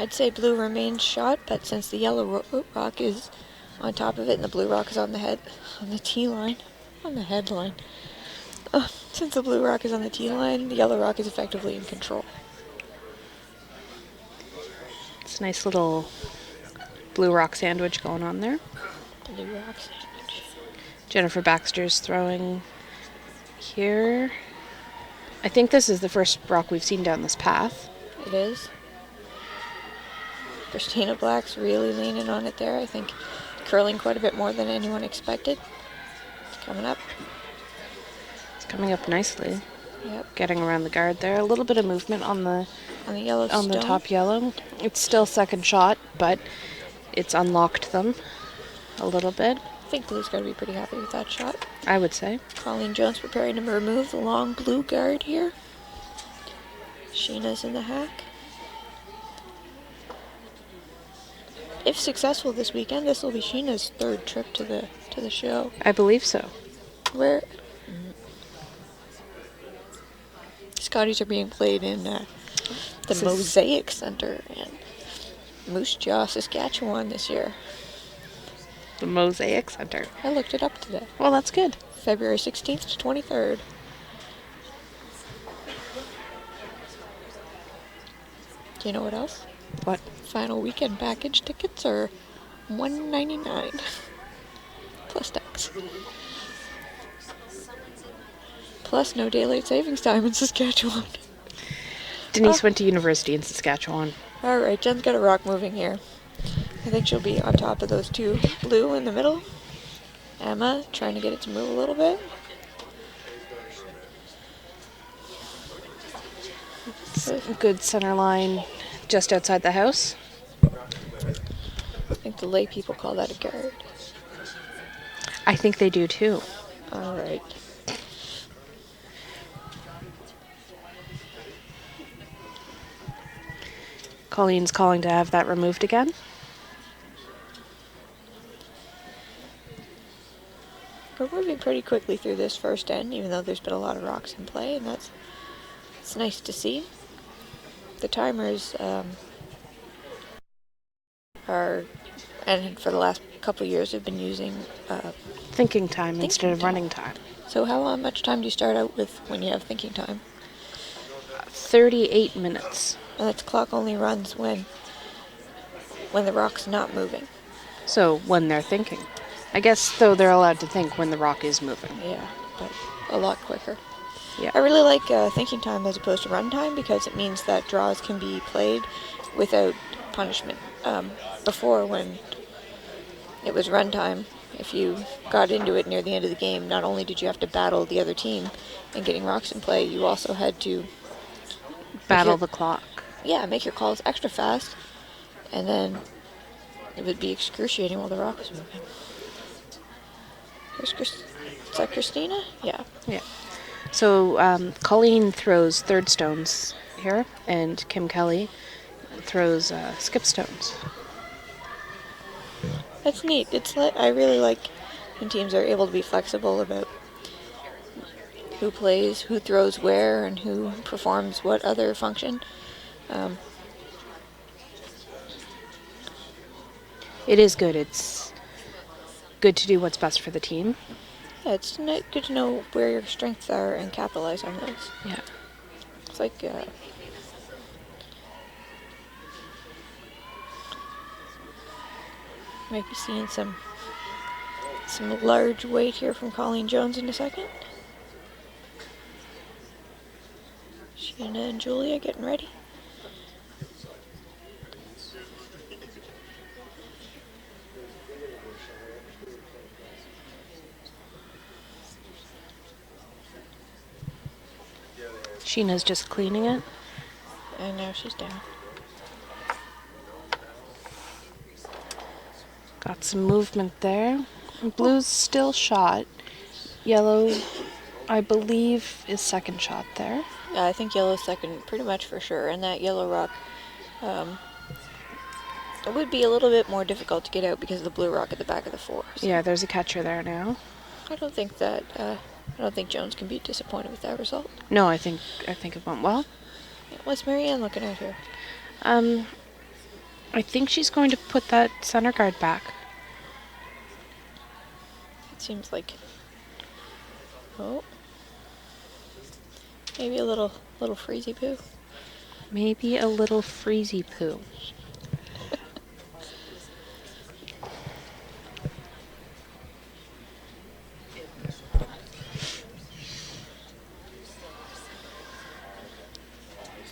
I'd say blue remains shot, but since the yellow rock is on top of it and the blue rock is on the tee line, on the headline. Since the blue rock is on the tee line, the yellow rock is effectively in control. It's a nice little blue rock sandwich going on there. Blue rock sandwich. Jennifer Baxter's throwing here. I think this is the first rock we've seen down this path. It is. Christina Black's really leaning on it there. I think curling quite a bit more than anyone expected. It's coming up. It's coming up nicely. Yep. Getting around the guard there. A little bit of movement on the yellow stone. The top yellow. It's still second shot, but it's unlocked them a little bit. I think blue's got to be pretty happy with that shot. I would say. Colleen Jones preparing to remove the long blue guard here. Sheena's in the hack. If successful this weekend, this will be Sheena's third trip to the show. I believe so. Where Scotties are being played in the Mosaic Center in Moose Jaw, Saskatchewan this year. The Mosaic Center. I looked it up today. Well, that's good. February 16th to 23rd. Do you know what else? What? Final weekend package tickets are $199 plus tax. Plus no daylight savings time in Saskatchewan. Denise went to university in Saskatchewan. All right, Jen's got a rock moving here. I think she'll be on top of those two blue in the middle. Emma trying to get it to move a little bit. Good center line just outside the house. I think the lay people call that a guard. I think they do too. All right. Colleen's calling to have that removed again. We're moving pretty quickly through this first end, even though there's been a lot of rocks in play, and it's nice to see. The timers and for the last couple of years have been using thinking time instead of running time. So how much time do you start out with when you have thinking time? 38 minutes. And that clock only runs when the rock's not moving. So when they're thinking. I guess, though, they're allowed to think when the rock is moving. Yeah, but a lot quicker. Yeah. I really like thinking time as opposed to run time because it means that draws can be played without punishment. Before, when it was run time, if you got into it near the end of the game, not only did you have to battle the other team in getting rocks in play, you also had to battle the clock. Yeah, make your calls extra fast, and then it would be excruciating while the rock was moving. Is that Christina? Yeah. Yeah. So Colleen throws third stones here, and Kim Kelly throws skip stones. That's neat. I really like when teams are able to be flexible about who plays, who throws where, and who performs what other function. It is good. It's good to do what's best for the team. Yeah, it's good to know where your strengths are and capitalize on those. Yeah. It's like might be seeing some large weight here from Colleen Jones in a second. Sheena and Julia getting ready. Sheena's just cleaning it. And now she's down. Got some movement there. Blue's still shot. Yellow, I believe, is second shot there. Yeah, I think yellow's second pretty much for sure. And that yellow rock, it would be a little bit more difficult to get out because of the blue rock at the back of the four. So Yeah, there's a catcher there now. I don't think Jones can be disappointed with that result. No, I think it went well. What's Marianne looking at here? I think she's going to put that center guard back. It seems like... Oh. Maybe a little freezy poo. Maybe a little freezy poo.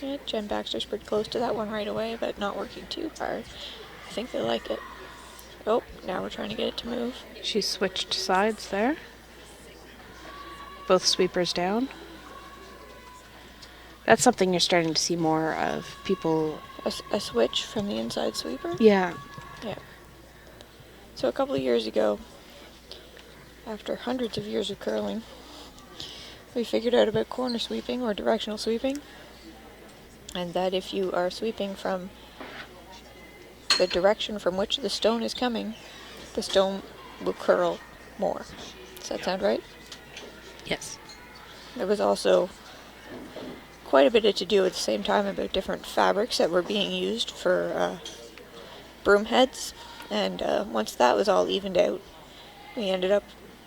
Yeah, Jen Baxter's pretty close to that one right away, but not working too hard. I think they like it. Oh, now we're trying to get it to move. She switched sides there. Both sweepers down. That's something you're starting to see more of. People... A switch from the inside sweeper? Yeah. Yeah. So a couple of years ago, after hundreds of years of curling, we figured out about corner sweeping or directional sweeping, and that if you are sweeping from the direction from which the stone is coming, the stone will curl more. Does that sound right? Yes. There was also quite a bit to do at the same time about different fabrics that were being used for broom heads, and once that was all evened out, we ended up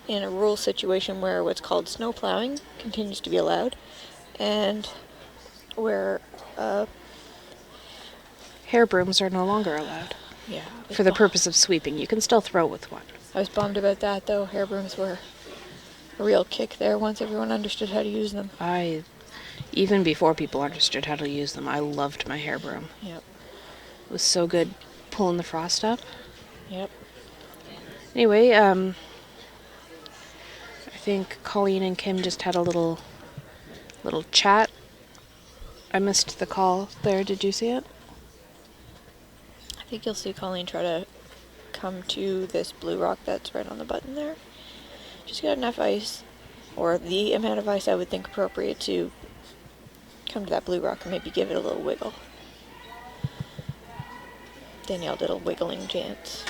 in a rural situation where what's called snow plowing continues to be allowed, and where Hair brooms are no longer allowed. yeah, For the purpose of sweeping. You can still throw with one. I was bummed about that, though. Hair brooms were a real kick there once everyone understood how to use them. Even before people understood how to use them, I loved my hair broom. Yep. It was so good pulling the frost up. Yep. Anyway, I think Colleen and Kim just had a little chat. I missed the call there. Did you see it? I think you'll see Colleen try to come to this blue rock that's right on the button there. She's got enough ice, or the amount of ice I would think appropriate to come to that blue rock and maybe give it a little wiggle. Danielle did a wiggling dance.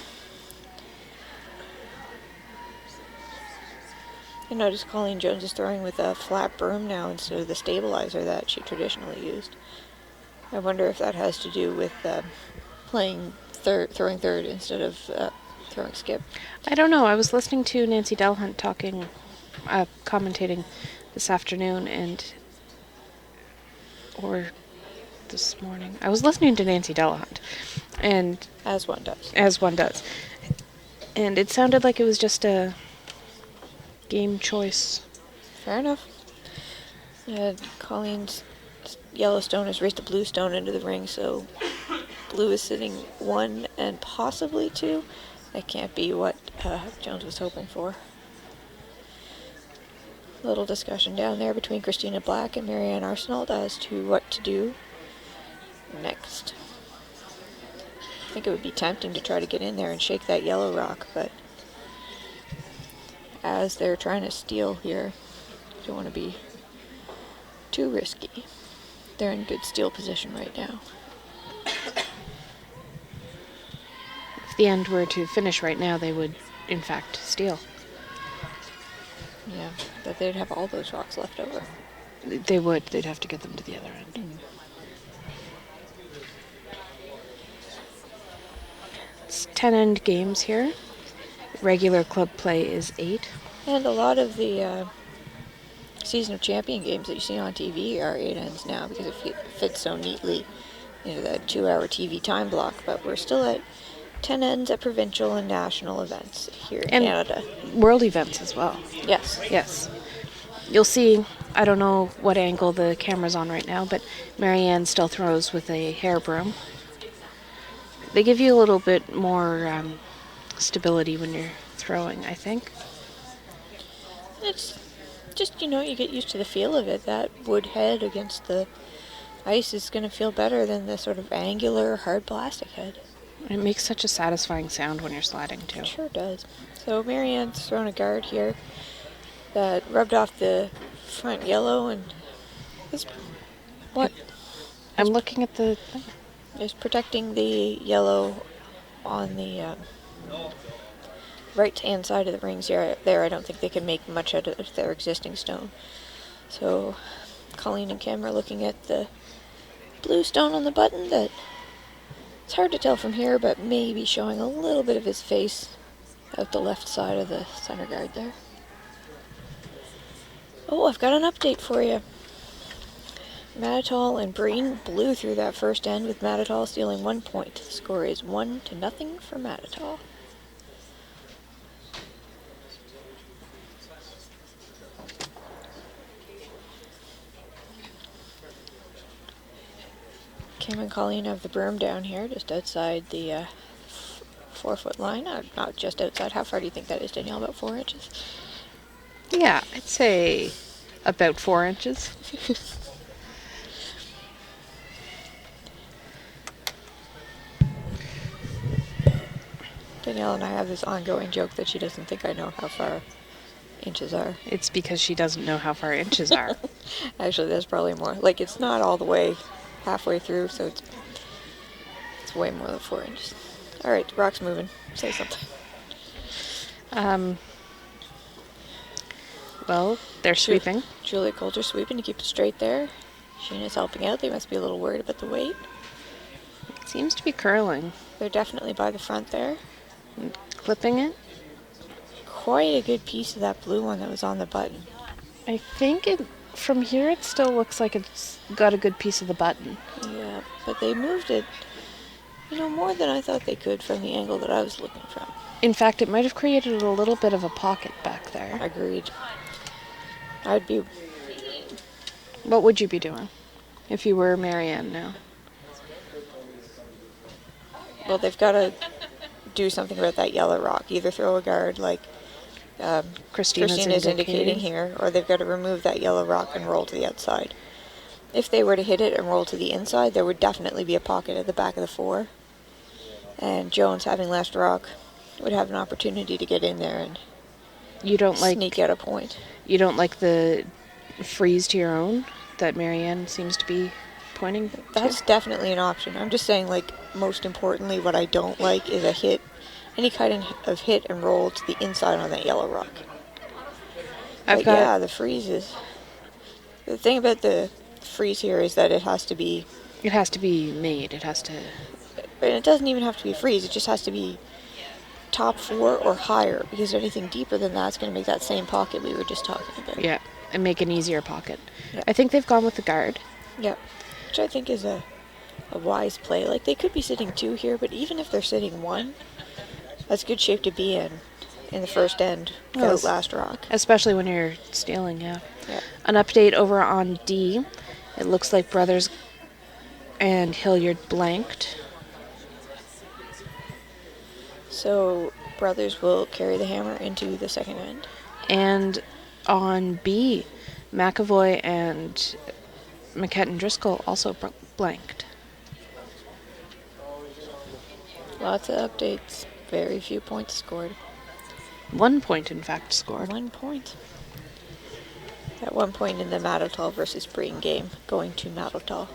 I noticed Colleen Jones is throwing with a flat broom now instead of the stabilizer that she traditionally used. I wonder if that has to do with throwing third instead of throwing skip. I don't know. I was listening to Nancy Delahunt commentating this afternoon, or this morning. I was listening to Nancy Delahunt, and As one does. And it sounded like it was just a game choice. Fair enough. Colleen's yellow stone has raced a blue stone into the ring, so blue is sitting 1 and possibly 2. That can't be what Jones was hoping for. A little discussion down there between Christina Black and Marianne Arsenault as to what to do next. I think it would be tempting to try to get in there and shake that yellow rock, but as they're trying to steal here, you don't want to be too risky. They're in good steal position right now. If the end were to finish right now, they would, in fact, steal. Yeah, but they'd have all those rocks left over. They would. They'd have to get them to the other end. Mm. It's 10 end games here. Regular club play is 8. And a lot of the Season of Champion games that you see on TV are 8 ends now because it fits so neatly into that 2-hour TV time block. But we're still at 10 ends at provincial and national events here in Canada. World events as well. Yes. Yes. You'll see, I don't know what angle the camera's on right now, but Marianne still throws with a hair broom. They give you a little bit more stability when you're throwing, I think. It's just, you get used to the feel of it. That wood head against the ice is going to feel better than the sort of angular, hard plastic head. It makes such a satisfying sound when you're sliding, too. It sure does. So Marianne's thrown a guard here that rubbed off the front yellow and is what? I'm looking at the thing. Is protecting the yellow on the right-hand side of the rings here. There, I don't think they can make much out of their existing stone. So Colleen and Kim are looking at the blue stone on the button that It's hard to tell from here, but maybe showing a little bit of his face out the left side of the center guard there. Oh, I've got an update for you. Matitol and Breen blew through that first end with Matitol stealing 1 point. The score is 1-0 for Matitol. Kim and Colleen have the broom down here, just outside the 4-foot line. Not just outside. How far do you think that is, Danielle? About 4 inches? Yeah, I'd say about 4 inches. Danielle and I have this ongoing joke that she doesn't think I know how far inches are. It's because she doesn't know how far inches are. Actually, there's probably more. Like, it's not all the way halfway through, so it's way more than 4 inches. All right, the rock's moving. Say something. Well, they're sweeping. Julia Coulter sweeping to keep it straight there. Sheena's helping out. They must be a little worried about the weight. It seems to be curling. They're definitely by the front there. And clipping it. Quite a good piece of that blue one that was on the button. I think from here it still looks like it's got a good piece of the button. Yeah, but they moved it, more than I thought they could from the angle that I was looking from. In fact, it might have created a little bit of a pocket back there. Agreed. What would you be doing if you were Marianne now? Well, they've got to do something about that yellow rock. Either throw a guard like Christina's indicating here, or they've got to remove that yellow rock and roll to the outside. If they were to hit it and roll to the inside, there would definitely be a pocket at the back of the 4. And Jones, having last rock, would have an opportunity to get in there and sneak out a point. You don't like the freeze to your own that Marianne seems to be pointing to? That's definitely an option. I'm just saying, most importantly, what I don't like is a hit, any kind of hit and roll to the inside on that yellow rock. The freeze is... The thing about the freeze here is that it has to be... It has to be made. It has to... And it doesn't even have to be freeze. It just has to be top 4 or higher, because anything deeper than that's going to make that same pocket we were just talking about. Yeah, and make an easier pocket. Yeah. I think they've gone with the guard. Yeah, which I think is a wise play. They could be sitting 2 here, but even if they're sitting 1, that's good shape to be in the first end without last rock. Especially when you're stealing, yeah. Yeah. An update over on D. It looks like Brothers and Hilliard blanked. So Brothers will carry the hammer into the second end. And on B, McAvoy and McKetton Driscoll also blanked. Lots of updates. Very few points scored. 1 point, in fact, scored. 1 point. At 1 point in the Matitol versus Breen game, going to Matitol.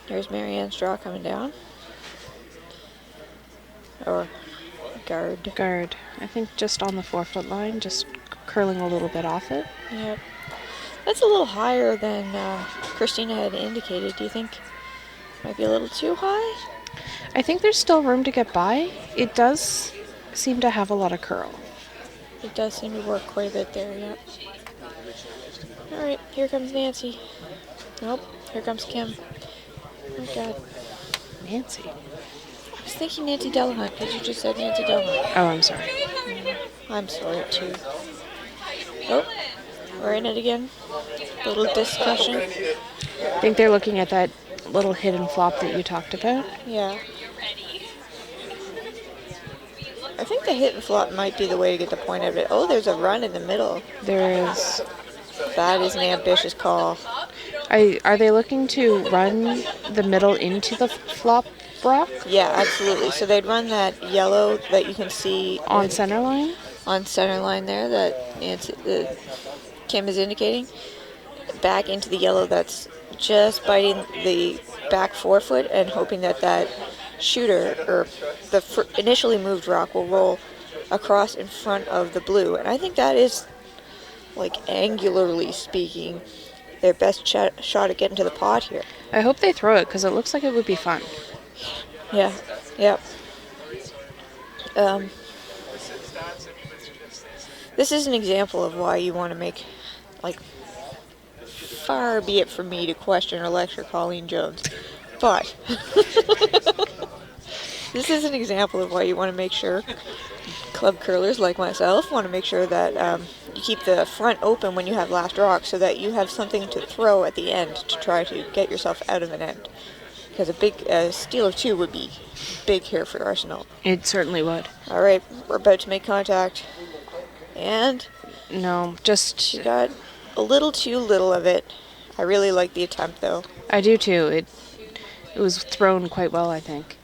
Here's Marianne's draw coming down. Or guard. Guard. I think just on the 4-foot line, just curling a little bit off it. Yep. That's a little higher than Christina had indicated. Do you think it might be a little too high? I think there's still room to get by. It does seem to have a lot of curl. It does seem to work quite a bit there, yep. Alright, here comes Nancy. Nope, here comes Kim. Oh god. Nancy. I was thinking Nancy Delahunt because you just said Nancy Delahunt. Oh, I'm sorry. I'm sorry too. Oh, we're in it again. Little discussion. I think they're looking at that little hidden flop that you talked about. Yeah. I think the hit and flop might be the way to get the point out of it. Oh, there's a run in the middle. There is. That is an ambitious call. Are they looking to run the middle into the flop rock? Yeah, absolutely. So they'd run that yellow that you can see on center line? On center line there that Kim is indicating. Back into the yellow that's just biting the back 4-foot and hoping that shooter or the initially moved rock will roll across in front of the blue. And I think that is, angularly speaking, their best shot at getting to the pot here. I hope they throw it because it looks like it would be fun. Yeah. Yep. Um, this is an example of why you want to make, like, far be it from me to question or lecture Colleen Jones, but this is an example of why you want to make sure club curlers like myself want to make sure that you keep the front open when you have last rock so that you have something to throw at the end to try to get yourself out of an end. Because a big steal of 2 would be big here for Arsenault. It certainly would. All right, we're about to make contact. And No, just... she got a little too little of it. I really like the attempt, though. I do too. It was thrown quite well, I think.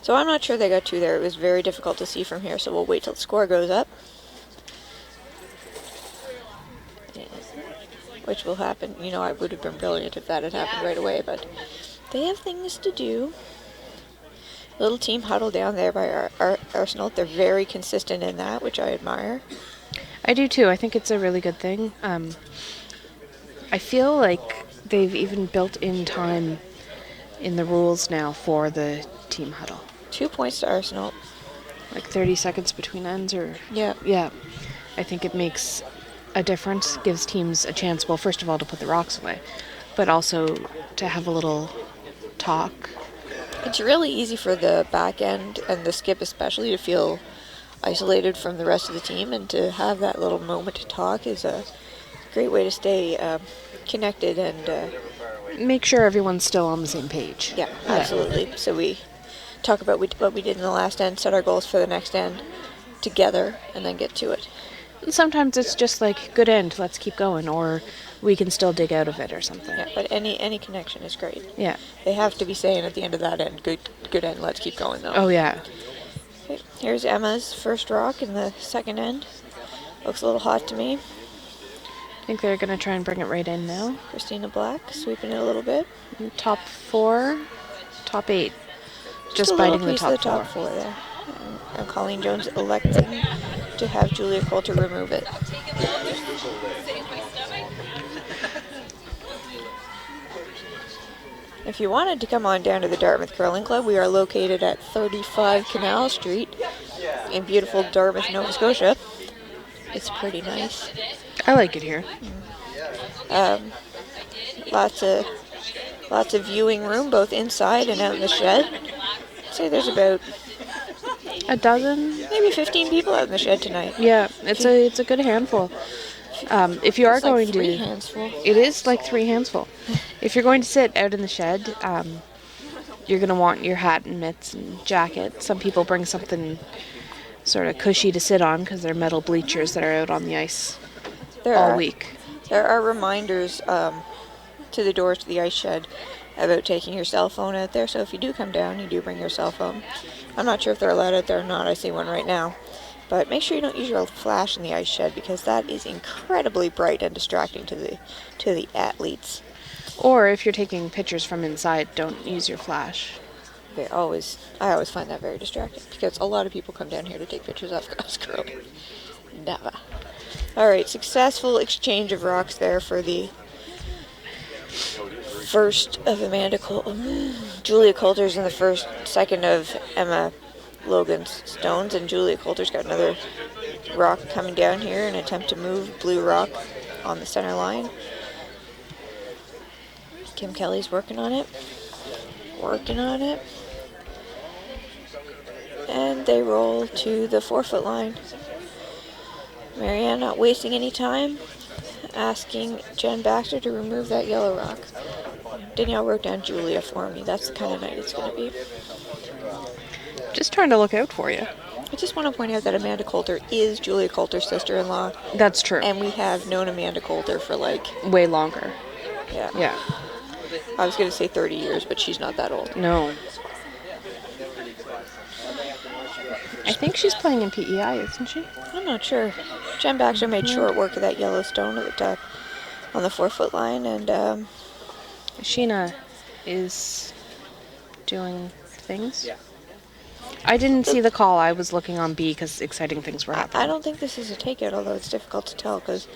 So I'm not sure they got 2 there. It was very difficult to see from here, so we'll wait till the score goes up. Which will happen. You know, it would have been brilliant if that had happened right away, but they have things to do. Little team huddle down there by Arsenault. They're very consistent in that, which I admire. I do too. I think it's a really good thing. I feel like they've even built in time in the rules now for the team huddle. 2 points to Arsenault. Like 30 seconds between ends, or... Yeah. Yeah. I think it makes a difference, gives teams a chance, well, first of all, to put the rocks away, but also to have a little talk. It's really easy for the back end and the skip especially to feel isolated from the rest of the team, and to have that little moment to talk is a great way to stay connected and... make sure everyone's still on the same page. Yeah, absolutely. Yeah. So we talk about what we did in the last end, set our goals for the next end together, and then get to it. And sometimes it's just like, good end, let's keep going, or we can still dig out of it or something. Yeah, but any connection is great. Yeah. They have to be saying at the end of that end, good end, let's keep going though. Oh yeah. Okay, here's Emma's first rock in the second end. Looks a little hot to me. I think they're going to try and bring it right in now. Christina Black sweeping it a little bit. Top 4, top 8. Just a biting little the piece top of the top 4 there. And Colleen Jones electing to have Julia Coulter remove it. If you wanted to come on down to the Dartmouth Curling Club, we are located at 35 Canal Street in beautiful Dartmouth, Nova Scotia. It's pretty nice. I like it here. Lots of viewing room, both inside and out in the shed. I'd say there's about a dozen, maybe 15 people out in the shed tonight. Yeah, it's a good handful. If you are going like to, 3 handsful. It is like 3 handsful. If you're going to sit out in the shed, you're going to want your hat and mitts and jacket. Some people bring something sort of cushy to sit on because they're metal bleachers that are out on the ice all week. There are reminders to the doors to the ice shed about taking your cell phone out there. So if you do come down, you do bring your cell phone. I'm not sure if they're allowed out there or not. I see one right now. But make sure you don't use your flash in the ice shed, because that is incredibly bright and distracting to the athletes. Or if you're taking pictures from inside, don't use your flash. I always find that very distracting, because a lot of people come down here to take pictures of us curling. Never. All right, successful exchange of rocks there for the first of Julia Coulter's and the second of Emma Logan's stones, and Julia Coulter's got another rock coming down here in an attempt to move blue rock on the center line. Kim Kelly's working on it. And they roll to the 4-foot line. Marianne not wasting any time, asking Jen Baxter to remove that yellow rock. Danielle wrote down Julia for me. That's the kind of night it's going to be. Just trying to look out for you. I just want to point out that Amanda Coulter is Julia Coulter's sister-in-law. That's true. And we have known Amanda Coulter for way longer. Yeah. I was going to say 30 years, but she's not that old. No. I think she's playing in PEI, isn't she? I'm not sure. Jen Baxter made short work of that yellow stone at the top on the 4-foot line, and Sheena is doing things. Yeah. I didn't see the call. I was looking on B because exciting things were happening. I don't think this is a takeout, although it's difficult to tell because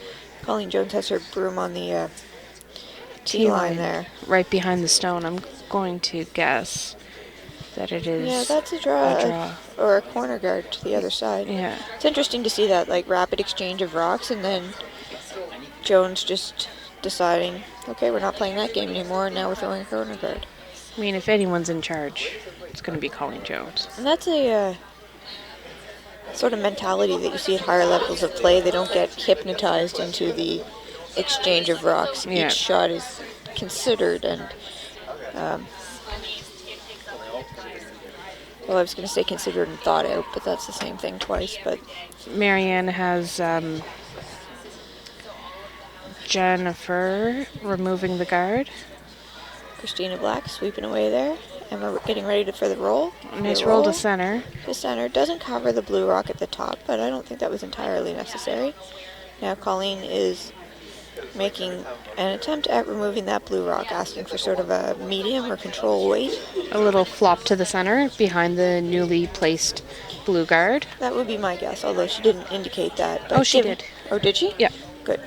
Colleen Jones has her broom on the T-line there. Right behind the stone. I'm going to guess that it is Yeah, that's a draw. a draw. Or a corner guard to the other side. Yeah. It's interesting to see that, like, rapid exchange of rocks, and then Jones just deciding, okay, we're not playing that game anymore, and now we're throwing a corner guard. I mean, if anyone's in charge, it's going to be Colleen Jones. And that's a sort of mentality that you see at higher levels of play. They don't get hypnotized into the exchange of rocks. Yeah. Each shot is considered and, well, I was going to say considered and thought out, but that's the same thing twice. But Marianne has Jennifer removing the guard. Christina Black sweeping away there. Emma getting ready for the roll. Nice roll to center. The center doesn't cover the blue rock at the top, but I don't think that was entirely necessary. Now Colleen is making an attempt at removing that blue rock, asking for sort of a medium or control weight. A little flop to the center behind the newly placed blue guard. That would be my guess, although she didn't indicate that. But Oh, she did. Oh, did she? Yeah. Good.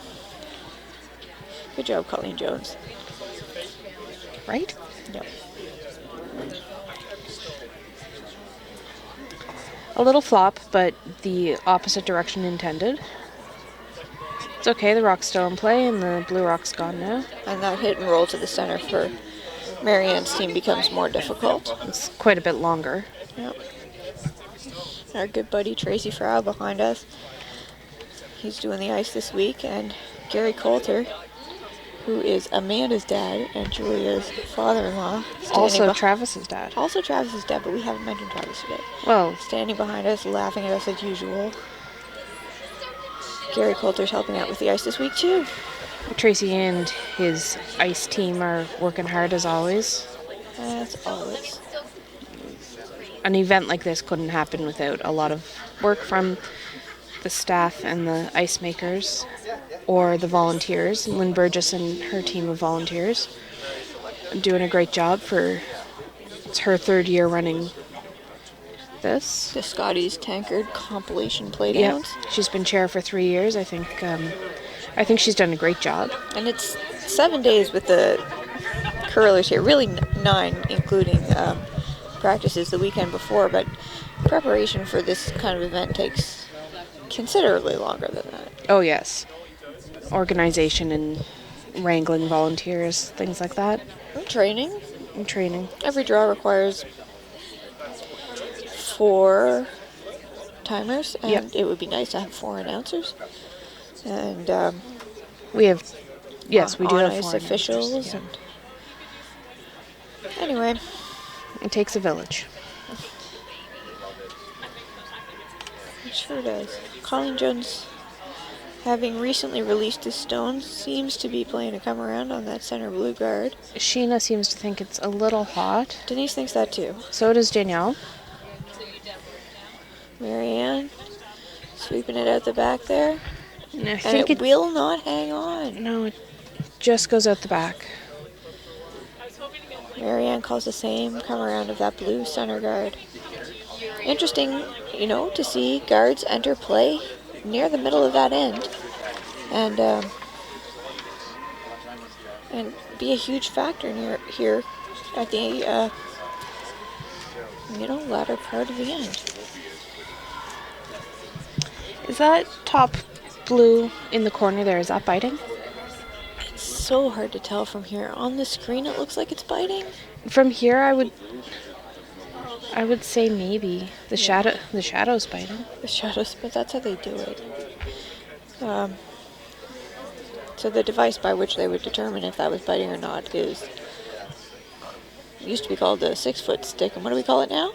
Good job, Colleen Jones. Right? Yep. A little flop, but the opposite direction intended. It's okay, the rock's still in play and the blue rock's gone now. And that hit and roll to the center for Marianne's team becomes more difficult. It's quite a bit longer. Yep. Our good buddy Tracy Frau behind us. He's doing the ice this week, and Gary Coulter, who is Amanda's dad and Julia's father-in-law. Also Travis's dad. Also Travis's dad, but we haven't mentioned Travis today. Well, Standing behind us, laughing at us as usual. Gary Coulter's helping out with the ice this week, too. Tracy and his ice team are working hard as always. As always. An event like this couldn't happen without a lot of work from the staff and the ice makers or the volunteers. Lynn Burgess and her team of volunteers are doing a great job for, it's her third year running this. The Scotties tankard compilation playdowns. Yeah, she's been chair for 3 years. I think she's done a great job. And it's 7 days with the curlers here, really 9, including practices the weekend before, but preparation for this kind of event takes considerably longer than that. Oh, yes. Organization and wrangling volunteers, things like that. And training. And training. Every draw requires 4 timers, and Yep. it would be nice to have 4 announcers. And We have, yes, we do have on-ice 4 officials. announcers, yeah. And anyway, It takes a village. it sure does. Colleen Jones, having recently released his stones, seems to be playing a come around on that center blue guard. Sheena seems to think it's a little hot. Denise thinks that too. So does Danielle. Marianne sweeping it out the back there. And I And think it will not hang on. no, it just goes out the back. Marianne calls the same come around of that blue center guard. Interesting, to see guards enter play near the middle of that end. And be a huge factor here at the, latter part of the end. Is that top blue in the corner there, is that biting? It's so hard to tell from here. On the screen, it looks like it's biting. From here, I would say maybe the shadow's biting. The shadows, but that's how they do it. So the device by which they would determine if that was biting or not is, it used to be called the 6-foot stick, and what do we call it now?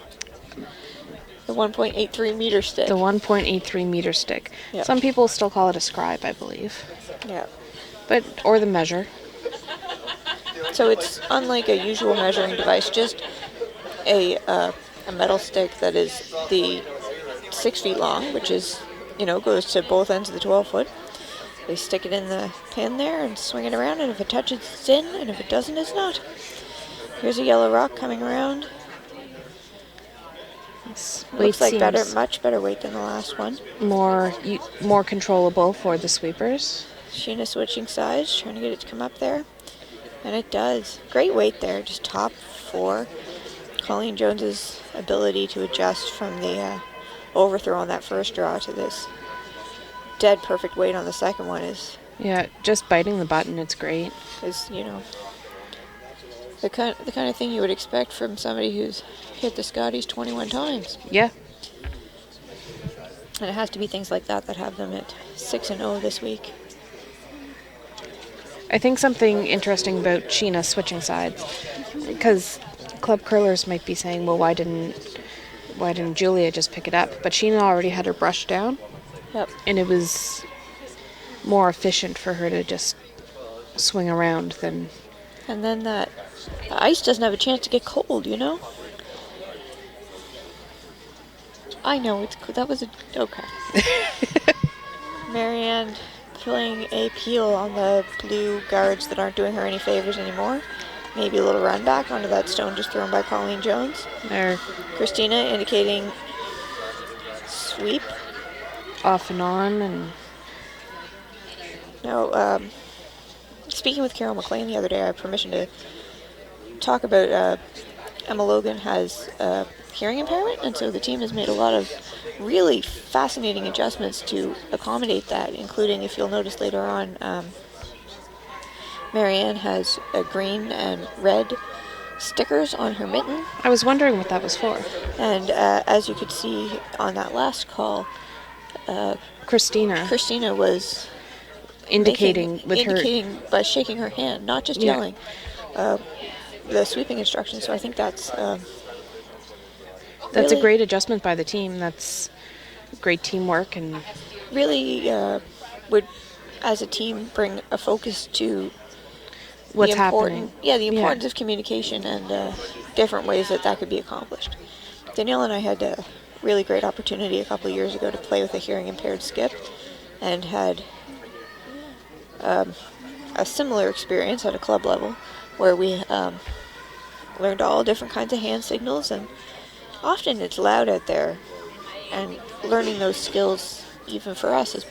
The 1.83 meter stick. The 1.83 meter stick. Yep. Some people still call it a scribe, I believe. Yeah. Or the measure. So it's unlike a usual measuring device, just a metal stick that is the 6 feet long, which is, goes to both ends of the 12-foot. They stick it in the pin there and swing it around, and if it touches, it's in, and if it doesn't, it's not. Here's a yellow rock coming around. Looks like much better weight than the last one. More controllable for the sweepers. Sheena switching sides, trying to get it to come up there. And it does. Great weight there, just top 4. Colleen Jones's ability to adjust from the overthrow on that first draw to this dead perfect weight on the second one is Yeah, just biting the button, it's great. you know, the kind of thing you would expect from somebody who's hit the Scotties 21 times. Yeah. And it has to be things like that that have them at 6-0 this week. I think something interesting about Sheena switching sides, because club curlers might be saying, well, why didn't Julia just pick it up? But Sheena already had her brush down. Yep. And it was more efficient for her to just swing around than... And then the ice doesn't have a chance to get cold, you know? I know, that was a... Okay. Marianne playing a peel on the blue guards that aren't doing her any favors anymore. Maybe a little run back onto that stone just thrown by Colleen Jones. There. Christina indicating sweep. Off and on, and... Now, speaking with Carol McLean the other day, I have permission to talk about Emma Logan has hearing impairment, and so the team has made a lot of really fascinating adjustments to accommodate that, including, if you'll notice later on, Marianne has a green and red stickers on her mitten. I was wondering what that was for. And as you could see on that last call, Christina was indicating by shaking her hand, not just yelling, the sweeping instructions. So I think that's really a great adjustment by the team. That's great teamwork, and really would, as a team, bring a focus to what's happening. Yeah, the importance of communication and different ways that could be accomplished. Danielle and I had a really great opportunity a couple of years ago to play with a hearing impaired skip, and had a similar experience at a club level where we learned all different kinds of hand signals, and often it's loud out there, and learning those skills even for us has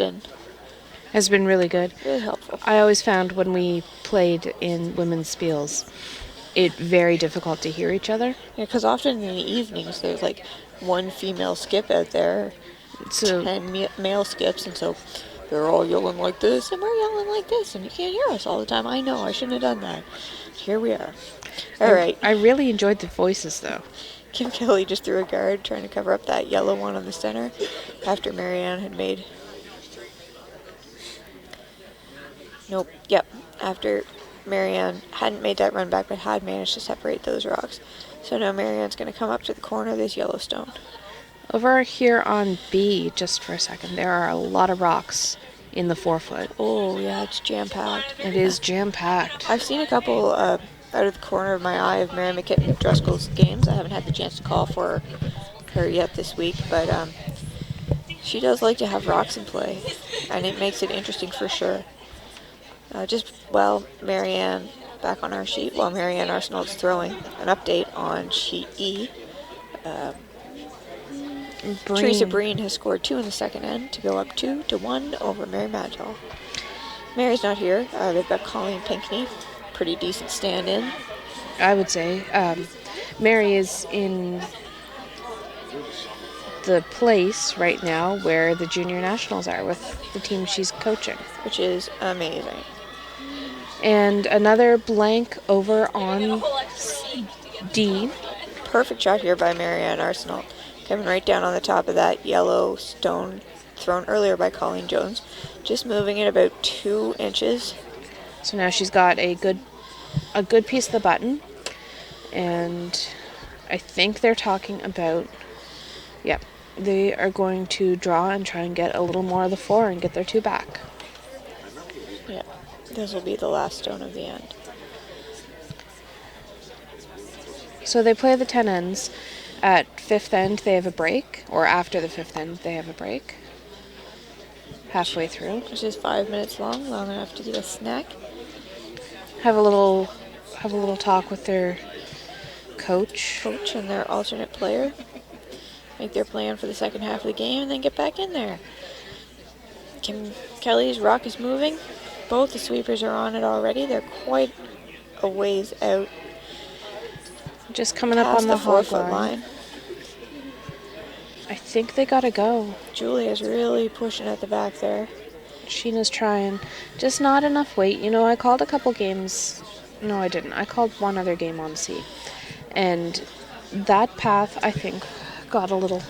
been really good. Really helpful. I always found when we played in women's spiels, it very difficult to hear each other. Yeah, because often in the evenings there's like one female skip out there, so 10 male skips, and so they're all yelling like this, and we're yelling like this, and you can't hear us all the time. I know, I shouldn't have done that. Here we are. All right. I really enjoyed the voices, though. Kim Kelly just threw a guard trying to cover up that yellow one on the center after Marianne had made... Nope. Yep. After Marianne hadn't made that run back, but had managed to separate those rocks. So now Marianne's going to come up to the corner of this yellow stone. Over here on B, just for a second, there are a lot of rocks in the 4-foot. Oh, yeah, it's jam-packed. It is jam-packed. I've seen a couple out of the corner of my eye of Mary McKitten Driscoll's games. I haven't had the chance to call for her yet this week, but she does like to have rocks in play, and it makes it interesting for sure. Marianne, back on our sheet, while Marianne Arsenault is throwing an update on sheet E, Teresa Breen has scored 2 in the second end to go up 2-1 over Mary Madgall. Mary's not here. They've got Colleen Pinkney, pretty decent stand-in. I would say. Mary is in the place right now where the junior nationals are with the team she's coaching. Which is amazing. And another blank over on D. Perfect shot here by Marianne Arsenault. Coming right down on the top of that yellow stone thrown earlier by Colleen Jones. Just moving it about 2 inches. So now she's got a good piece of the button. And I think they're talking about, they are going to draw and try and get a little more of the 4 and get their 2 back. Yeah, this will be the last stone of the end. So they play the 10 ends. At 5th end, they have a break, or after the 5th end, they have a break. Halfway through. Which is 5 minutes long enough to get a snack. Have a little talk with their coach and their alternate player. Make their plan for the second half of the game, and then get back in there. Kim Kelly's rock is moving. Both the sweepers are on it already. They're quite a ways out. Just coming up past on the the hog 4-foot line. I think they gotta go. Julia's really pushing at the back there. Sheena's trying. Just not enough weight. You know, I called a couple games. No, I didn't. I called one other game on C. And that path, I think, got a little...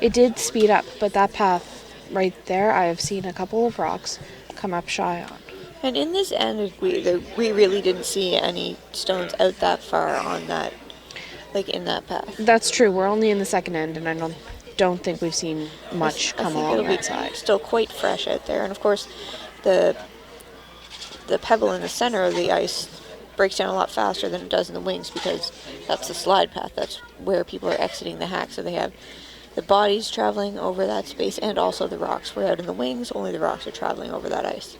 It did speed up, but that path right there, I have seen a couple of rocks come up shy on. And in this end, we really didn't see any stones out that far on that, like in that path. That's true. We're only in the second end, and I don't think we've seen much come along that side. Still quite fresh out there, and of course, the pebble in the center of the ice breaks down a lot faster than it does in the wings because that's the slide path. That's where people are exiting the hack. So they have the bodies traveling over that space and also the rocks. We're out in the wings, only the rocks are traveling over that ice.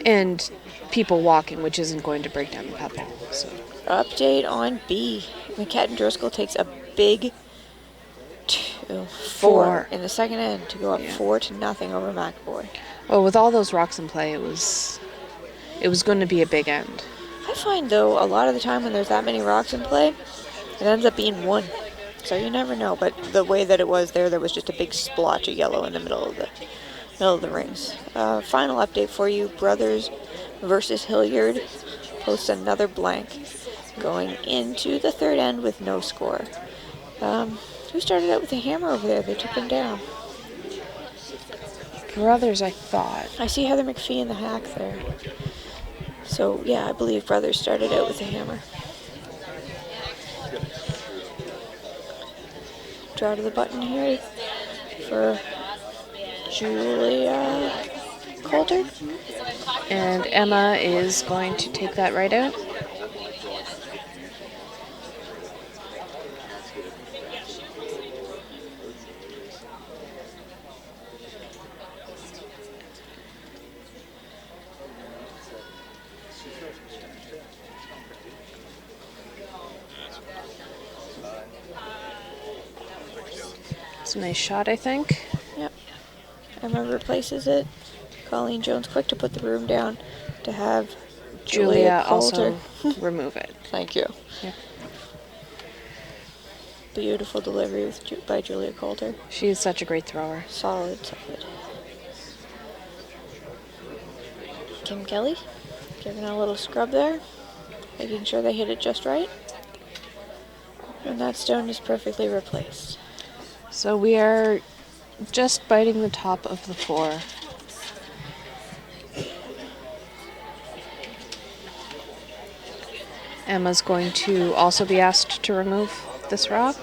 And people walking, which isn't going to break down the pebble. So. Update on B. McCatton Driscoll takes a big 4 in the second end to go up 4-0 over McAvoy. Well, with all those rocks in play, it was going to be a big end. I find, though, a lot of the time when there's that many rocks in play, it ends up being 1. So you never know. But the way that it was there was just a big splotch of yellow in the middle of the rings. Final update for you: Brothers versus Hilliard posts another blank, going into the third end with no score. Who started out with a hammer over there? They took him down. Brothers, I thought. I see Heather McPhee in the hack there. So, yeah, I believe Brothers started out with a hammer. Draw to the button here for Julia Coulter. And Emma is going to take that right out. It's a nice shot, I think. Yep. Emma replaces it. Colleen Jones quick to put the broom down to have Julia Coulter also remove it. Thank you. Yeah. Beautiful delivery by Julia Coulter. She's such a great thrower. Solid. Kim Kelly giving a little scrub there, making sure they hit it just right. And that stone is perfectly replaced. So we are just biting the top of the 4. Emma's going to also be asked to remove this rock.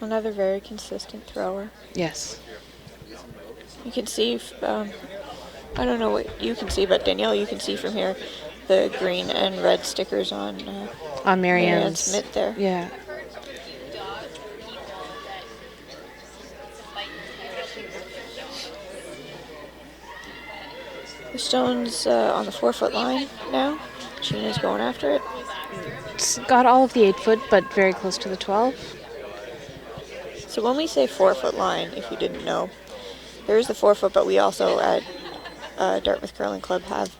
Another very consistent thrower. Yes. You can see, I don't know what you can see, but Danielle, you can see from here the green and red stickers on Marianne's mitt there. Yeah. The stone's on the 4-foot line now. Sheena's going after it. It's got all of the 8-foot, but very close to the 12. So when we say 4-foot line, if you didn't know, there is the 4-foot, but we also at Dartmouth Curling Club have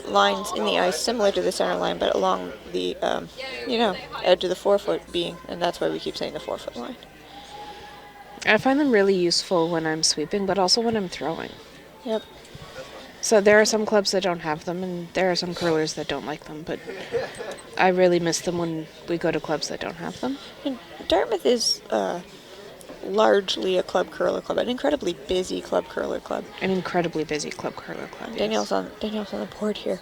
lines in the ice similar to the center line, but along the edge of the 4-foot being, and that's why we keep saying the 4-foot line. I find them really useful when I'm sweeping, but also when I'm throwing. Yep. So there are some clubs that don't have them, and there are some curlers that don't like them, but I really miss them when we go to clubs that don't have them. And Dartmouth is largely a club curler club, an incredibly busy club curler club. An incredibly busy club curler club. Danielle's on the board here.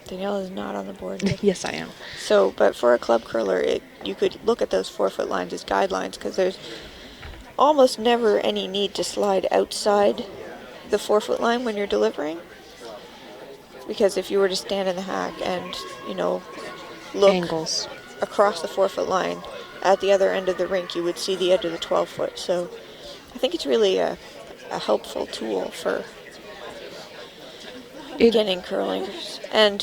Danielle is not on the board here. Yes, I am. So, but for a club curler, you could look at those 4-foot lines as guidelines because there's almost never any need to slide outside the 4-foot line when you're delivering. Because if you were to stand in the hack and, look Angles across the 4-foot line at the other end of the rink, you would see the edge of the 12-foot. So I think it's really a helpful tool for beginning curlers and,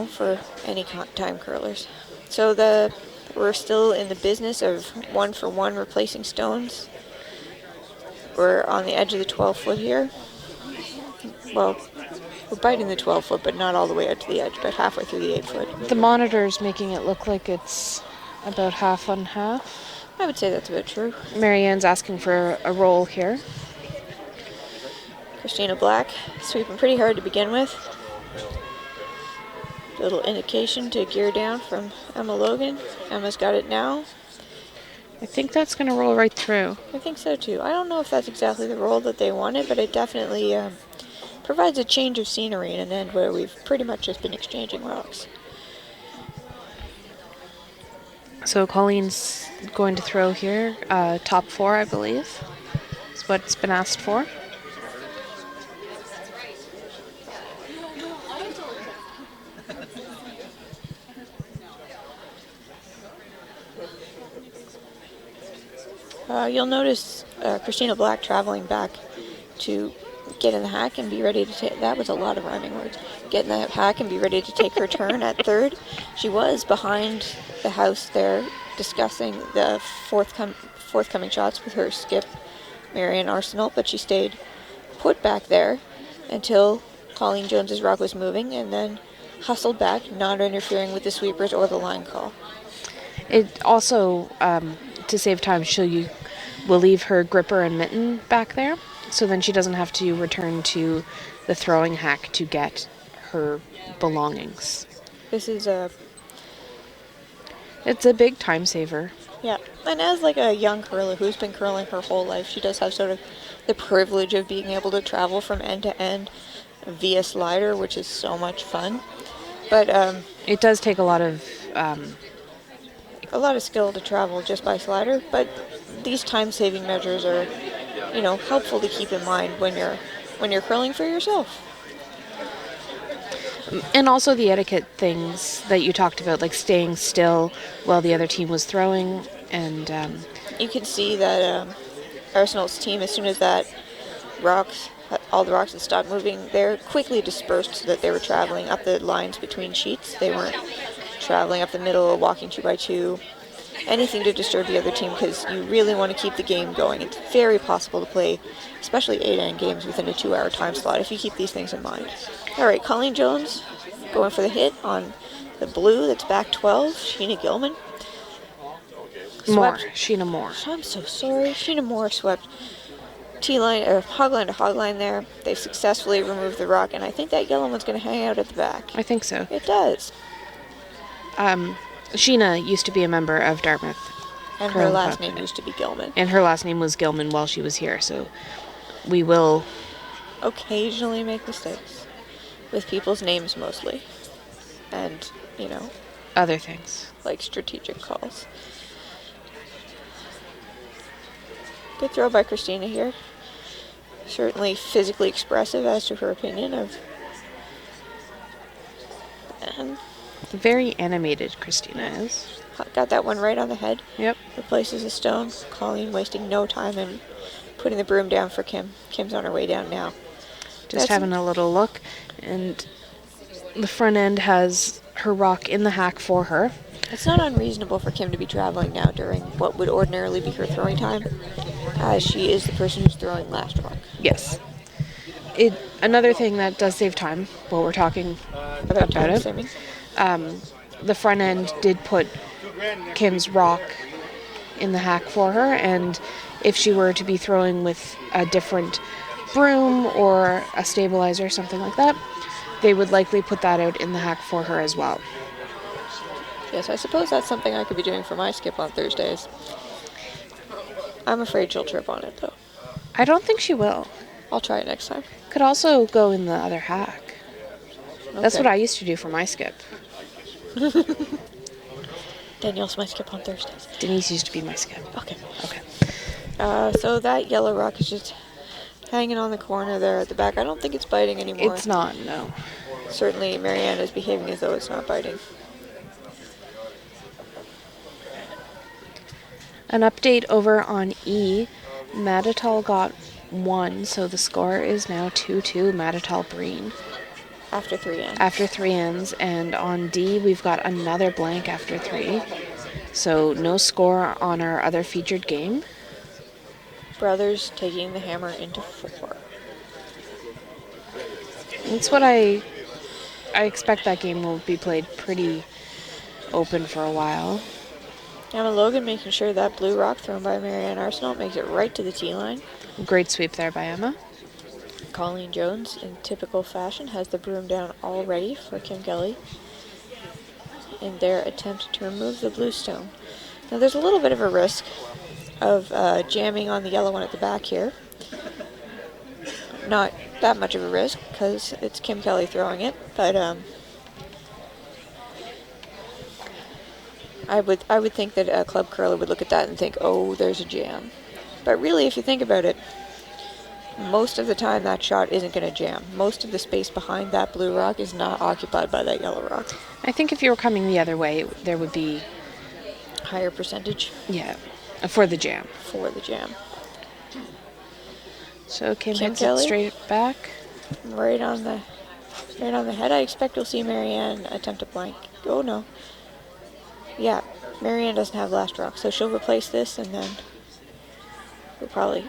for any time curlers. So we're still in the business of 1-for-1 replacing stones. We're on the edge of the 12-foot here. Well, we're biting the 12-foot, but not all the way out to the edge, but halfway through the 8-foot. The monitor's making it look like it's about half on half. I would say that's about true. Marianne's asking for a roll here. Christina Black sweeping pretty hard to begin with. Little indication to gear down from Emma Logan. Emma's got it now. I think that's going to roll right through. I think so too. I don't know if that's exactly the roll that they wanted, but it definitely provides a change of scenery in an end where we've pretty much just been exchanging rocks. So Colleen's going to throw here. Top 4, I believe, is what's been asked for. You'll notice Christina Black traveling back to get in the hack and be ready to take... That was a lot of rhyming words. Get in the hack and be ready to take her turn at third. She was behind the house there discussing the forthcoming shots with her skip, Marianne Arsenault, but she stayed put back there until Colleen Jones's rock was moving and then hustled back, not interfering with the sweepers or the line call. It also, to save time, will leave her gripper and mitten back there, so then she doesn't have to return to the throwing hack to get her belongings. This is It's a big time saver. Yeah, and as like a young curler who's been curling her whole life, she does have sort of the privilege of being able to travel from end to end via slider, which is so much fun. But it does take a lot of skill to travel just by slider, but these time-saving measures are, helpful to keep in mind when you're curling for yourself. And also the etiquette things that you talked about, like staying still while the other team was throwing, and you can see that Arsenault's team, as soon as all the rocks had stopped moving, they're quickly dispersed so that they were traveling up the lines between sheets. They weren't traveling up the middle or walking 2 by 2. Anything to disturb the other team, because you really want to keep the game going. It's very possible to play, especially 8-end games, within a 2-hour time slot if you keep these things in mind. All right, Colleen Jones going for the hit on the blue that's back 12, Sheena Gilman. Sheena Moore. I'm so sorry. Sheena Moore swept T-line, or hogline to hogline there. They've successfully removed the rock, and I think that yellow one's going to hang out at the back. I think so. It does. Sheena used to be a member of Dartmouth. And her last name used to be Gilman. And her last name was Gilman while she was here, so we will occasionally make mistakes with people's names mostly. And, other things. Like strategic calls. Good throw by Christina here. Certainly physically expressive as to her opinion of... And very animated, Christina is. Got that one right on the head. Yep. Replaces a stone. Colleen wasting no time and putting the broom down for Kim. Kim's on her way down now. Just having a little look. And the front end has her rock in the hack for her. It's not unreasonable for Kim to be traveling now during what would ordinarily be her throwing time, as she is the person who's throwing last rock. Yes. Another thing that does save time while we're talking about it. The front end did put Kim's rock in the hack for her, and if she were to be throwing with a different broom or a stabilizer or something like that, they would likely put that out in the hack for her as well. Yes, I suppose that's something I could be doing for my skip on Thursdays. I'm afraid she'll trip on it, though. I don't think she will. I'll try it next time. Could also go in the other hack. Okay. That's what I used to do for my skip. Danielle's my skip on Thursdays. Denise used to be my skip. Okay. So that yellow rock is just hanging on the corner there at the back. I don't think it's biting anymore. It's not, no. Certainly Marianne is behaving as though it's not biting. An update over on E. Madital got 1, so the score is now 2-2 Madital Breen. After 3 ends. After 3 ends, and on D we've got another blank after 3. So no score on our other featured game. brothers taking the hammer into 4. That's what I expect. That game will be played pretty open for a while. Emma Logan making sure that blue rock thrown by Marianne Arsenault makes it right to the tee line. Great sweep there by Emma. Colleen Jones, in typical fashion, has the broom down already for Kim Kelly in their attempt to remove the blue stone. Now there's a little bit of a risk of jamming on the yellow one at the back here. Not that much of a risk because it's Kim Kelly throwing it, but I would think that a club curler would look at that and think, oh, there's a jam. But really, if you think about it, most of the time that shot isn't going to jam. Most of the space behind that blue rock is not occupied by that yellow rock. I think if you were coming the other way, there would be... Higher percentage? Yeah, for the jam. For the jam. So Kim hits Kelly, it straight back. Right on the head. I expect we'll see Marianne attempt a blank. Oh, no. Yeah, Marianne doesn't have last rock, so she'll replace this, and then we'll probably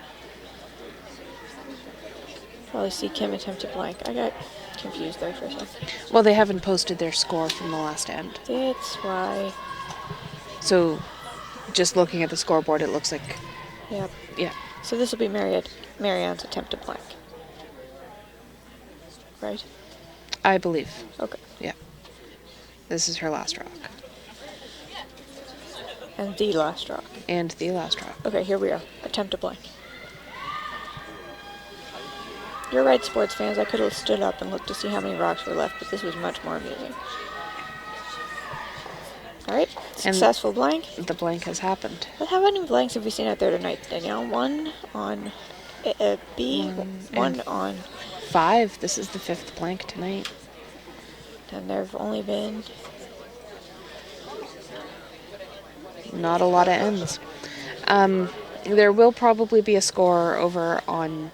see Kim attempt a blank. I got confused there for a second. Well, they haven't posted their score from the last end. That's why. So, just looking at the scoreboard, it looks like... Yep. Yeah. So this will be Marianne's attempt to blank. Right? I believe. Okay. Yeah. This is her last rock. And the last rock. And the last rock. Okay, here we are. Attempt to blank. You're right, sports fans. I could have stood up and looked to see how many rocks were left, but this was much more amusing. Alright, successful blank. The blank has happened. But how many blanks have we seen out there tonight, Danielle? 1 on B, one on... 5. This is the 5th blank tonight. And there have only been... Not a lot of ends. There will probably be a score over on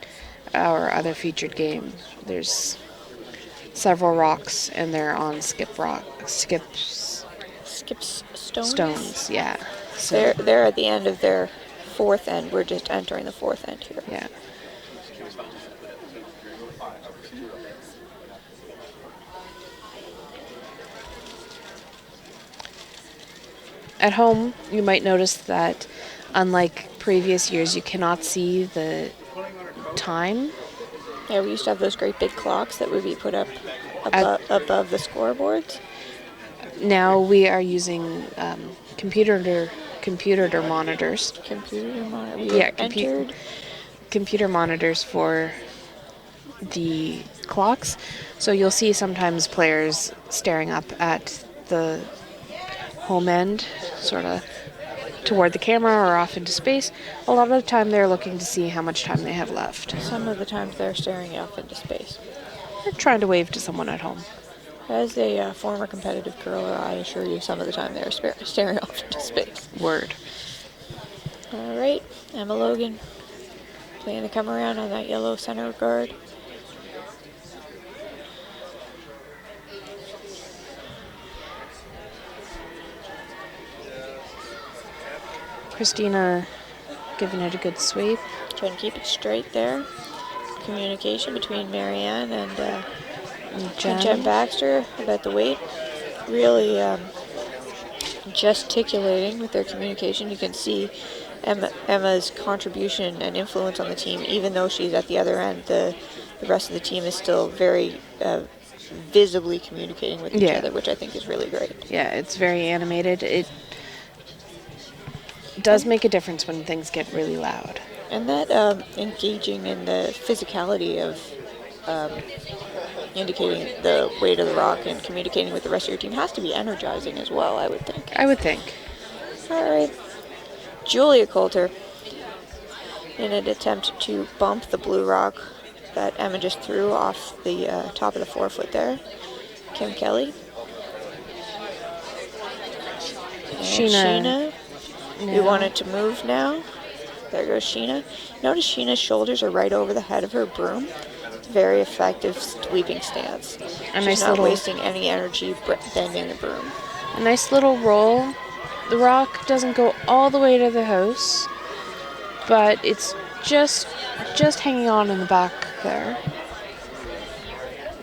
our other featured game. There's several rocks, and they're on skips stones. Yeah. So they're at the end of their 4th end. We're just entering the 4th end here. Yeah. At home, you might notice that, unlike previous years, you cannot see the time. Yeah, we used to have those great big clocks that would be put up above the scoreboards. Now we are using computer monitors. Computer monitors for the clocks. So you'll see sometimes players staring up at the home end, sort of toward the camera or off into space. A lot of the time they're looking to see how much time they have left. Some of the times they're staring off into space. They're trying to wave to someone at home. As a former competitive curler, I assure you some of the time they're staring off into space. Word. All right, Emma Logan playing the come around on that yellow center guard. Christina giving it a good sweep. Trying to keep it straight there. Communication between Marianne and Jen Baxter about the weight. Really gesticulating with their communication. You can see Emma's contribution and influence on the team, even though she's at the other end. The rest of the team is still very visibly communicating with each other, which I think is really great. Yeah, it's very animated. It does make a difference when things get really loud. And that engaging in the physicality of indicating the weight of the rock and communicating with the rest of your team has to be energizing as well, I would think. I would think. All right. Julia Coulter, in an attempt to bump the blue rock that Emma just threw off the top of the 4-foot there. Kim Kelly. And Sheena. We want it to move now. There goes Sheena. Notice Sheena's shoulders are right over the head of her broom. Very effective sweeping stance. She's not wasting any energy bending the broom. A nice little roll. The rock doesn't go all the way to the house, but it's just hanging on in the back there.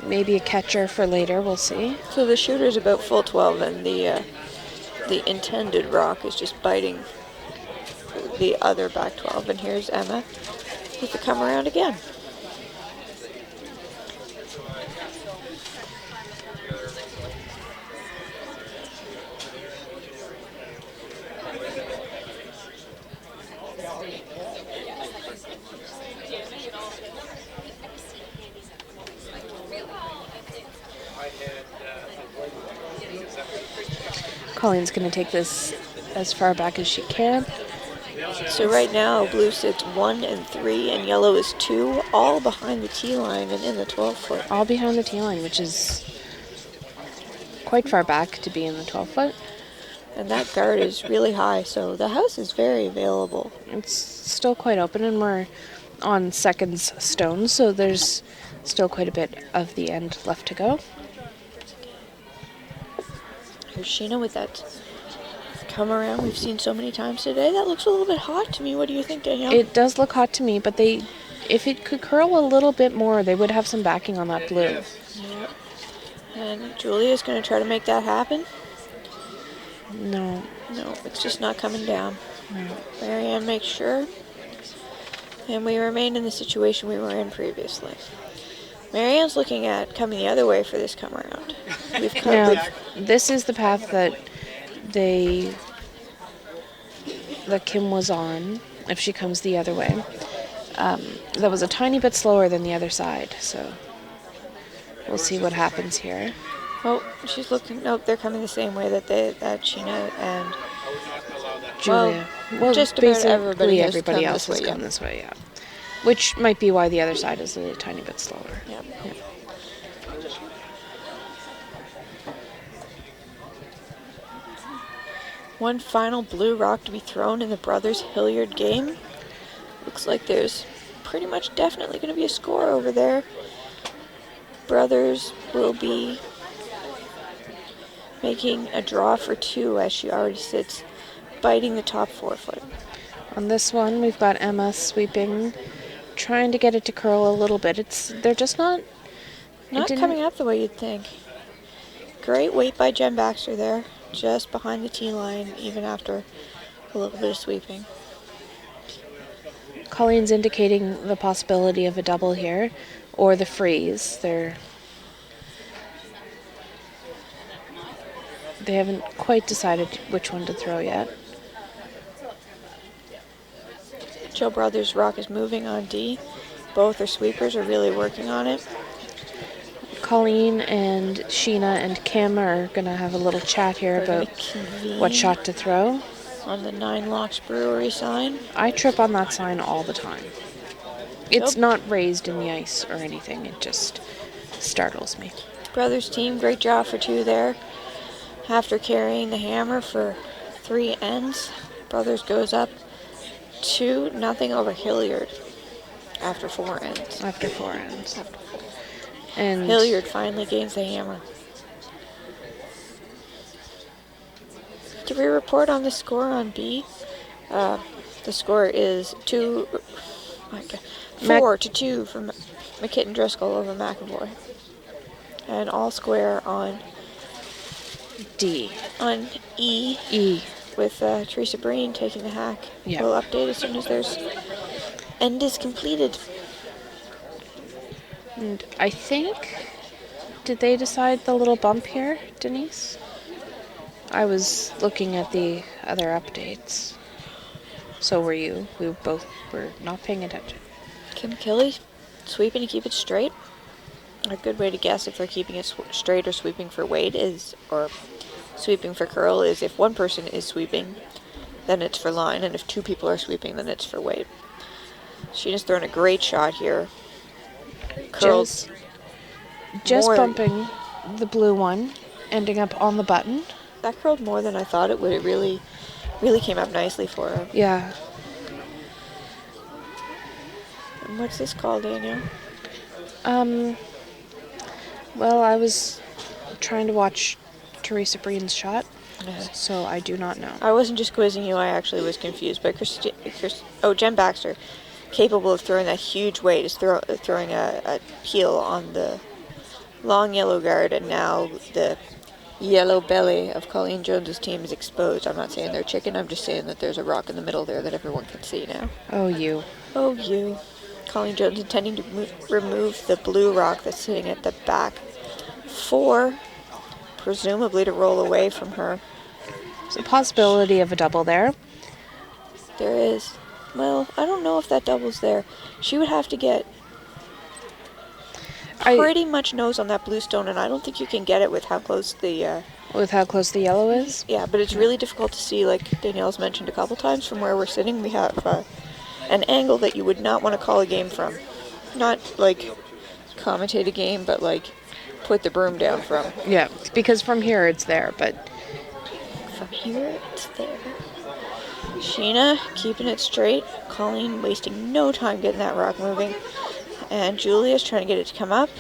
Maybe a catcher for later, we'll see. So the shooter's about full 12, and the intended rock is just biting the other back 12. And here's Emma with the come around again. Colleen's going to take this as far back as she can. So right now, blue sits 1 and 3, and yellow is 2, all behind the tee line and in the 12-foot. All behind the tee line, which is quite far back to be in the 12-foot. And that guard is really high, so the house is very available. It's still quite open, and we're on seconds stone, so there's still quite a bit of the end left to go. Here's Sheena with that come around we've seen so many times today. That looks a little bit hot to me. What do you think, Danielle? It does look hot to me, but if it could curl a little bit more, they would have some backing on that blue. Yep. And Julia's going to try to make that happen. No, it's just not coming down. No. Marianne makes sure. And we remain in the situation we were in previously. Marianne's looking at coming the other way for this come around. Now, this is the path that Kim was on, if she comes the other way. That was a tiny bit slower than the other side, so we'll see what happens here. Oh, she's looking. Nope, they're coming the same way that Sheena and Julia. Well, just about everybody else has come this way, yeah. Which might be why the other side is a tiny bit slower. Yep. Yeah. One final blue rock to be thrown in the Brothers Hilliard game. Looks like there's pretty much definitely going to be a score over there. Brothers will be making a draw for 2 as she already sits biting the top 4-foot. On this one, we've got Emma sweeping, trying to get it to curl a little bit. They're just not coming up the way you'd think. Great weight by Jen Baxter there, just behind the tee line, even after a little bit of sweeping. Colleen's indicating the possibility of a double here, or the freeze. They haven't quite decided which one to throw yet. Joe Brothers' rock is moving on D. Both their sweepers are really working on it. Colleen and Sheena and Kim are going to have a little chat here about what shot to throw. On the 9 Locks Brewery sign. I trip on that sign all the time. It's not raised in the ice or anything. It just startles me. Brothers team, great job for 2 there. After carrying the hammer for 3 ends, Brothers goes up 2-0 over Hilliard after 4 ends. And Hilliard finally gains the hammer. Did we report on the score on B? The score is 4-2 for McKitton Driscoll over McAvoy. And all square on D. On E. With Teresa Breen taking the hack. Yeah. We'll update as soon as there's end is completed. And I think, did they decide the little bump here, Denise? I was looking at the other updates. So were you. We both were not paying attention. Kim Kelly sweeping to keep it straight. A good way to guess if they're keeping it straight or sweeping for weight or sweeping for curl is if one person is sweeping, then it's for line, and if 2 people are sweeping, then it's for weight. Sheena's throwing a great shot here. Curls. Just bumping the blue one, ending up on the button. That curled more than I thought it would. It really came up nicely for her. Yeah. And what's this called, Danielle? Well, I was trying to watch Teresa Breen's shot, so I do not know. I wasn't just quizzing you. I actually was confused. But Jen Baxter capable of throwing that huge weight, is throwing a heel on the long yellow guard, and now the yellow belly of Colleen Jones's team is exposed. I'm not saying they're chicken, I'm just saying that there's a rock in the middle there that everyone can see now. Oh, you. Oh, you. Colleen Jones intending to remove the blue rock that's sitting at the back 4, presumably to roll away from her. There's a possibility of a double there. There is. Well, I don't know if that double's there. She would have to get pretty much nose on that blue stone, and I don't think you can get it with how close the... With how close the yellow is? Yeah, but it's really difficult to see, like Danielle's mentioned a couple times. From where we're sitting, we have an angle that you would not want to call a game from. Not, like, commentate a game, but, like, put the broom down from. Yeah, because from here it's there, but... From here, it's there. Sheena keeping it straight. Colleen wasting no time getting that rock moving. And Julia's trying to get it to come up.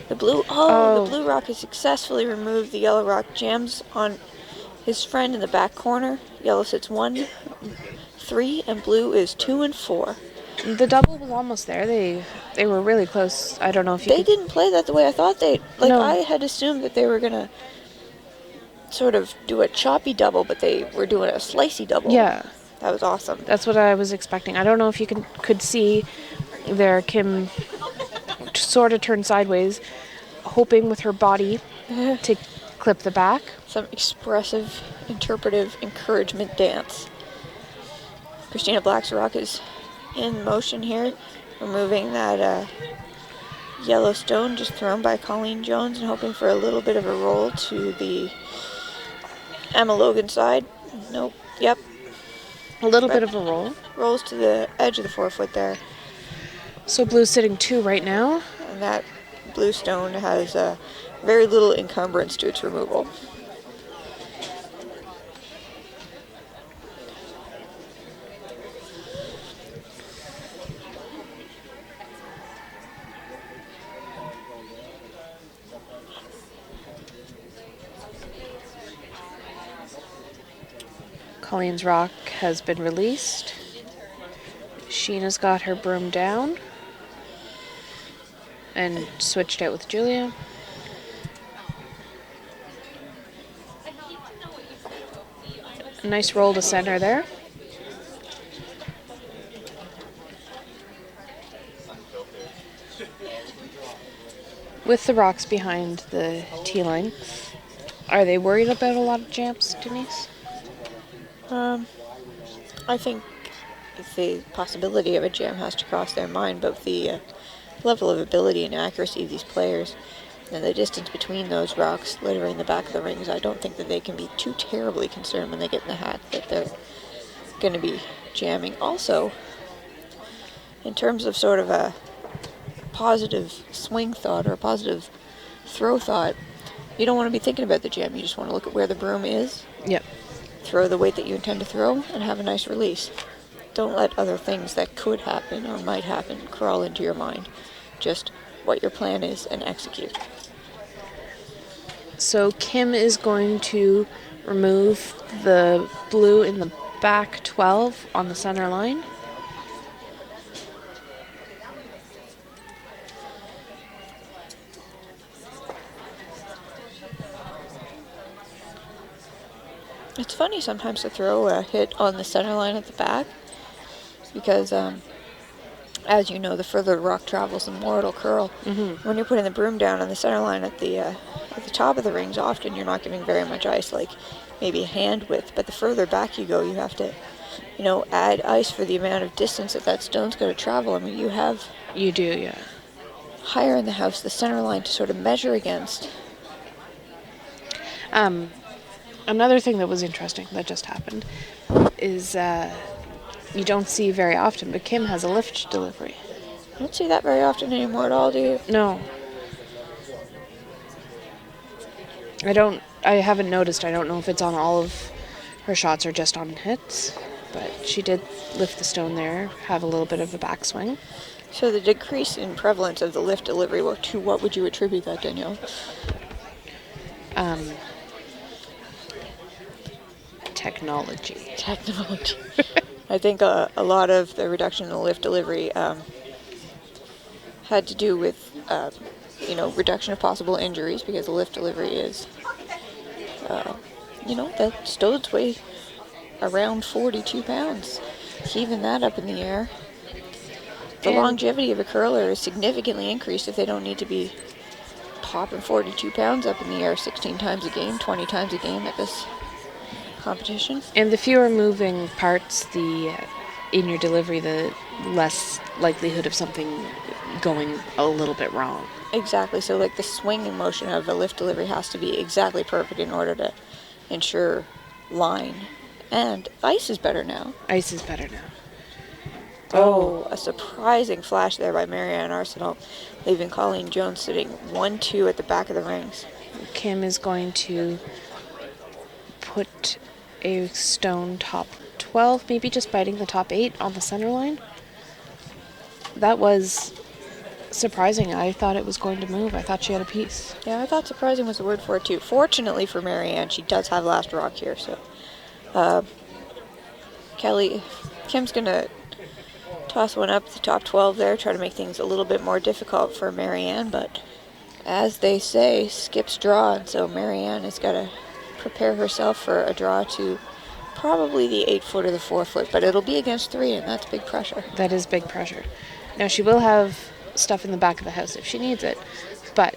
The blue rock has successfully removed. The yellow rock jams on his friend in the back corner. Yellow sits 1, 3, and blue is 2 and 4. The double was almost there. They were really close. I don't know if you They didn't play that the way I thought they... Like, No. I had assumed that they were going to sort of do a choppy double, but they were doing a slicey double. Yeah. That was awesome. That's what I was expecting. I don't know if you could see there Kim sort of turned sideways, hoping with her body to clip the back. Some expressive, interpretive encouragement dance. Christina Black's rock is in motion here, removing that yellow stone just thrown by Colleen Jones and hoping for a little bit of a roll to the Emma Logan side. Nope. Yep. A little bit of a roll. Rolls to the edge of the 4-foot there. So blue's sitting 2 right now. And that blue stone has very little encumbrance to its removal. Colleen's rock has been released. Sheena's got her broom down and switched out with Julia. A nice roll to center there. With the rocks behind the tee line, are they worried about a lot of jumps, Denise? I think the possibility of a jam has to cross their mind, but the level of ability and accuracy of these players and the distance between those rocks littering the back of the rings, I don't think that they can be too terribly concerned when they get in the hat that they're going to be jamming. Also, in terms of sort of a positive swing thought or a positive throw thought, you don't want to be thinking about the jam. You just want to look at where the broom is. Yep. Throw the weight that you intend to throw and have a nice release. Don't let other things that could happen or might happen crawl into your mind. Just what your plan is and execute. So Kim is going to remove the blue in the back 12 on the center line. It's funny sometimes to throw a hit on the center line at the back because, as you know, the further the rock travels, the more it'll curl. Mm-hmm. When you're putting the broom down on the center line at the top of the rings, often you're not giving very much ice, like maybe a hand width. But the further back you go, you have to, add ice for the amount of distance that stone's going to travel. I mean, You do, yeah. higher in the house the center line to sort of measure against. Another thing that was interesting that just happened is you don't see very often, but Kim has a lift delivery. I don't see that very often anymore at all, do you? No. I haven't noticed. I don't know if it's on all of her shots or just on hits, but she did lift the stone there, have a little bit of a backswing. So the decrease in prevalence of the lift delivery, to what would you attribute that, Danielle? Technology. I think a lot of the reduction in the lift delivery had to do with, reduction of possible injuries because the lift delivery is, that stodes weigh around 42 pounds. Keeping that up in the air. The longevity of a curler is significantly increased if they don't need to be popping 42 pounds up in the air 16 times a game, 20 times a game at this competition. And the fewer moving parts in your delivery, the less likelihood of something going a little bit wrong. Exactly. So like the swinging motion of a lift delivery has to be exactly perfect in order to ensure line. And ice is better now. Ice is better now. Oh, a surprising flash there by Marianne Arsenault, leaving Colleen Jones sitting 1-2 at the back of the rings. Kim is going to put a stone top 12, maybe just biting the top 8 on the center line. That was surprising. I thought it was going to move. I thought she had a piece. Yeah, I thought surprising was the word for it too. Fortunately for Marianne, she does have last rock here, so Kim's going to toss one up the top 12 there, try to make things a little bit more difficult for Marianne, but as they say, skips draw, and so Marianne has got to prepare herself for a draw to probably the 8-foot or the 4-foot, but it'll be against 3, and that's big pressure. That is big pressure. Now, she will have stuff in the back of the house if she needs it, but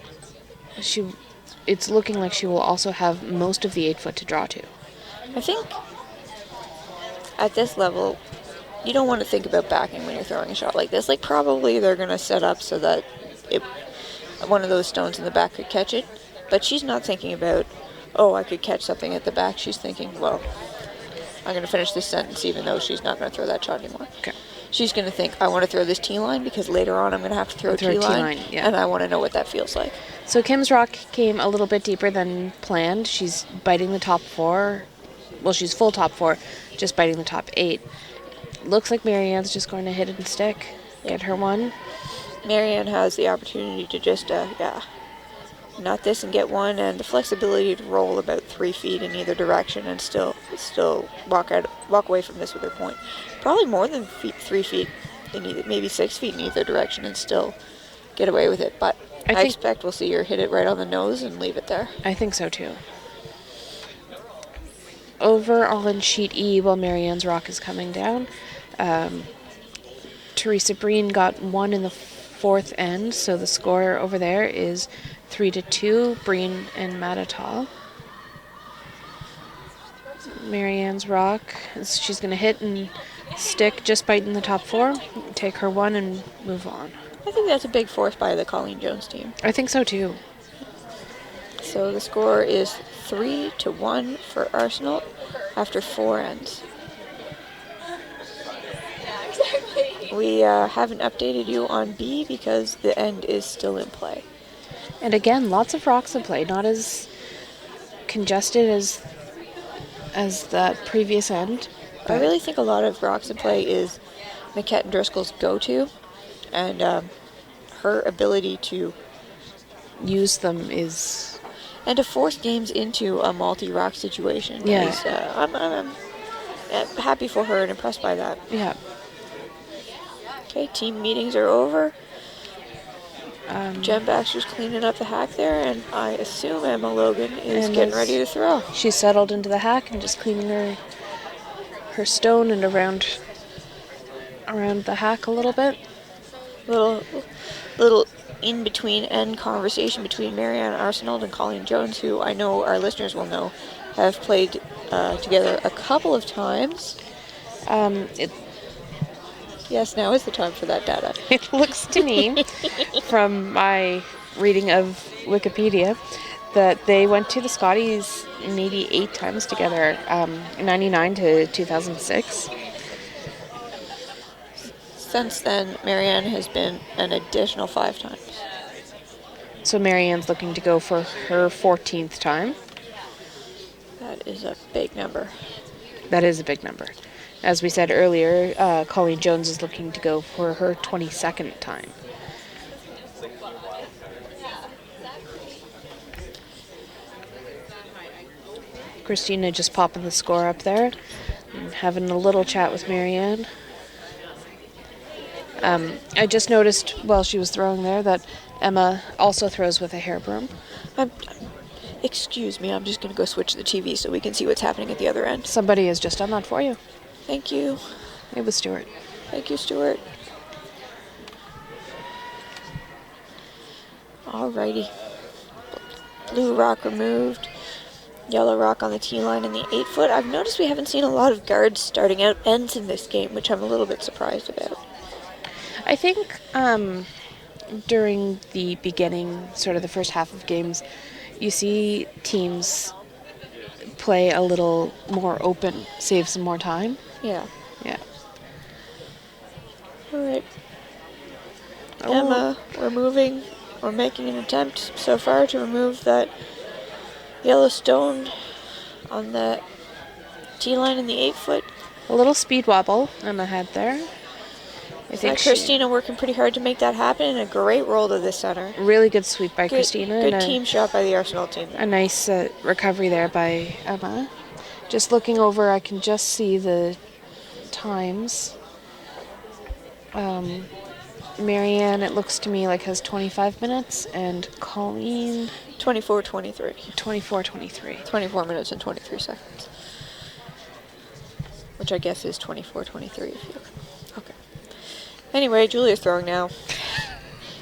it's looking like she will also have most of the 8-foot to draw to. I think at this level, you don't want to think about backing when you're throwing a shot like this. Like, probably they're going to set up so that one of those stones in the back could catch it. But she's not thinking about, I could catch something at the back. She's thinking, well, I'm going to finish this sentence even though she's not going to throw that shot anymore. Okay. She's going to think, I want to throw this T-line because later on I'm going to have to throw T-line, yeah. And I want to know what that feels like. So Kim's rock came a little bit deeper than planned. She's biting the top 4. Well, she's full top 4, just biting the top 8. Looks like Marianne's just going to hit it and stick. Get her one. Marianne has the opportunity to just, nut this and get one, and the flexibility to roll about 3 feet in either direction and still walk away from this with her point. Probably more than 3 feet in either, maybe 6 feet in either direction, and still get away with it. But I expect we'll see her hit it right on the nose and leave it there. I think so too. Over on sheet E, while Marianne's rock is coming down, Teresa Breen got 1 in the 4th end, so the score over there is 3-2, Breen and Matatal. Marianne's rock, she's going to hit and stick, just biting the top 4, take her 1 and move on. I think that's a big force by the Colleen Jones team. I think so too. So the score is 3-1 for Arsenault after 4 ends. We haven't updated you on B because the end is still in play. And again, lots of rocks in play, not as congested as that previous end. I really think a lot of rocks in play is McKett and Driscoll's go-to, and her ability to use them is... And to force games into a multi-rock situation. Yeah. I'm happy for her and impressed by that. Yeah. Okay, team meetings are over. Jen Baxter's cleaning up the hack there, and I assume Emma Logan is getting ready to throw. She's settled into the hack and just cleaning her stone and around the hack a little bit. Little in-between end conversation between Marianne Arsenault and Colleen Jones, who I know our listeners will know have played together a couple of times. Yes, now is the time for that data. It looks to me, from my reading of Wikipedia, that they went to the Scotties maybe 8 times together, 99 to 2006. Since then, Marianne has been an additional 5 times. So Marianne's looking to go for her 14th time. That is a big number. That is a big number. As we said earlier, Colleen Jones is looking to go for her 22nd time. Christina just popping the score up there. And having a little chat with Marianne. I just noticed while she was throwing there that Emma also throws with a hair broom. Excuse me, I'm just going to go switch the TV so we can see what's happening at the other end. Somebody has just done that for you. Thank you. It was Stuart. Thank you, Stuart. Alrighty. Blue rock removed. Yellow rock on the tee line in the 8-foot. I've noticed we haven't seen a lot of guards starting out ends in this game, which I'm a little bit surprised about. I think during the beginning, sort of the first half of games, you see teams play a little more open, save some more time. Yeah. Yeah. Alright. Oh. Emma, we're making an attempt so far to remove that yellow stone on the tee line in the 8-foot. A little speed wobble Emma had there. I think Christina working pretty hard to make that happen, and a great roll to the center. Really good sweep by Christina. Good team shot by the Arsenault team. A nice recovery there by Emma. Just looking over, I can just see the times. Marianne, it looks to me like, has 25 minutes, and Colleen... 24-23. 24-23. 24 minutes and 23 seconds. Which I guess is 24-23 if you... Okay. Anyway, Julia's throwing now.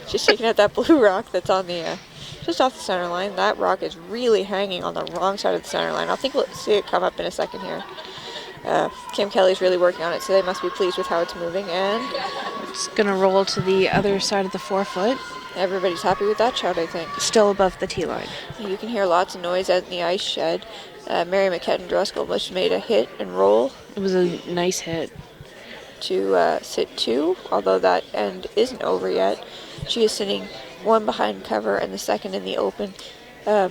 She's taking out that blue rock that's on the... just off the center line. That rock is really hanging on the wrong side of the center line. I think we'll see it come up in a second here. Kim Kelly's really working on it, so they must be pleased with how it's moving. And it's going to roll to the other side of the 4-foot. Everybody's happy with that shot, I think. Still above the tee line. You can hear lots of noise out in the ice shed. Mary McKetton-Driscoll just made a hit and roll. It was a nice hit. To sit 2, although that end isn't over yet. She is sitting 1 behind cover and the 2nd in the open. I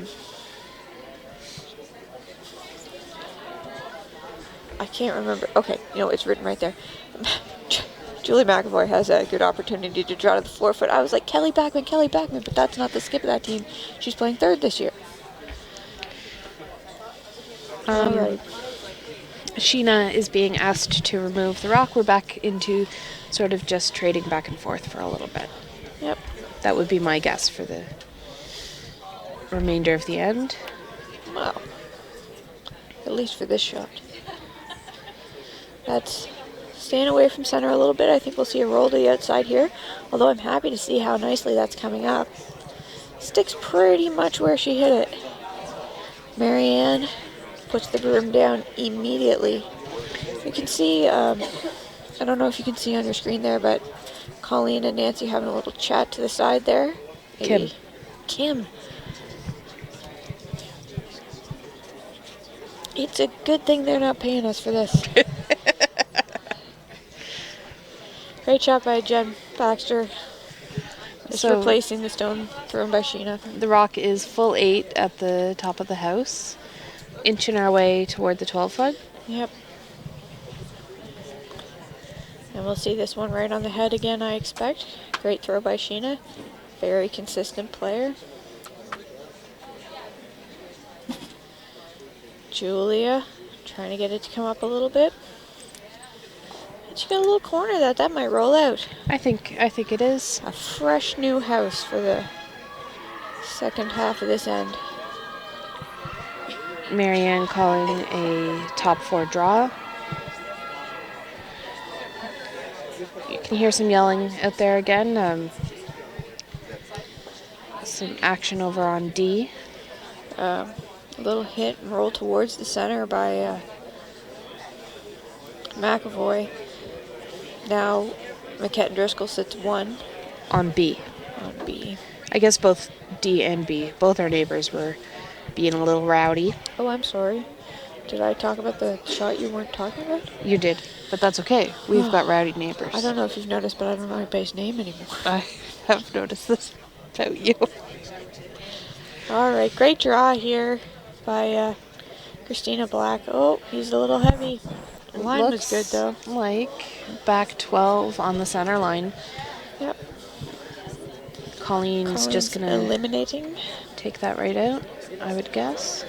can't remember. Okay, it's written right there. Julie McAvoy has a good opportunity to draw to the 4-foot. I was like, Kelly Backman, but that's not the skip of that team. She's playing 3rd this year. All right. Sheena is being asked to remove the rock. We're back into sort of just trading back and forth for a little bit. Yep. That would be my guess for the remainder of the end. Well, at least for this shot. That's staying away from center a little bit. I think we'll see a roll to the outside here, although I'm happy to see how nicely that's coming up. Sticks pretty much where she hit it. Marianne puts the broom down immediately. You can see, I don't know if you can see on your screen there, but Colleen and Nancy having a little chat to the side there. Maybe. Kim. It's a good thing they're not paying us for this. Great shot by Jen Baxter. Just replacing the stone thrown by Sheena. The rock is full 8 at the top of the house. Inching our way toward the 12-foot. Yep. And we'll see this one right on the head again, I expect. Great throw by Sheena. Very consistent player. Julia trying to get it to come up a little bit. She got a little corner that might roll out. I think it is. A fresh new house for the second half of this end. Marianne calling a top 4 draw. You can hear some yelling out there again. Some action over on D. A little hit and roll towards the center by McAvoy. Now McKetton-Driscoll sits 1. On B. On B. I guess both D and B, both our neighbors were being a little rowdy. Oh, I'm sorry. Did I talk about the shot you weren't talking about? You did, but that's okay. We've got rowdy neighbors. I don't know if you've noticed, but I don't know anybody's name anymore. I have noticed this about you. All right, great draw here by Christina Black. Oh, he's a little heavy. The line was good, though. Like back 12 on the center line. Yep. Colleen's just going to eliminating. Take that right out, I would guess.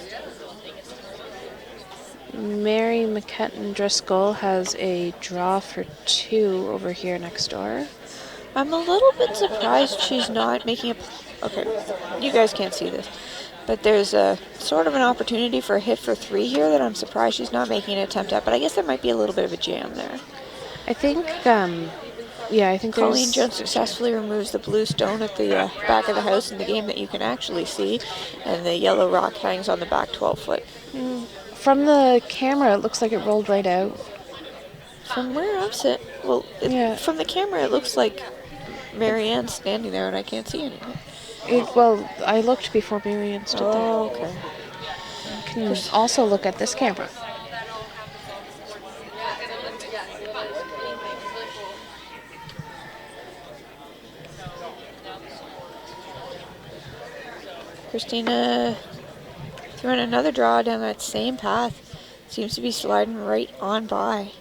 Mary McKetton Driscoll has a draw for 2 over here next door. I'm a little bit surprised she's not making a... Okay, you guys can't see this. But there's a sort of an opportunity for a hit for 3 here that I'm surprised she's not making an attempt at. But I guess there might be a little bit of a jam there. I think, I think Colleen Jones successfully removes the blue stone at the back of the house in the game that you can actually see. And the yellow rock hangs on the back 12-foot. From the camera, it looks like it rolled right out. From where I'm sitting... Well, from the camera, it looks like Marianne's standing there and I can't see anything. Well, I looked before Marianne stood there. Oh, okay. You can also look at this camera. Christina throwing another draw down that same path. Seems to be sliding right on by.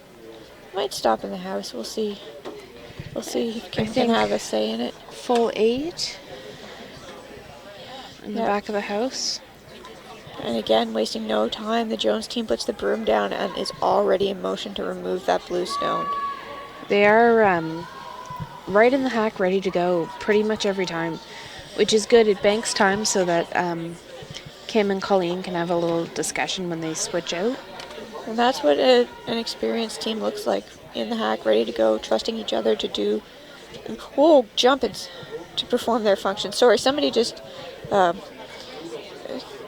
Might stop in the house. We'll see. We'll see if Kim can have a say in it. Full 8 in the back of the house. And again, wasting no time, the Jones team puts the broom down and is already in motion to remove that blue stone. They are right in the hack, ready to go pretty much every time, which is good. It banks time so that Kim and Colleen can have a little discussion when they switch out. And that's what an experienced team looks like. In the hack, ready to go, trusting each other to do... Oh, jumping to perform their function. Sorry, somebody just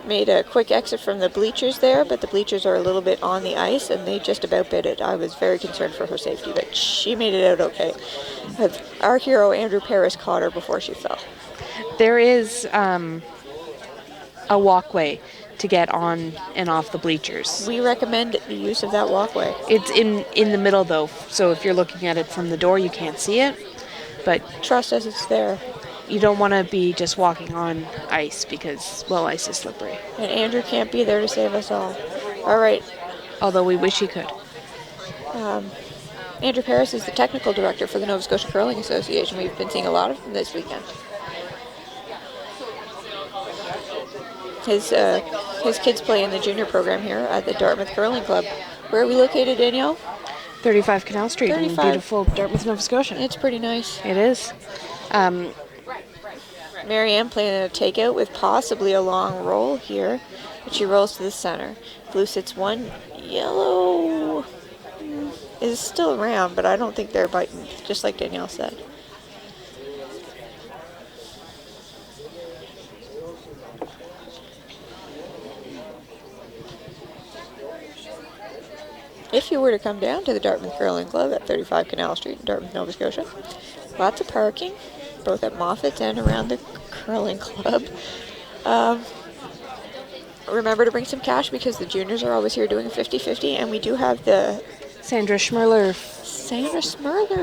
made a quick exit from the bleachers there, but the bleachers are a little bit on the ice, and they just about bit it. I was very concerned for her safety, but she made it out okay. Our hero, Andrew Paris, caught her before she fell. There is a walkway to get on and off the bleachers. We recommend the use of that walkway. It's in the middle, though, so if you're looking at it from the door, you can't see it. But trust us, it's there. You don't want to be just walking on ice because, well, ice is slippery. And Andrew can't be there to save us all. All right. Although we wish he could. Andrew Paris is the technical director for the Nova Scotia Curling Association. We've been seeing a lot of them this weekend. His kids play in the junior program here at the Dartmouth Curling Club. Where are we located, Danielle? 35 Canal Street in beautiful Dartmouth, Nova Scotia. It's pretty nice. It is. Marianne playing a takeout with possibly a long roll here, but she rolls to the center. Blue sits 1. Yellow is still around, but I don't think they're biting, just like Danielle said. If you were to come down to the Dartmouth Curling Club at 35 Canal Street in Dartmouth, Nova Scotia, lots of parking, both at Moffat's and around the curling club. Remember to bring some cash because the juniors are always here doing a 50-50, and we do have the Sandra Schmerler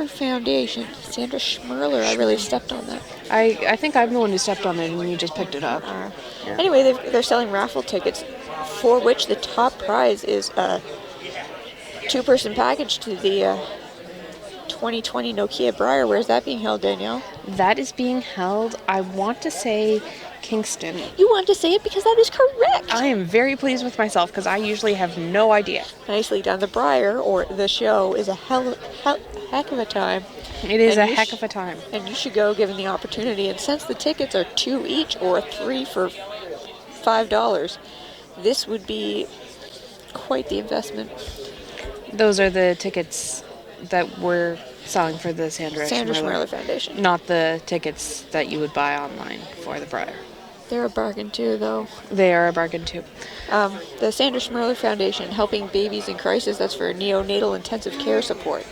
Foundation. Sandra Schmerler, I really stepped on that. I think I'm the one who stepped on it and you just picked it up. Yeah. Anyway, they're selling raffle tickets, for which the top prize is a 2-person package to the 2020 Nokia Briar. Where's that being held, Danielle? That is being held, I want to say, Kingston. You want to say it because that is correct. I am very pleased with myself because I usually have no idea. Nicely done. The Briar, or the show, is a heck of a time. It is a heck of a time. And you should go given the opportunity. And since the tickets are 2 each or 3 for $5, this would be quite the investment. Those are the tickets that we're selling for the Sandra Schmerler Foundation. Not the tickets that you would buy online for the Briar. They're a bargain too, though. They are a bargain too. The Sandra Schmerler Foundation, helping babies in crisis. That's for neonatal intensive care support.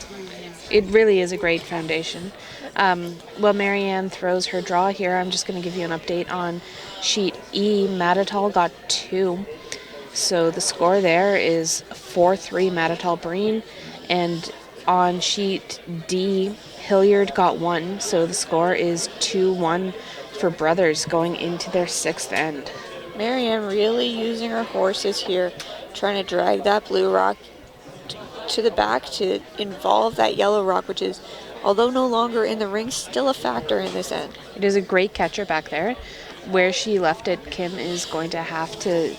It really is a great foundation. Well, Marianne throws her draw here. I'm just going to give you an update on sheet E. Matatal got 2. So the score there is 4-3 Matatal Breen. And on sheet D, Hilliard got 1. So the score is 2-1 for Brothers going into their 6th end. Marianne really using her horses here, trying to drag that blue rock to the back to involve that yellow rock, which is, although no longer in the ring, still a factor in this end. It is a great catcher back there. Where she left it, Kim is going to have to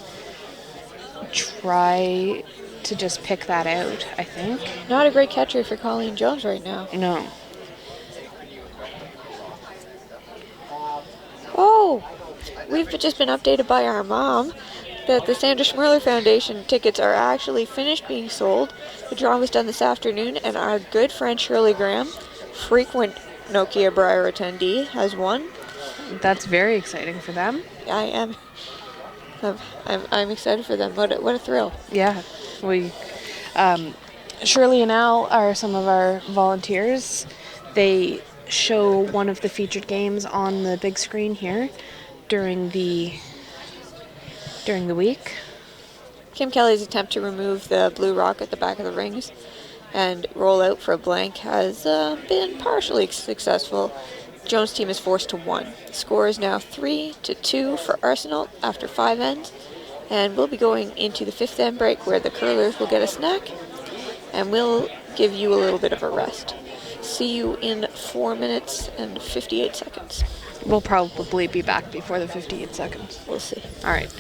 try to just pick that out, I think. Not a great catcher for Colleen Jones right now. No. Oh, we've just been updated by our mom that the Sandra Schmirler Foundation tickets are actually finished being sold. The draw was done this afternoon, and our good friend Shirley Graham, frequent Nokia Briar attendee, has won. That's very exciting for them. I am. I'm excited for them. What a thrill. Yeah. Shirley and Al are some of our volunteers. They show one of the featured games on the big screen here during the week. Kim Kelly's attempt to remove the blue rock at the back of the rings and roll out for a blank has been partially successful. Jones' team is forced to 1. The score is now 3-2 for Arsenault after 5 ends, and we'll be going into the 5th end break where the curlers will get a snack, and we'll give you a little bit of a rest. See you in 4 minutes and 58 seconds. We'll probably be back before the 58 seconds. We'll see. All right.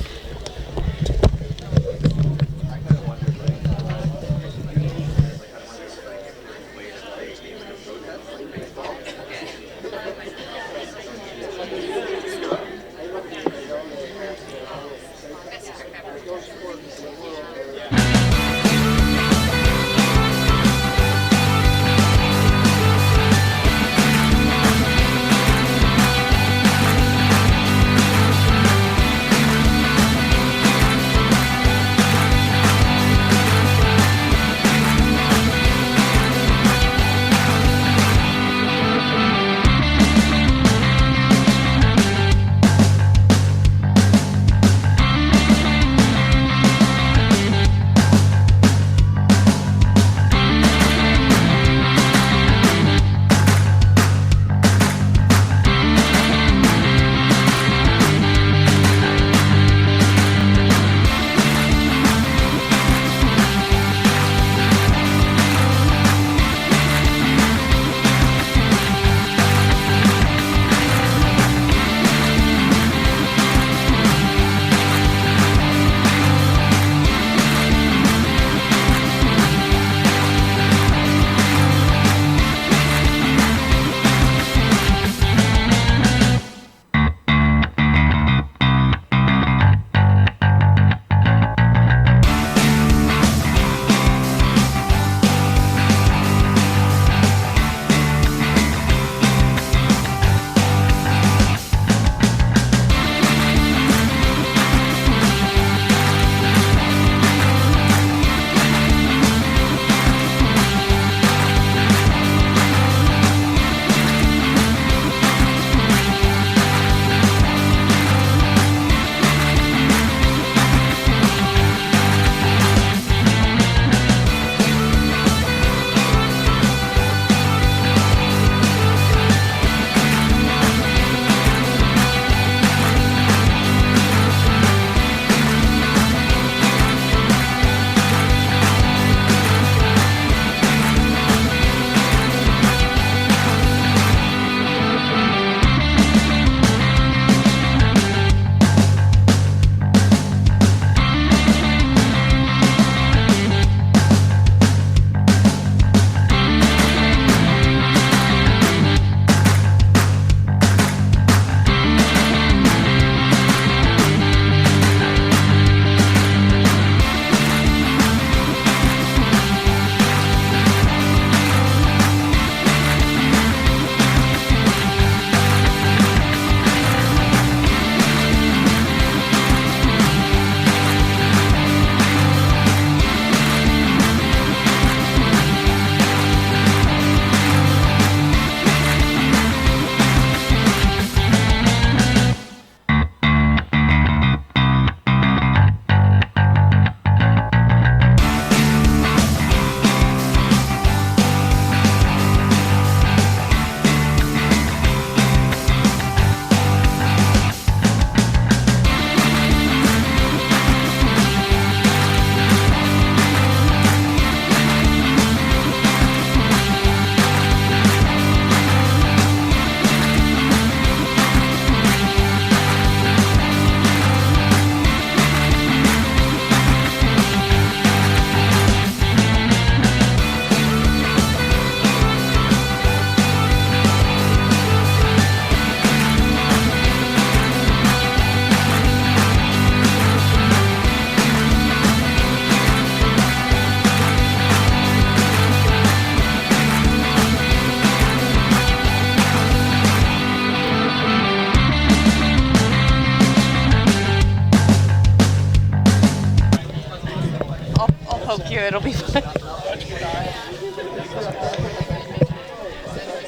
It'll be fun.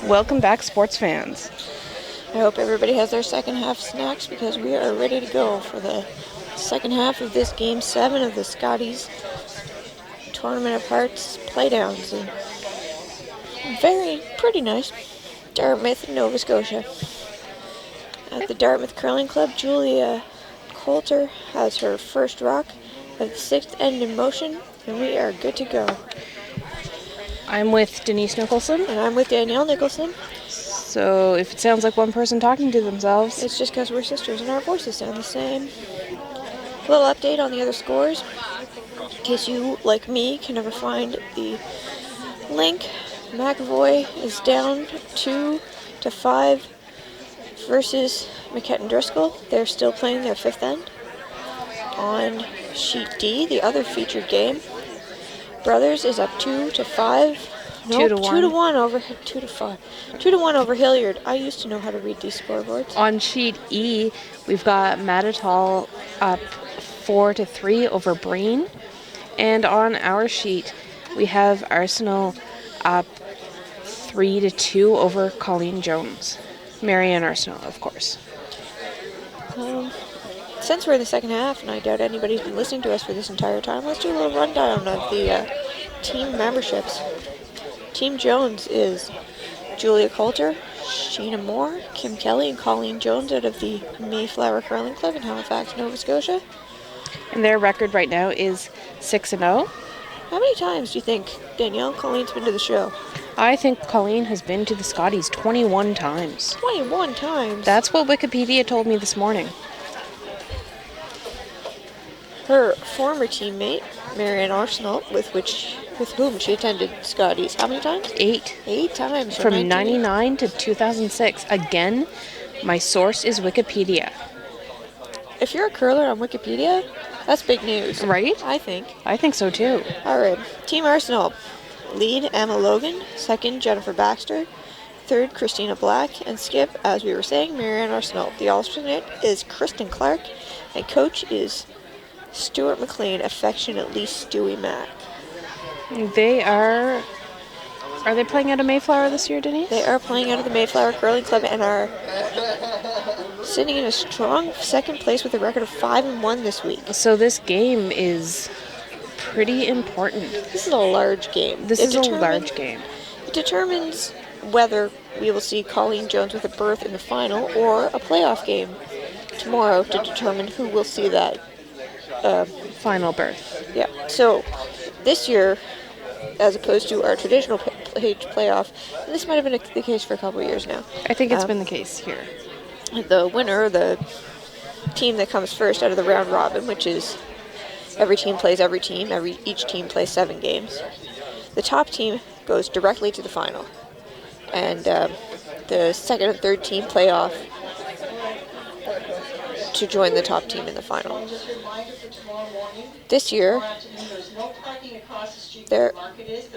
Welcome back, sports fans. I hope everybody has their second half snacks because we are ready to go for the second half of this Game 7 of the Scotties Tournament of Hearts playdowns. And pretty nice. Dartmouth, Nova Scotia. At the Dartmouth Curling Club, Julia Coulter has her first rock of the sixth end in motion, and we are good to go. I'm with Denise Nicholson. And I'm with Danielle Nicholson. So if it sounds like one person talking to themselves, it's just because we're sisters and our voices sound the same. A little update on the other scores. In case you, like me, can never find the link, McAvoy is down 2-5 versus McKetton Driscoll. They're still playing their fifth end. On sheet D, the other featured game, Brothers is up 2-5. Nope, 2-1 over 2-5. 2-1 over Hilliard. I used to know how to read these scoreboards. On sheet E, we've got Matatal up 4-3 over Breen. And on our sheet, we have Arsenault up 3-2 over Colleen Jones. Marianne Arsenault, of course. Since we're in the second half, and I doubt anybody's been listening to us for this entire time, let's do a little rundown of the team memberships. Team Jones is Julia Coulter, Sheena Moore, Kim Kelly, and Colleen Jones out of the Mayflower Curling Club in Halifax, Nova Scotia. And their record right now is 6-0. How many times do you think, Danielle, Colleen's been to the show? I think Colleen has been to the Scotties 21 times. 21 times? That's what Wikipedia told me this morning. Her former teammate, Marianne Arsenault, with whom she attended Scotties, how many times? 8. 8 times. From 99 to 2006. Again, my source is Wikipedia. If you're a curler on Wikipedia, that's big news. Right? I think. I think so too. All right. Team Arsenault. Lead, Emma Logan. Second, Jennifer Baxter. Third, Christina Black. And skip, as we were saying, Marianne Arsenault. The alternate is Kristen Clark. And coach is Stuart McLean, affectionately Stewie Mac. They are they playing out of Mayflower this year, Denise? They are playing out of the Mayflower Curling Club and are sitting in a strong second place with a record of 5-1 this week. So this game is pretty important. This is a large game. This is a large game. It determines whether we will see Colleen Jones with a berth in the final or a playoff game tomorrow to determine who will see that final berth. Yeah. So this year, as opposed to our traditional page playoff, and this might have been the case for a couple of years now. I think it's been the case here. The winner, the team that comes first out of the round robin, which is every team plays every team. Each team plays 7 games. The top team goes directly to the final, and the second and third team play off to join the top team in the final. This year, the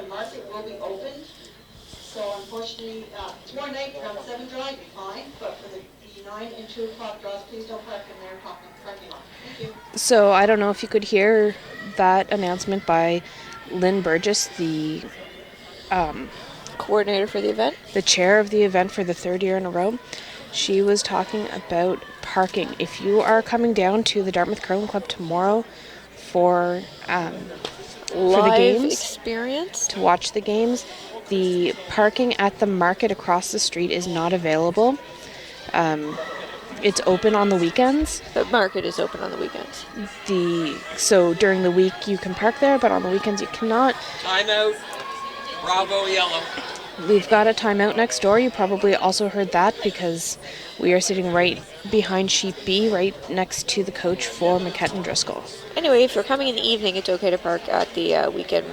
market will be opened. So unfortunately, tomorrow night around 7 draw, you'll be fine. But for the 9 and 2 o'clock draws, please don't park in their parking lot. Thank you. So I don't know if you could hear that announcement by Lynn Burgess, the coordinator for the event, the chair of the event for the 3rd year in a row. She was talking about parking. If you are coming down to the Dartmouth Curling Club tomorrow for the games, experience, to watch the games, the parking at the market across the street is not available. It's open on the weekends. The market is open on the weekends. So during the week you can park there, but on the weekends you cannot. Timeout. Bravo, yellow. We've got a timeout next door. You probably also heard that because we are sitting right behind sheet B, right next to the coach for McKetton Driscoll. Anyway, if you're coming in the evening, it's okay to park at the weekend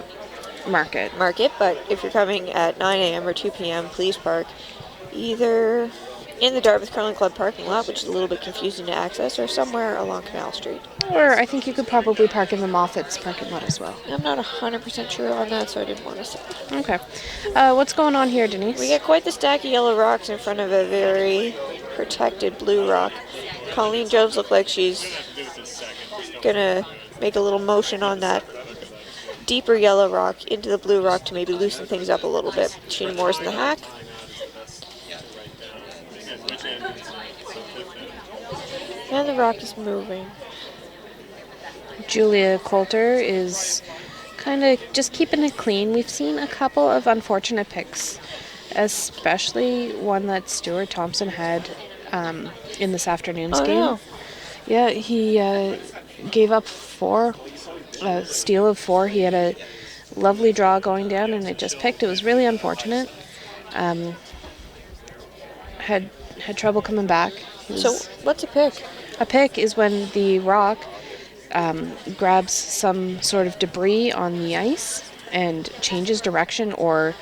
market. But if you're coming at 9 a.m. or 2 p.m., please park either in the Dartmouth Curling Club parking lot, which is a little bit confusing to access, or somewhere along Canal Street. Or I think you could probably park in the Moffat's parking lot as well. I'm not 100% sure on that, so I didn't want to say. Okay. What's going on here, Denise? We got quite the stack of yellow rocks in front of a very protected blue rock. Colleen Jones looks like she's going to make a little motion on that deeper yellow rock into the blue rock to maybe loosen things up a little bit. Sheena Moore's in the hack. And the rock is moving. Julia Coulter is kind of just keeping it clean. We've seen a couple of unfortunate picks, especially one that Stuart Thompson had in this afternoon's game. No. Yeah, he gave up 4, a steal of 4. He had a lovely draw going down, and it just picked. It was really unfortunate. Had trouble coming back. So what's a pick? A pick is when the rock grabs some sort of debris on the ice and changes direction or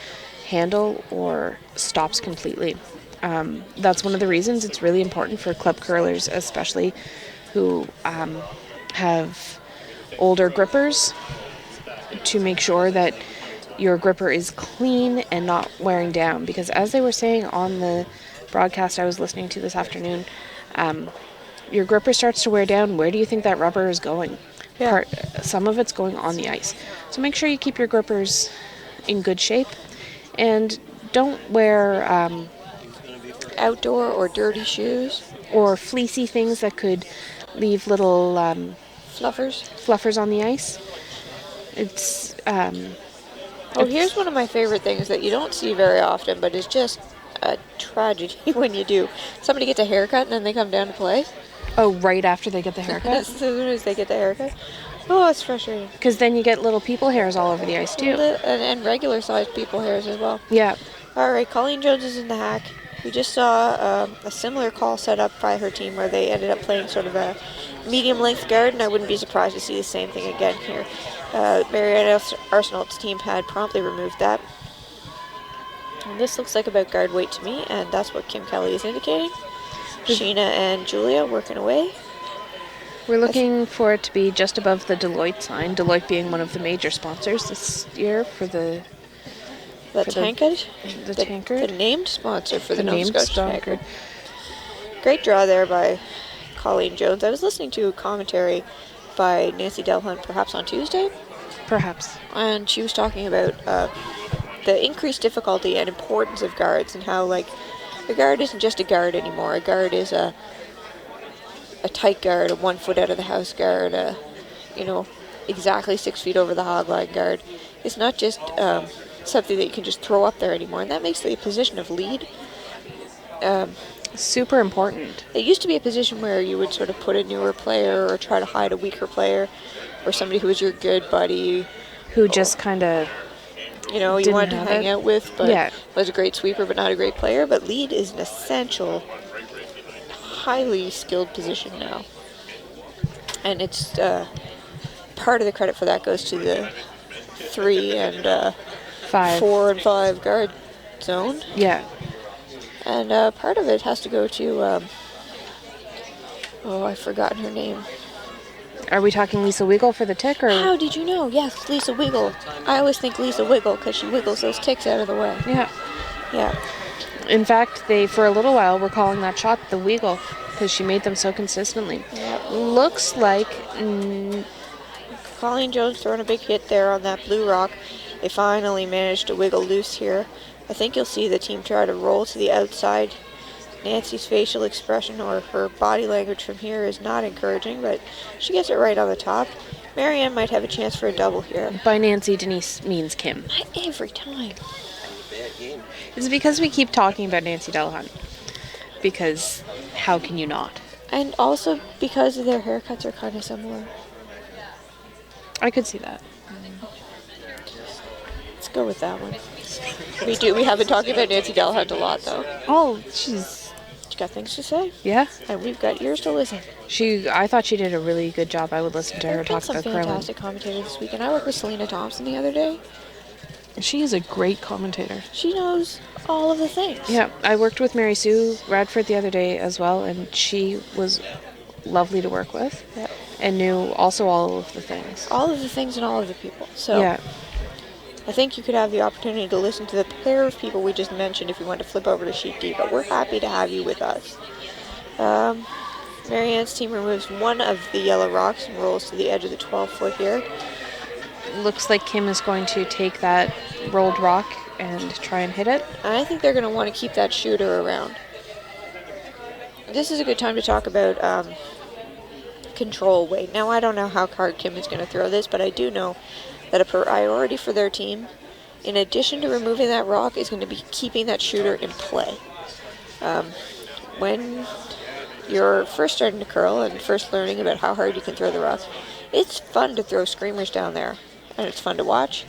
handle or stops completely. That's one of the reasons it's really important for club curlers, especially who have older grippers, to make sure that your gripper is clean and not wearing down. Because as they were saying on the broadcast I was listening to this afternoon, your gripper starts to wear down. Where do you think that rubber is going? Yeah. Some of it's going on the ice. So make sure you keep your grippers in good shape, and don't wear Outdoor or dirty shoes. or fleecy things that could leave little fluffers on the ice. It's Here's one of my favorite things that you don't see very often, but is just a tragedy when you do. Somebody gets a haircut and then they come down to play. right after they get the haircut, As soon as they get the haircut. Oh, it's frustrating. because then you get little people hairs all over the ice too. And regular sized people hairs as well. Yeah. All right, Colleen Jones is in the hack. We just saw a similar call set up by her team where they ended up playing sort of a medium length guard, and I wouldn't be surprised to see the same thing again here. Marianne Arsenault's team had promptly removed that. And this looks like about guard weight to me, and that's what Kim Kelly is indicating. Sheena and Julia working away. We're looking for it to be just above the Deloitte sign, Deloitte being one of the major sponsors this year for the Tankard? the Tankard. The named sponsor for the Nova named Scotia sponsor. Tankard. Great draw there by Colleen Jones. I was listening to a commentary by Nancy Delhunt perhaps on Tuesday, Perhaps. and she was talking about the increased difficulty and importance of guards, and how, like, a guard isn't just a guard anymore. A guard is a tight guard, a 1 foot out of the house guard, exactly 6 feet over the hog line guard. It's not just something that you can just throw up there anymore, and that makes the position of lead. Super important. It used to be a position where you would sort of put a newer player or try to hide a weaker player, or somebody who was your good buddy, Who just kind of you Didn't wanted to have hang it. out with, but Yeah. was a great sweeper but not a great player. But lead is an essential, highly skilled position now, and it's part of the credit for that goes to the 3 and 5. 4 and 5 guard zone, Yeah. and part of it has to go to I've forgotten her name. Are we talking Lisa Wiggle for the tick, or? How did you know? Yes, Lisa Wiggle. I always think Lisa Wiggle because she wiggles those ticks out of the way. Yeah. Yeah. In fact, they for a little while were calling that shot the Wiggle because she made them so consistently. Yep. Looks like Colleen Jones throwing a big hit there on that blue rock. They finally managed to wiggle loose here. I think you'll see the team try to roll to the outside. Nancy's facial expression or her body language from here is not encouraging, but she gets it right on the top. Marianne might have a chance for a double here. by Nancy, Denise means Kim. Not every time. It's because we keep talking about Nancy Delahunt. Because how can you not? And also because their haircuts are kind of similar. I could see that. Let's go with that one. We have been talking about Nancy Delahunt a lot, though. Oh, she's She got things to say, yeah. and we've got ears to listen. I thought she did a really good job. I would listen to her There have been talk some about curling. fantastic commentators this week, and I worked with Selena Thompson the other day. She is a great commentator. She knows all of the things. Yeah, I worked with Mary Sue Radford the other day as well, and she was lovely to work with. Yep. And knew also all of the things. All of the things and all of the people. So Yeah. I think you could have the opportunity to listen to the pair of people we just mentioned if you want to flip over to Sheet D, but we're happy to have you with us. Marianne's team removes one of the yellow rocks and rolls to the edge of the 12 foot here. Looks like Kim is going to take that rolled rock and try and hit it. I think they're going to want to keep that shooter around. This is a good time to talk about control weight. Now, I don't know how hard Kim is going to throw this, but I do know that a priority for their team, in addition to removing that rock, is going to be keeping that shooter in play. When you're first starting to curl and first learning about how hard you can throw the rock, it's fun to throw screamers down there, and it's fun to watch.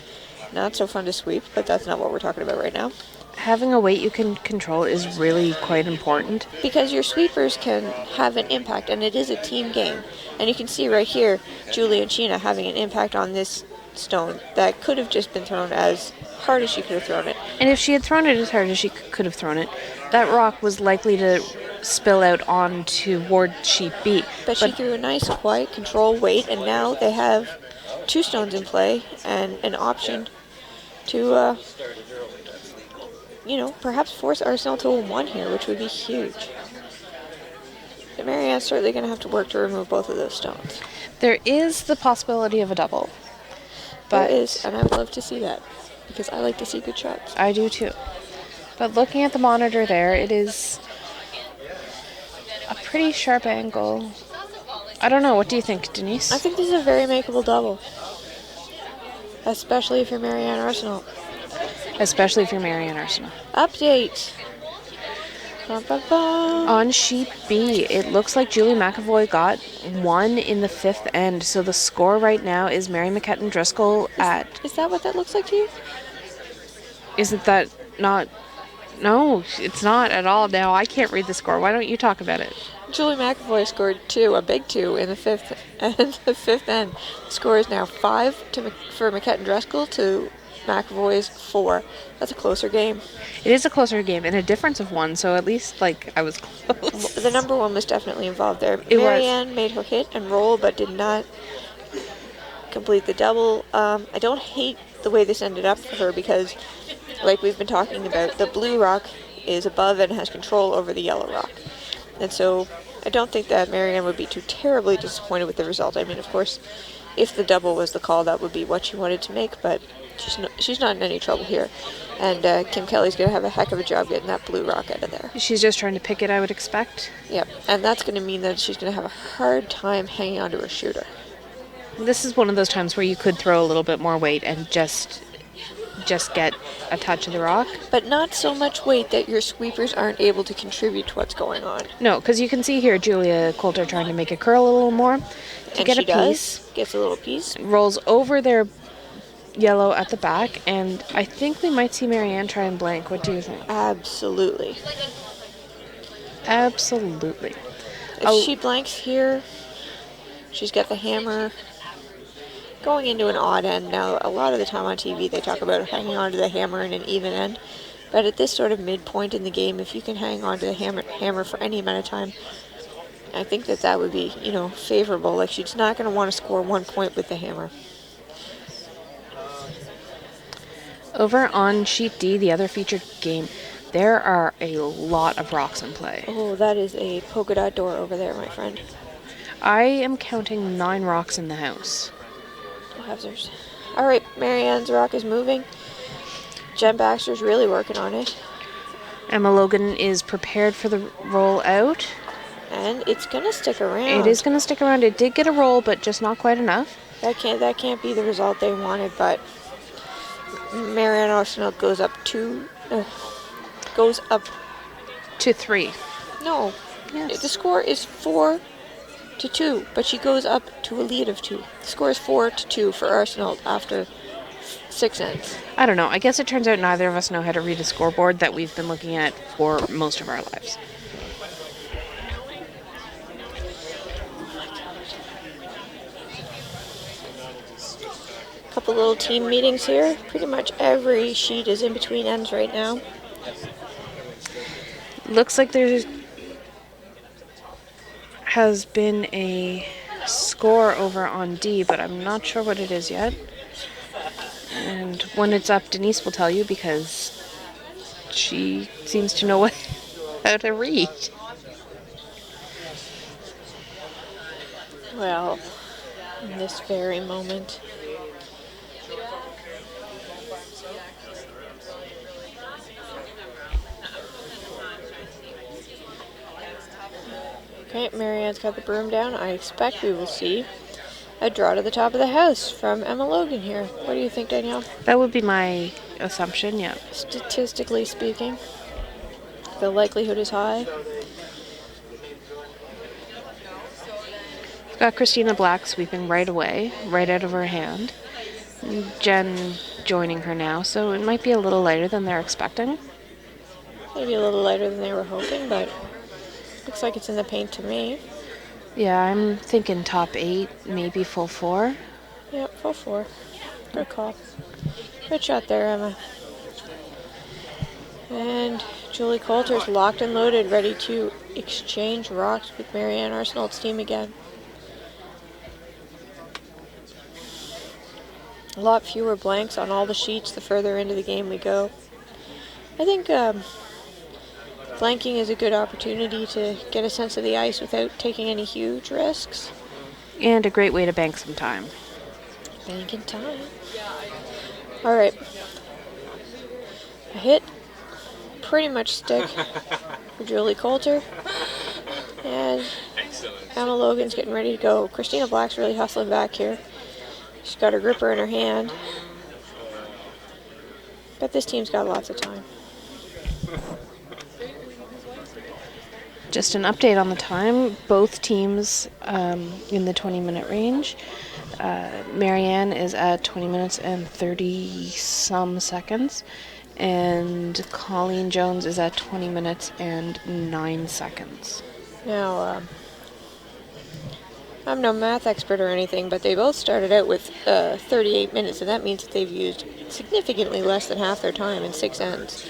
Not so fun to sweep, but that's not what we're talking about right now. Having a weight you can control is really quite important. Because your sweepers can have an impact, and it is a team game. And you can see right here, Julie and Sheena having an impact on this stone that could have just been thrown as hard as she could have thrown it. And if she had thrown it as hard as she could have thrown it, that rock was likely to spill out onto ward sheet B. But she threw a nice, quiet, control weight, and now they have 2 stones in play and an option to, perhaps force Arsenault to a 1 here, which would be huge. But Marianne's certainly going to have to work to remove both of those stones. There is the possibility of a double. But there is, and I would love to see that, because I like to see good shots. I do too. But looking at the monitor there, it is a pretty sharp angle. I don't know. What do you think, Denise? I think this is a very makeable double. Especially if you're Marianne Arsenault. Especially if you're Marianne Arsenault. Update. Bum, bum, bum. On sheet B, it looks like Julie McAvoy got 1 in the 5th end. So the score right now is Mary McKetton Driscoll at... Is that what that looks like to you? Isn't that not... No, it's not at all. Now, I can't read the score. Why don't you talk about it? Julie McAvoy scored 2, a big 2, in the 5th end. The score is now 5 for McKetton Driscoll to McAvoy's 4. That's a closer game. It is a closer game, and a difference of 1, so at least, I was close. The number 1 was definitely involved there. It Marianne was. made her hit and roll, but did not complete the double. I don't hate the way this ended up for her, because, like we've been talking about, the blue rock is above and has control over the yellow rock. And so I don't think that Marianne would be too terribly disappointed with the result. I mean, of course, if the double was the call, that would be what she wanted to make, but she's not in any trouble here. And Kim Kelly's going to have a heck of a job getting that blue rock out of there. She's just trying to pick it, I would expect. Yep, and that's going to mean that she's going to have a hard time hanging onto her shooter. This is one of those times where you could throw a little bit more weight and just get a touch of the rock. But not so much weight that your sweepers aren't able to contribute to what's going on. No, because you can see here Julia Coulter trying to make it curl a little more to get a piece. Gets a little piece. Rolls over their yellow at the back, and I think we might see Marianne try and blank. What do you think? Absolutely. Absolutely. If she blanks here, she's got the hammer going into an odd end. Now, a lot of the time on TV, they talk about hanging onto the hammer in an even end. But at this sort of midpoint in the game, if you can hang onto the hammer for any amount of time, I think that would be, favorable. Like, she's not going to want to score 1 point with the hammer. Over on sheet D, the other featured game, there are a lot of rocks in play. Oh, that is a polka dot door over there, my friend. I am counting 9 rocks in the house. Hazards. All right, Marianne's rock is moving. Jen Baxter's really working on it. Emma Logan is prepared for the roll out. And it's going to stick around. It is going to stick around. It did get a roll, but just not quite enough. That can't be the result they wanted, but Marianne Arsenault goes up to 3. No. Yes. The score is 4-2, but she goes up to a lead of 2. The score is 4-2 for Arsenault after 6 ends. I don't know. I guess it turns out neither of us know how to read a scoreboard that we've been looking at for most of our lives. Couple little team meetings here. Pretty much every sheet is in between ends right now. Looks like there has been a score over on D, but I'm not sure what it is yet. And when it's up, Denise will tell you, because she seems to know how to read. Well, in this very moment, Okay, Marianne's got the broom down. I expect we will see a draw to the top of the house from Emma Logan here. What do you think, Danielle? That would be my assumption, yeah. Statistically speaking, the likelihood is high. We've got Christina Black sweeping right away, right out of her hand. Jen joining her now, so it might be a little lighter than they're expecting. Maybe a little lighter than they were hoping, but looks like it's in the paint to me. Yeah, I'm thinking top 8, maybe full 4. Yep, full 4. Good call. Good shot there, Emma. And Julie Coulter's locked and loaded, ready to exchange rocks with Marianne Arsenault's team again. A lot fewer blanks on all the sheets the further into the game we go. I think blanking is a good opportunity to get a sense of the ice without taking any huge risks. And a great way to bank some time. Banking time. All right. A hit. Pretty much stick for Julie Coulter. And Emma Logan's getting ready to go. Christina Black's really hustling back here. She's got her gripper in her hand. But this team's got lots of time. Just an update on the time. Both teams in the 20-minute range. Marianne is at 20 minutes and 30-some seconds. And Colleen Jones is at 20 minutes and 9 seconds. Now, I'm no math expert or anything, but they both started out with 38 minutes, and that means that they've used significantly less than half their time in 6 ends.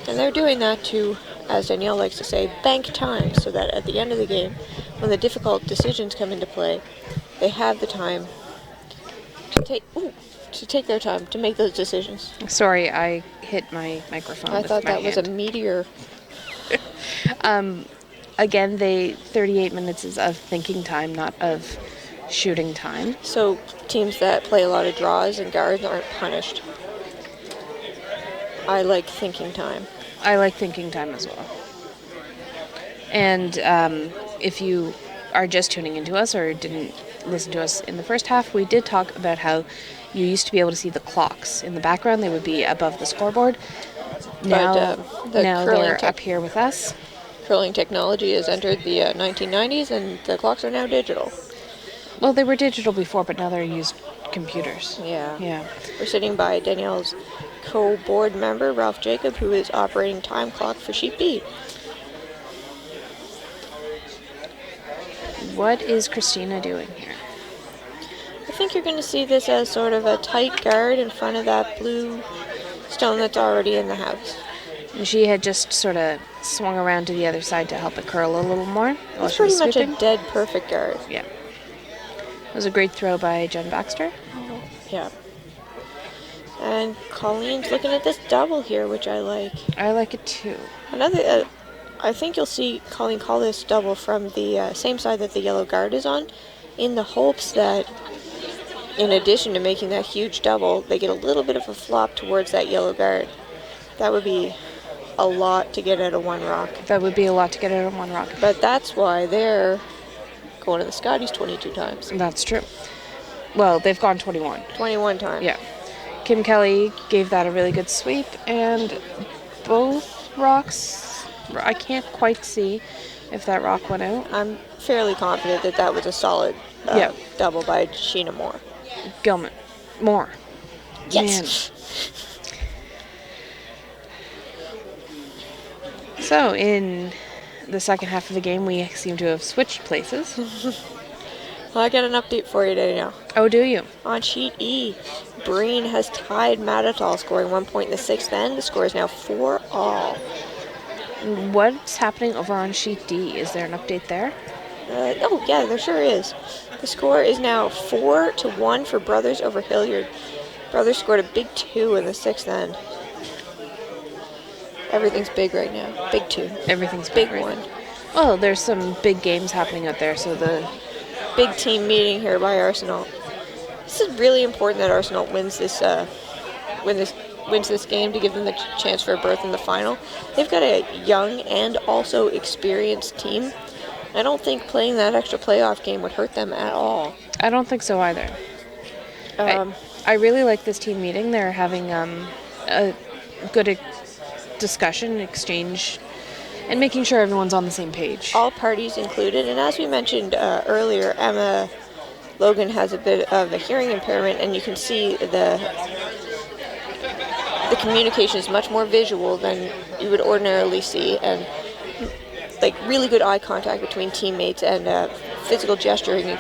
And they're doing that to, as Danielle likes to say, bank time, so that at the end of the game, when the difficult decisions come into play, they have the time to take their time to make those decisions. Sorry, I hit my microphone. I thought that was a meteor. Again, 38 minutes is of thinking time, not of shooting time. So teams that play a lot of draws and guards aren't punished. I like thinking time. I like thinking time as well. And if you are just tuning into us or didn't listen to us in the first half, we did talk about how you used to be able to see the clocks in the background. They would be above the scoreboard. Now they're up here with us. Curling technology has entered the 1990s, and the clocks are now digital. Well, they were digital before, but now they're used computers. Yeah. We're sitting by Danielle's co-board member, Ralph Jacob, who is operating time clock for Sheet B. What is Christina doing here? I think you're going to see this as sort of a tight guard in front of that blue stone that's already in the house. She had just sort of swung around to the other side to help it curl a little more. It's pretty much a dead perfect guard. Yeah. It was a great throw by Jen Baxter. Yeah. And Colleen's looking at this double here, which I like. I like it too. Another, I think you'll see Colleen call this double from the same side that the yellow guard is on, in the hopes that, in addition to making that huge double, they get a little bit of a flop towards that yellow guard. That would be a lot to get out of one rock. That would be a lot to get out of one rock. But that's why they're going to the Scotties 22 times. That's true. Well, they've gone 21. 21 times. Yeah. Kim Kelly gave that a really good sweep, and both rocks, I can't quite see if that rock went out. I'm fairly confident that that was a solid double by Sheena Moore. Gilman. Moore. Yes. Man. So, in the second half of the game, we seem to have switched places. Well, I got an update for you today now. Oh, do you? On Sheet E, Breen has tied Matatal, scoring 1 point in the 6th end. The score is now 4-all. What's happening over on Sheet D? Is there an update there? Oh, yeah, there sure is. The score is now 4-1 for Brothers over Hilliard. Brothers scored a big 2 in the 6th end. Everything's big right now. Big 2. Everything's big right one. Well, there's some big games happening out there, so the big team meeting here by Arsenault. This is really important that Arsenault wins this game to give them the chance for a berth in the final. They've got a young and also experienced team, I don't think playing that extra playoff game would hurt them at all. I don't think so either. Um, I really like this team meeting. They're having a good discussion, exchange, and making sure everyone's on the same page. all parties included, and as we mentioned earlier, Emma Logan has a bit of a hearing impairment, and you can see the communication is much more visual than you would ordinarily see, and like really good eye contact between teammates and physical gesturing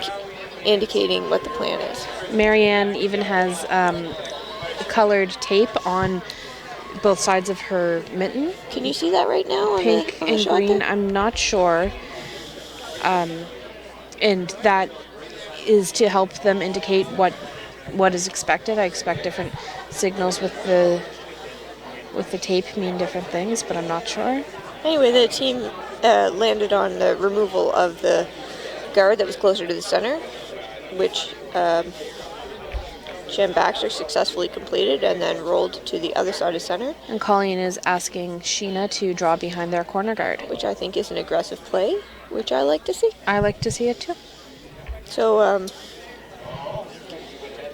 indicating what the plan is. Marianne even has colored tape on both sides of her mitten. Can you see that right now? Pink on the and shot green, there? I'm not sure. And that is to help them indicate what is expected. I expect different signals with the tape mean different things, but I'm not sure. Anyway, the team landed on the removal of the guard that was closer to the center, which Jen Baxter successfully completed and then rolled to the other side of center. And Colleen is asking Sheena to draw behind their corner guard. Which I think is an aggressive play, which I like to see. I like to see it too. So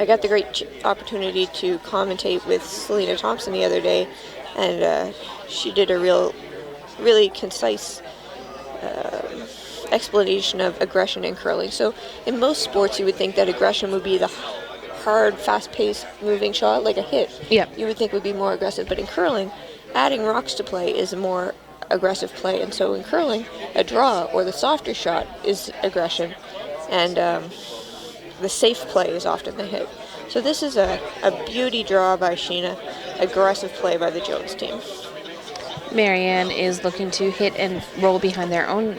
I got the great opportunity to commentate with Selena Thompson the other day, and she did a really concise explanation of aggression in curling. So in most sports, you would think that aggression would be the hard, fast-paced, moving shot, like a hit. Yep. You would think would be more aggressive, but in curling, adding rocks to play is a more aggressive play, and so in curling, a draw or the softer shot is aggression, and the safe play is often the hit. So this is a beauty draw by Sheena, aggressive play by the Jones team. Marianne is looking to hit and roll behind their own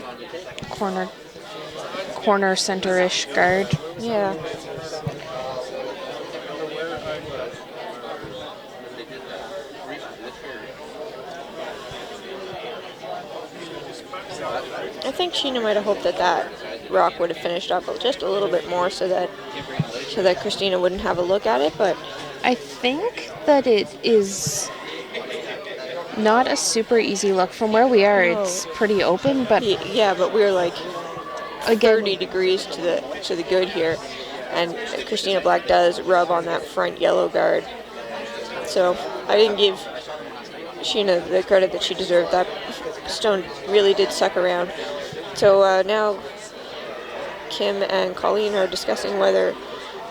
corner center-ish guard. Yeah. I think Sheena might have hoped that rock would have finished up just a little bit more so that Christina wouldn't have a look at it, but I think that it is not a super easy look. From where we are, No. it's pretty open, but yeah, but we're like again, 30 degrees to the good here, and Christina Black does rub on that front yellow guard. So I didn't give Sheena the credit that she deserved. That stone really did suck around. So now Kim and Colleen are discussing whether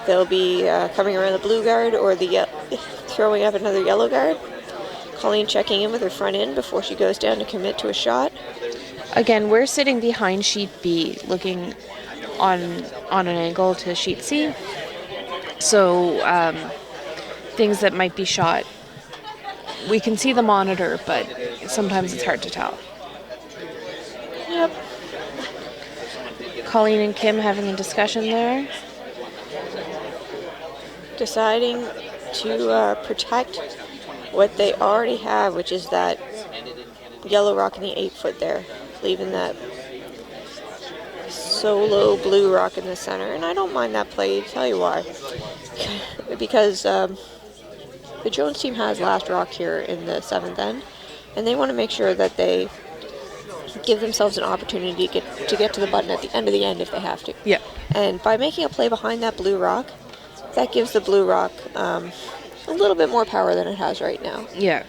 they'll be coming around the blue guard or throwing up another yellow guard. Colleen checking in with her front end before she goes down to commit to a shot. again, we're sitting behind sheet B, looking on an angle to sheet C. So things that might be shot, we can see the monitor, but sometimes it's hard to tell. Yep. Colleen and Kim having a discussion there. Deciding to protect what they already have, which is that yellow rock in the 8-foot there, leaving that solo blue rock in the center. And I don't mind that play, tell you why. Because the Jones team has last rock here in the 7th end, and they want to make sure that they give themselves an opportunity to get to the button at the end of the end if they have to. Yeah. And by making a play behind that blue rock, that gives the blue rock a little bit more power than it has right now. Yeah.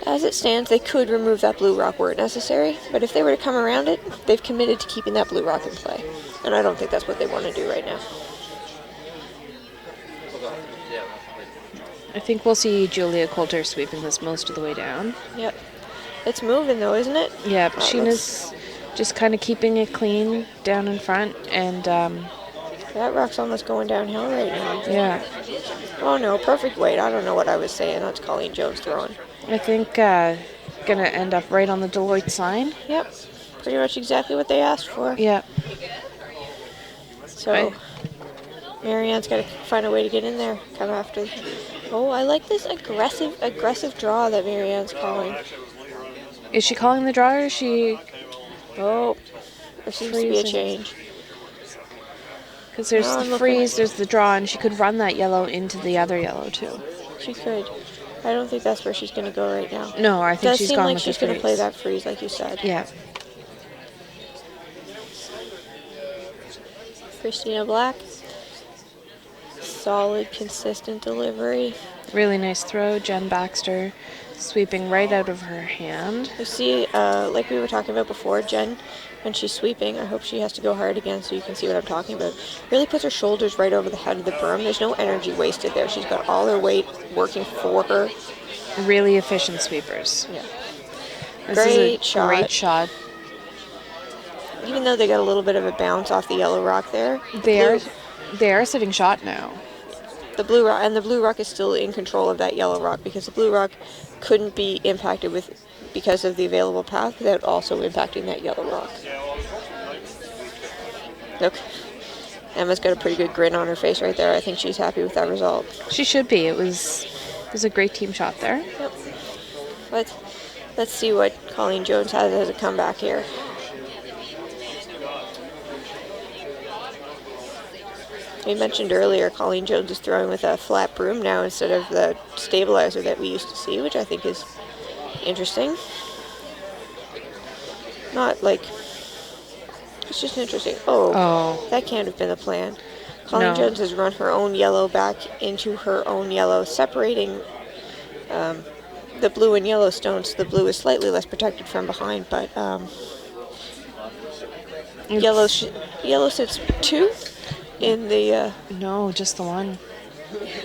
As it stands, they could remove that blue rock were it necessary, but if they were to come around it, they've committed to keeping that blue rock in play. And I don't think that's what they want to do right now. I think we'll see Julia Coulter sweeping this most of the way down. Yep. It's moving though, isn't it? Yeah, Wow, Sheena's just kind of keeping it clean down in front, and that rock's almost going downhill right now. yeah, Oh no, perfect weight. I don't know what I was saying. That's Colleen Jones throwing. I think gonna end up right on the Deloitte sign. Yep. Pretty much exactly what they asked for. Yeah. So Marianne's got to find a way to get in there. Come after. Oh, I like this aggressive draw that Marianne's calling. Is she calling the draw, or is she? Oh, there seems to be a Freezing. change. Because there's No, I'm the looking freeze, there's the draw, and she could run that yellow into the other yellow too. She could. I don't think that's where she's going to go right now. No, I think Does she's seem gone like with she's the going to freeze. play that freeze, like you said. Yeah. Christina Black. Solid, consistent delivery. Really nice throw. Jen Baxter sweeping right out of her hand. You see, like we were talking about before, Jen, when she's sweeping, I hope she has to go hard again so you can see what I'm talking about, really puts her shoulders right over the head of the broom. There's no energy wasted there. She's got all her weight working for her. Really efficient sweepers. Yeah. This Great is a great shot. Even though they got a little bit of a bounce off the yellow rock there. They are sitting shot now. The blue rock is still in control of that yellow rock because the blue rock couldn't be impacted because of the available path without also impacting that yellow rock. Look, Emma's got a pretty good grin on her face right there. I think she's happy with that result. She should be. It was a great team shot there. Yep. Let's see what Colleen Jones has as a comeback here. We mentioned earlier Colleen Jones is throwing with a flat broom now instead of the stabilizer that we used to see, which I think is interesting. Not like... It's just interesting. Oh. That can't have been the plan. Colleen Jones has run her own yellow back into her own yellow, separating the blue and yellow stones. The blue is slightly less protected from behind, but yellow sits 2 in the... No, just the one.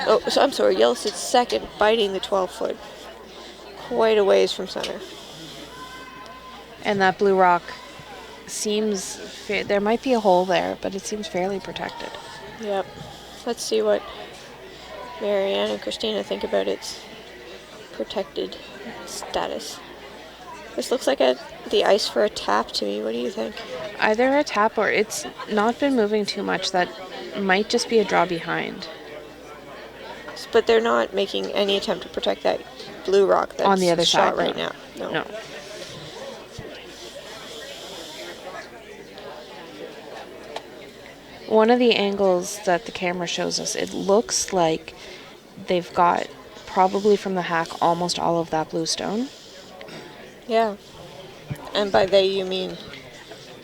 Oh, so I'm sorry. Yellow sits 2nd, biting the 12-foot. Quite a ways from center. And that blue rock seems... There might be a hole there, but it seems fairly protected. Yep. Let's see what Marianne and Christina think about its protected status. This looks like the ice for a tap to me. What do you think? Either a tap or it's not been moving too much. That might just be a draw behind. But they're not making any attempt to protect that blue rock that's on the other shot side right now. No. One of the angles that the camera shows us, it looks like they've got, probably from the hack, almost all of that blue stone. Yeah. And by they, you mean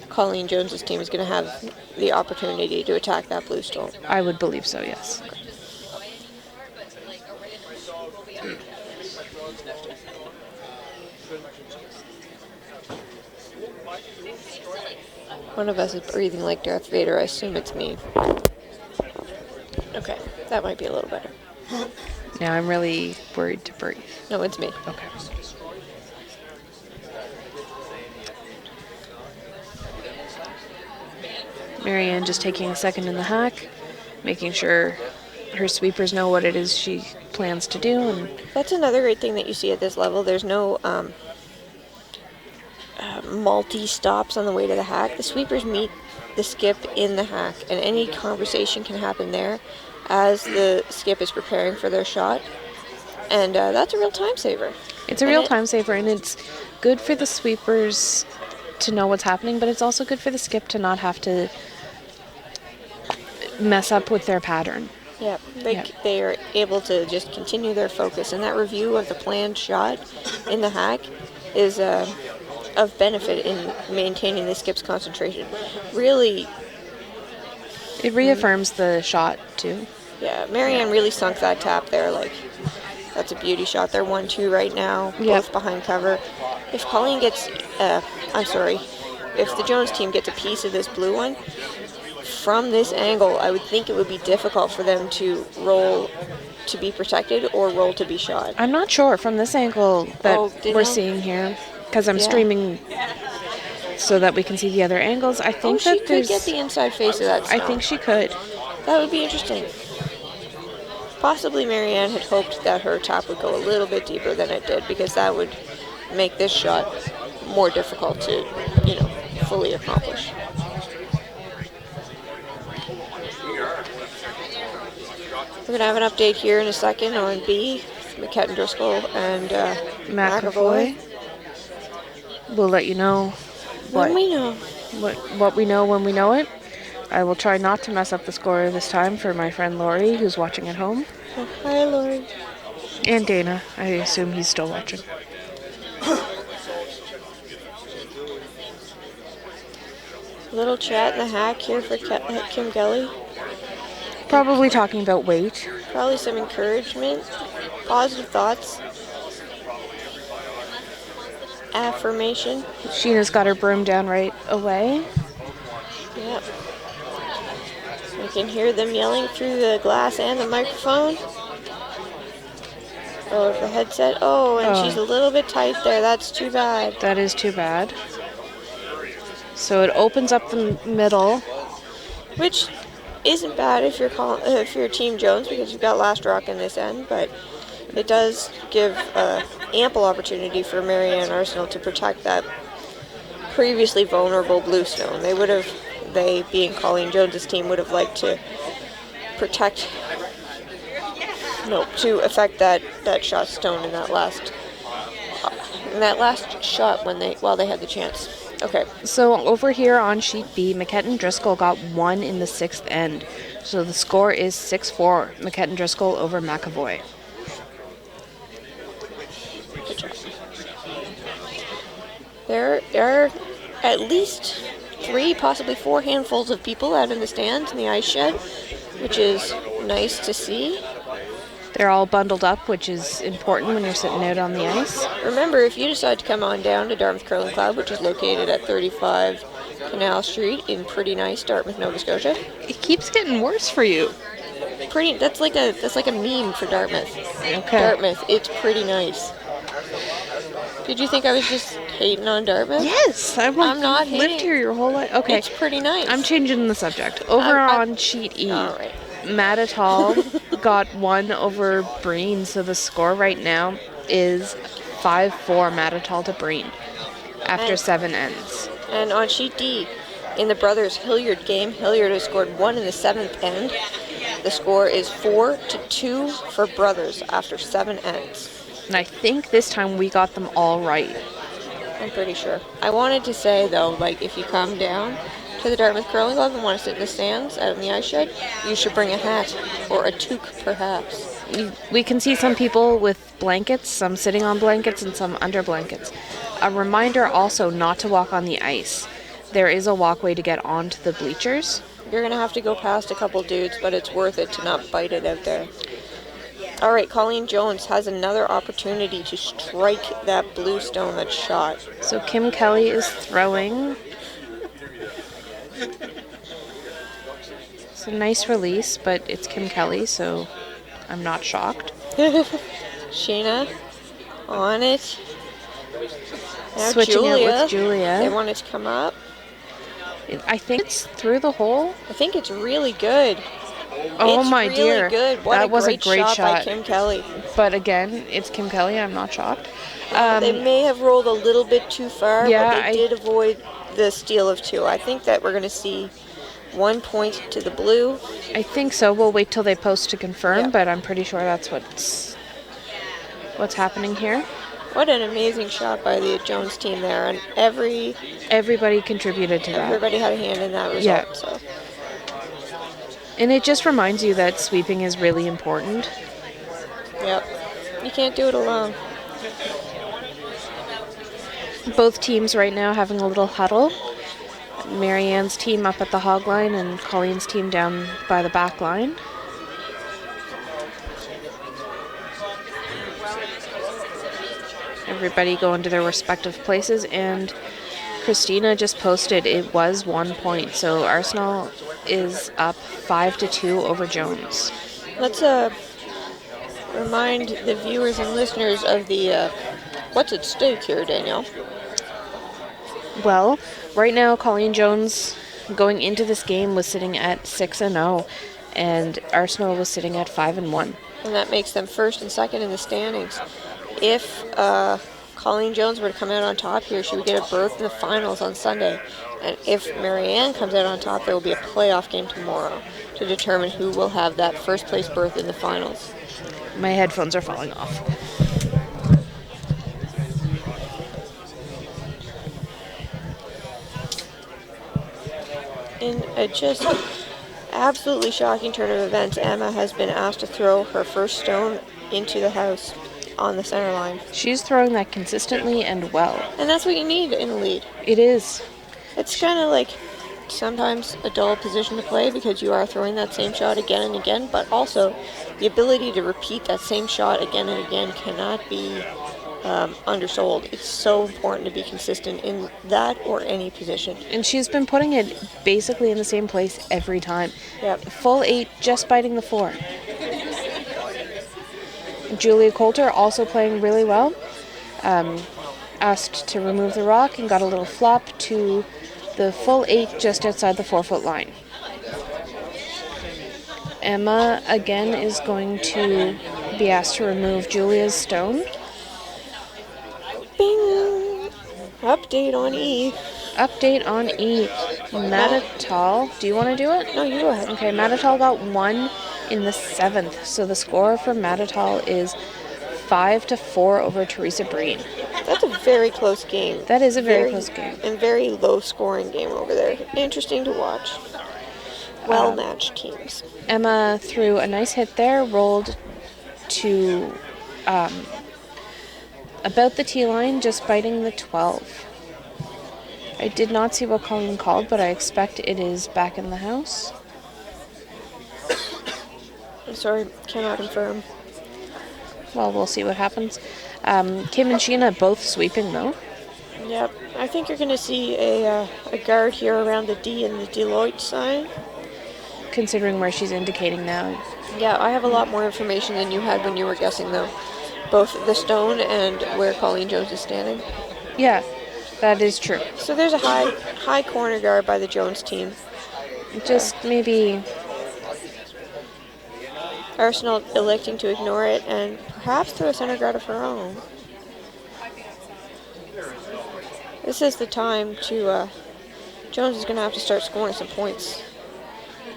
Colleen Jones's team is going to have the opportunity to attack that blue stone? I would believe so, yes. One of us is breathing like Darth Vader. I assume it's me. Okay, that might be a little better. Now I'm really worried to breathe. No, it's me. Okay. Marianne just taking a second in the hack, making sure her sweepers know what it is she plans to do. And that's another great thing that you see at this level. There's no multi-stops on the way to the hack. The sweepers meet the skip in the hack, and any conversation can happen there as the skip is preparing for their shot. And that's a real time saver. It's a real time saver, and it's good for the sweepers to know what's happening, but it's also good for the skip to not have to mess up with their pattern. Yeah, they are able to just continue their focus, and that review of the planned shot in the hack is of benefit in maintaining the skip's concentration. Really, it reaffirms the shot too. Yeah, Marianne really sunk that tap there. Like, that's a beauty shot. They're 1-2 right now, both behind cover. If Colleen gets, if the Jones team gets a piece of this blue one, from this angle, I would think it would be difficult for them to roll to be protected or roll to be shot. I'm not sure from this angle that we're seeing here, because I'm streaming so that we can see the other angles. I think that she could get the inside face of that stone. I think she could. That would be interesting. Possibly Marianne had hoped that her tap would go a little bit deeper than it did, because that would make this shot more difficult to, fully accomplish. We're going to have an update here in a second on B, McKetton Driscoll and McAvoy. We'll let you know when we know. What we know when we know it. I will try not to mess up the score this time for my friend Laurie, who's watching at home. Oh, hi, Laurie. And Dana. I assume he's still watching. Little chat in the hack here for Kim Kelly. Probably talking about weight. Probably some encouragement, positive thoughts, affirmation. Sheena's got her broom down right away. Yep. I can hear them yelling through the glass and the microphone. Oh, the headset. Oh, and she's a little bit tight there. That's too bad. That is too bad. So it opens up the middle. Which isn't bad if you're Team Jones because you've got Last Rock in this end, but it does give ample opportunity for Marianne Arsenault to protect that previously vulnerable blue stone. They being Colleen Jones's team, would have liked to to affect that shot stone in that last shot while they had the chance. Okay. So over here on sheet B, McKetton Driscoll got 1 in the 6th end. So the score is 6-4. McKetton Driscoll over McAvoy. Good job. There are at least 3, possibly 4 handfuls of people out in the stands in the ice shed, which is nice to see. They're all bundled up, which is important when you're sitting out on the ice. Remember, if you decide to come on down to Dartmouth Curling Club, which is located at 35 Canal Street in pretty nice Dartmouth, Nova Scotia. It keeps getting worse for you. That's like a meme for Dartmouth. Okay. Dartmouth, it's pretty nice. Did you think I was just hating on Dartmouth? Yes, I'm not lived hating. here your whole life. Okay, It's pretty nice. I'm changing the subject. Over on sheet E, all right. Matatall got 1 over Breen, so the score right now is 5-4 Matatall to Breen after 7 ends. And on sheet D, in the brothers Hilliard game, Hilliard has scored 1 in the 7th end. The score is 4-2 for brothers after 7 ends. And I think this time we got them all right. I'm pretty sure. I wanted to say, though, like, if you come down to the Dartmouth Curling Club and want to sit in the stands out in the ice shed, you should bring a hat or a toque, perhaps. We can see some people with blankets, some sitting on blankets and some under blankets. A reminder also not to walk on the ice. There is a walkway to get onto the bleachers. You're going to have to go past a couple dudes, but it's worth it to not bite it out there. All right, Colleen Jones has another opportunity to strike that blue stone that's shot. So Kim Kelly is throwing. It's a nice release, but it's Kim Kelly, so I'm not shocked. Sheena on it. Now Switching out with Julia. They want it to come up. I think it's through the hole. I think it's really good. Oh it's my really dear. Good. What that was a great shot by shot. Kim Kelly. But again, it's Kim Kelly. I'm not shocked. They may have rolled a little bit too far, yeah, but they did avoid the steal of 2. I think that we're going to see 1 point to the blue. I think so. We'll wait till they post to confirm, Yeah. but I'm pretty sure that's what's happening here. What an amazing shot by the Jones team there, and everybody contributed to that. Everybody had a hand in that result. Yeah. So. And it just reminds you that sweeping is really important. Yep. You can't do it alone. Both teams right now having a little huddle. Marianne's team up at the hog line and Colleen's team down by the back line. Everybody going to their respective places, and Christina just posted it was 1 point, so Arsenault is up 5-2 over Jones. Let's remind the viewers and listeners of the what's at stake here, Danielle. Well, right now Colleen Jones going into this game was sitting at 6-0, and Arsenault was sitting at 5-1. And that makes them first and second in the standings. If Colleen Jones were to come out on top here, she would get a berth in the finals on Sunday. And if Marianne comes out on top, there will be a playoff game tomorrow to determine who will have that first place berth in the finals. My headphones are falling off. In a just absolutely shocking turn of events, Emma has been asked to throw her first stone into the house on the center line. She's throwing that consistently and well. And that's what you need in a lead. It is. It's kind of like sometimes a dull position to play because you are throwing that same shot again and again, but also the ability to repeat that same shot again and again cannot be undersold. It's so important to be consistent in that or any position. And she's been putting it basically in the same place every time. Yep. Full 8, just biting the 4. Julia Coulter also playing really well. Asked to remove the rock and got a little flop to the full 8 just outside the 4-foot line. Emma again is going to be asked to remove Julia's stone. Bing! Update on E. Update on E. Matatal. Do you want to do it? No, you go ahead. Okay, Matatal got 1 in the 7th. So the score for Matatal is 5-4 over Teresa Breen. That's a very close game. That is a very close game. And very low scoring game over there. Interesting to watch. Well-matched teams. Emma threw a nice hit there, rolled to about the tee line, just biting the 12. I did not see what Colleen called, but I expect it is back in the house. I'm sorry, cannot confirm. Well, we'll see what happens. Kim and Sheena both sweeping, though. Yep. I think you're going to see a guard here around the D and the Deloitte sign. Considering where she's indicating now. Yeah, I have a lot more information than you had when you were guessing, though. Both the stone and where Colleen Jones is standing. Yeah, that is true. So there's a high corner guard by the Jones team. Just maybe Arsenault electing to ignore it and perhaps throw a center guard of her own. This is the time to, Jones is going to have to start scoring some points.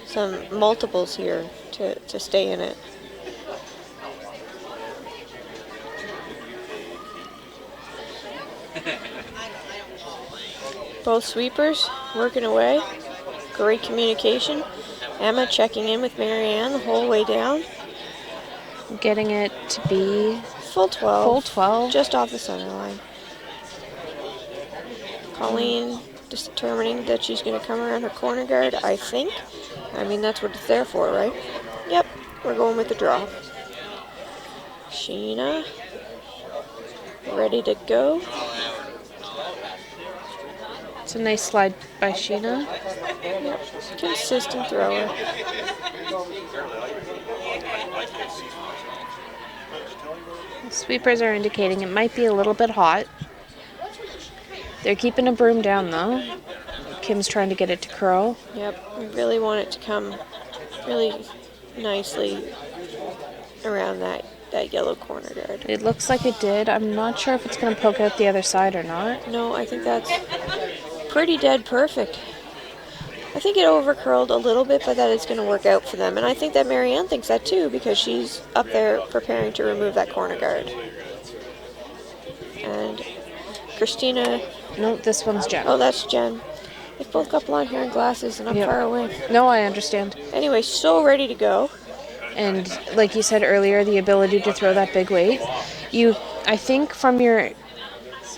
Some multiples here to stay in it. Both sweepers working away. Great communication. Emma checking in with Marianne the whole way down. getting it to be full 12. Full 12. Just off the center line. Colleen determining that she's going to come around her corner guard, I think. I mean, that's what it's there for, right? Yep, we're going with the draw. Sheena, ready to go. It's a nice slide by Sheena. Yep, consistent thrower. The sweepers are indicating it might be a little bit hot. They're keeping a broom down though. Kim's trying to get it to curl. Yep, we really want it to come really nicely around that yellow corner guard. It looks like it did. I'm not sure if it's going to poke out the other side or not. No, I think that's pretty dead perfect. I think it overcurled a little bit, but that it's going to work out for them. And I think that Marianne thinks that too, because she's up there preparing to remove that corner guard. And Christina... No, this one's Jen. Oh, that's Jen. They've both got blonde hair and glasses, and I'm far away. No, I understand. Anyway, so ready to go. And like you said earlier, the ability to throw that big weight. I think from your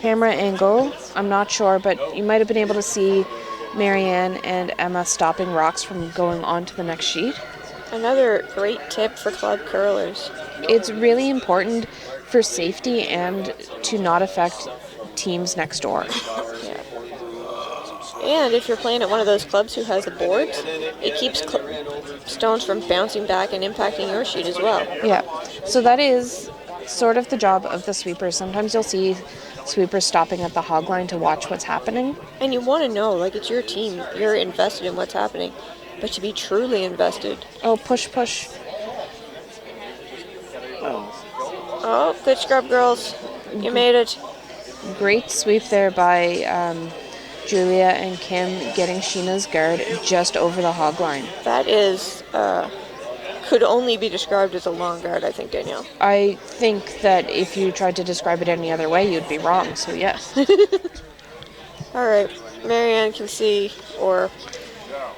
camera angle, I'm not sure, but you might have been able to see Marianne and Emma stopping rocks from going on to the next sheet. Another great tip for club curlers. It's really important for safety and to not affect teams next door. Yeah. And if you're playing at one of those clubs who has the boards, it keeps stones from bouncing back and impacting your sheet as well. Yeah. So that is sort of the job of the sweepers. Sometimes you'll see sweepers stopping at the hog line to watch what's happening. And you want to know, like, it's your team. You're invested in what's happening. But to be truly invested... Oh, push, push. Oh, good scrub, girls. You made it. Great sweep there by Julia and Kim, getting Sheena's guard just over the hog line. That is... could only be described as a long guard, I think, Danielle. I think that if you tried to describe it any other way, you'd be wrong, so yes. All right, Marianne can see, or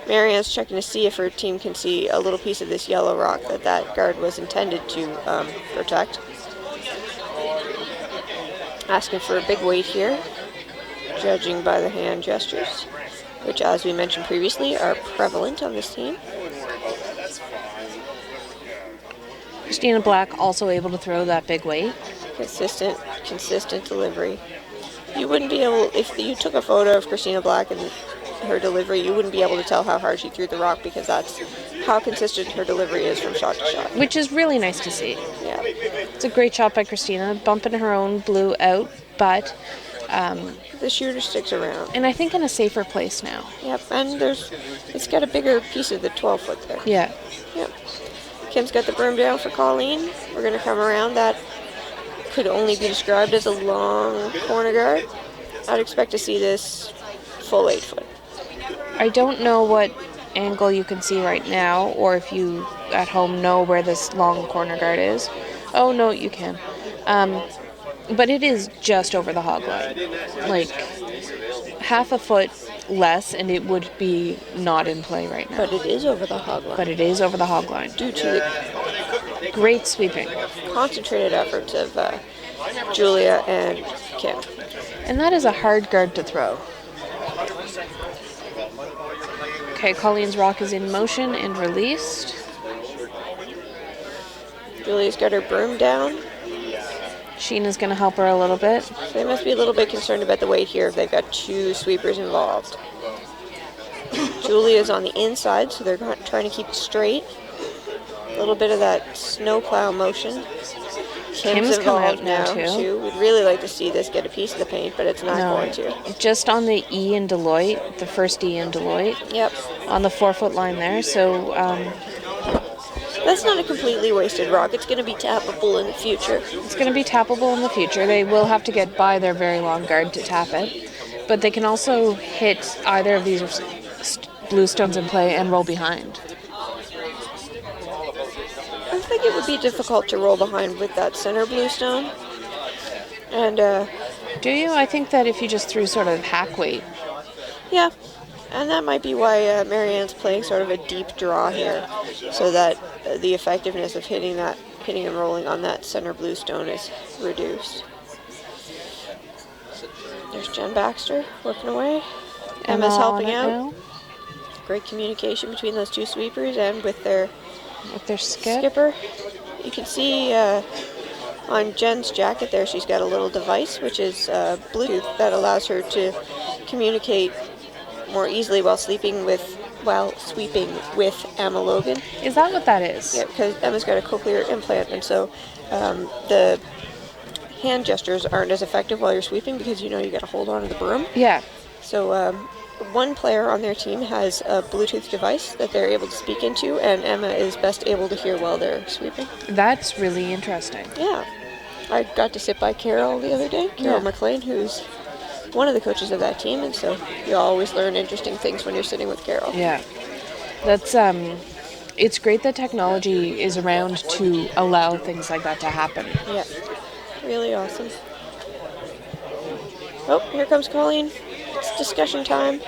Marianne's checking to see if her team can see a little piece of this yellow rock that guard was intended to protect. Asking for a big weight here, judging by the hand gestures. which, as we mentioned previously, are prevalent on this team. Christina Black also able to throw that big weight. Consistent delivery. You wouldn't be able, if you took a photo of Christina Black and her delivery, you wouldn't be able to tell how hard she threw the rock, because that's how consistent her delivery is from shot to shot. Which is really nice to see. Yeah. It's a great shot by Christina, bumping her own blue out, but the shooter sticks around. And I think in a safer place now. Yep, and it's got a bigger piece of the 12-foot there. Yeah. Yep. Kim's got the broom down for Colleen. We're going to come around. That could only be described as a long corner guard. I'd expect to see this full 8-foot. I don't know what angle you can see right now, or if you at home know where this long corner guard is. Oh, no, you can. But it is just over the hog line. Like, half a foot less, and it would be not in play right now. But it is over the hog line. Due to the great sweeping. Concentrated efforts of Julia and Kim. And that is a hard guard to throw. Okay, Colleen's rock is in motion and released. Julia's got her broom down. Sheena's going to help her a little bit. So they must be a little bit concerned about the weight here if they've got two sweepers involved. Julia's on the inside, so they're trying to keep it straight. A little bit of that snowplow motion. Kim's involved come out now too. We'd really like to see this get a piece of the paint, but it's not going to. Just on the E in Deloitte, the first E in Deloitte. Yep. On the 4-foot line there, so... that's not a completely wasted rock. It's going to be tappable in the future. They will have to get by their very long guard to tap it. But they can also hit either of these blue stones in play and roll behind. I think it would be difficult to roll behind with that center blue stone. And, do you? I think that if you just threw sort of hack weight. Yeah. And that might be why Marianne's playing sort of a deep draw here, so that the effectiveness of hitting and rolling on that center blue stone is reduced. There's Jen Baxter working away. Emma's helping out. Now. Great communication between those two sweepers and with their skipper. You can see on Jen's jacket there, she's got a little device, which is Bluetooth, that allows her to communicate more easily while sweeping with Emma Logan. Is that what that is? Yeah, because Emma's got a cochlear implant, and so the hand gestures aren't as effective while you're sweeping, because you got to hold on to the broom. Yeah. So one player on their team has a Bluetooth device that they're able to speak into, and Emma is best able to hear while they're sweeping. That's really interesting. Yeah. I got to sit by Carol the other day, Carol McLean, who's one of the coaches of that team, and so you always learn interesting things when you're sitting with Carol. Yeah. That's it's great that technology is around to allow things like that to happen. Yeah. Really awesome. Oh, here comes Colleen. It's discussion time,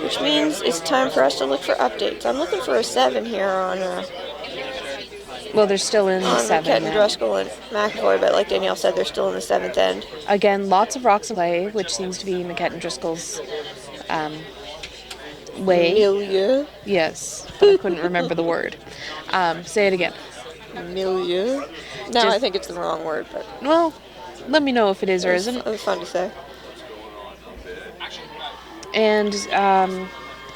which means it's time for us to look for updates. I'm looking for a 7 here on well, they're still in the 7 Ketton, now. Driscoll, and McAvoy, but like Danielle said, they're still in the 7th end. Again, lots of rocks in play, which seems to be McKetton Driscoll's way. Milieu. Yes, but I couldn't remember the word. Say it again. Milieu. No, I think it's the wrong word, but... Well, let me know if it is or isn't. It was fun to say. And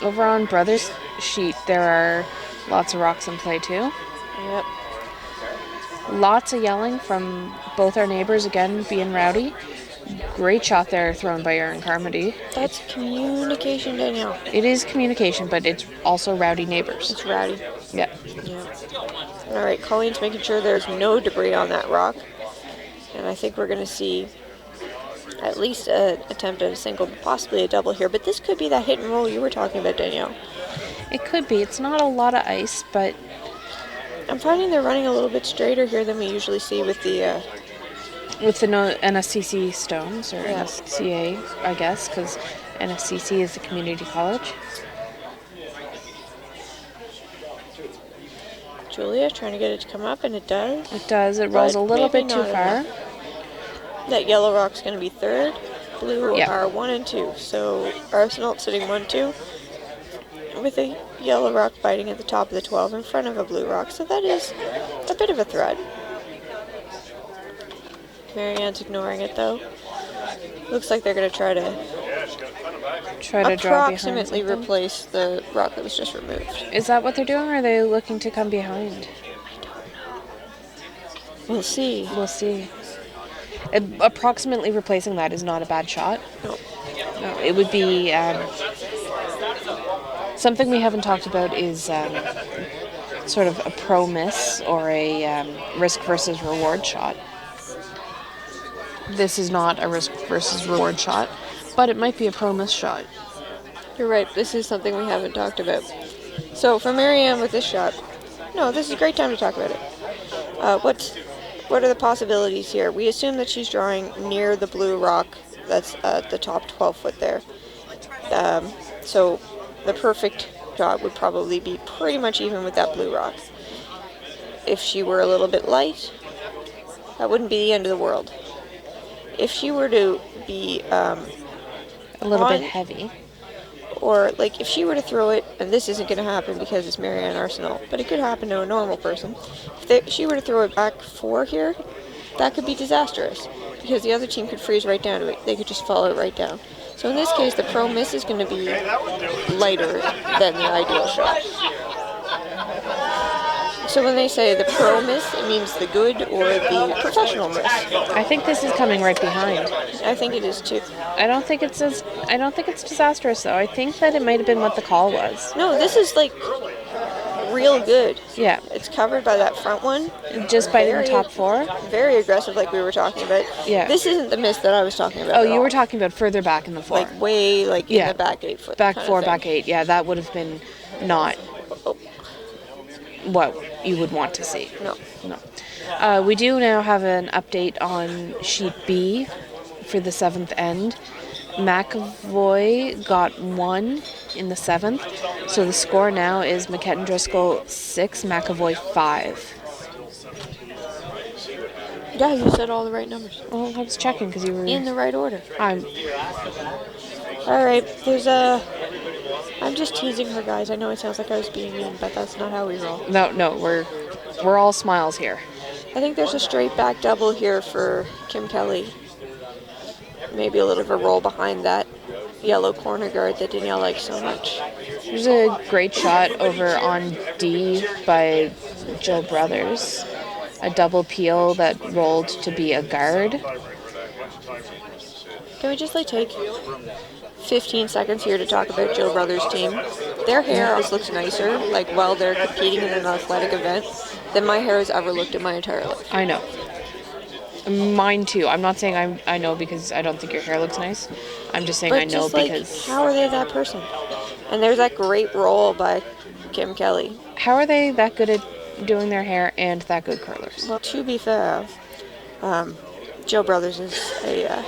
over on Brothers' sheet, there are lots of rocks in play too. Yep. Lots of yelling from both our neighbors, again, being rowdy. Great shot there thrown by Erin Carmody. That's communication, Danielle. It is communication, but it's also rowdy neighbors. It's rowdy. Yeah. All right, Colleen's making sure there's no debris on that rock. And I think we're going to see at least an attempt at a single, possibly a double here. But this could be that hit and roll you were talking about, Danielle. It could be. It's not a lot of ice, but... I'm finding they're running a little bit straighter here than we usually see with the... NSCC stones, or NSCA, I guess, because NSCC is the community college. Julia trying to get it to come up, and it does. It does. It rolls a little bit too far. That yellow rock's going to be 3rd. blue Yeah. are 1 and 2. So Arsenault sitting 1-2 with a yellow rock biting at the top of the 12 in front of a blue rock. So that is a bit of a threat. Marianne's ignoring it though. Looks like they're going to try to Try to draw behind approximately something. replace the rock that was just removed. Is that what they're doing, or are they looking to come behind? We'll see. We'll see. Approximately replacing that is not a bad shot. No. No, it would be something we haven't talked about is sort of a pro miss or a risk versus reward shot. This is not a risk versus reward shot, but it might be a pro miss shot. You're right, this is something we haven't talked about. So for Marianne with this shot, no, this is a great time to talk about it. What are the possibilities here? We assume that she's drawing near the blue rock that's at the top 12 foot there. So the perfect shot would probably be pretty much even with that blue rock. If she were a little bit light, that wouldn't be the end of the world. If she were to be A little bit heavy. or like if she were to throw it, and this isn't going to happen because it's Marianne Arsenault, but it could happen to a normal person. If she were to throw it back 4 here, that could be disastrous because the other team could freeze right down to it. They could just follow it right down. So in this case, the pro miss is going to be lighter than the ideal shot. So when they say the pro miss, it means the good or the professional miss. I think this is coming right behind. I think it is too. I don't think it's disastrous though. I think that it might have been what the call was. No, this is like real good. Yeah. It's covered by that front one. Just biting the top 4. Very aggressive, like we were talking about. Yeah. This isn't the miss that I was talking about. Oh, at you all. were talking about further back in the 4. Like way like in the back 8 foot. Back kind of 4, thing. back 8. Yeah, that would have been not what you would want to see. No. We do now have an update on sheet B for the 7th end. McAvoy got 1 in the 7th. So the score now is McKetton Driscoll 6, McAvoy 5. Yeah, you said all the right numbers. Well, I was checking because you were In the right order. I'm Alright, I'm just teasing her, guys. I know it sounds like I was being mean, but that's not how we roll. no, we're all smiles here. I think there's a straight back double here for Kim Kelly. Maybe a little bit of a roll behind that yellow corner guard that Danielle likes so much. There's a great shot over on D by Jill Brothers. A double peel that rolled to be a guard. Can we just take 15 seconds here to talk about Jill Brothers' team? Their hair always looks nicer, while they're competing in an athletic event, than my hair has ever looked in my entire life. I know. Mine too. I'm not saying I know because I don't think your hair looks nice. I'm just saying But I know just, because... how are they that person? And there's that great roll by Kim Kelly. How are they that good at doing their hair and that good curlers? Well, to be fair, Jill Brothers is a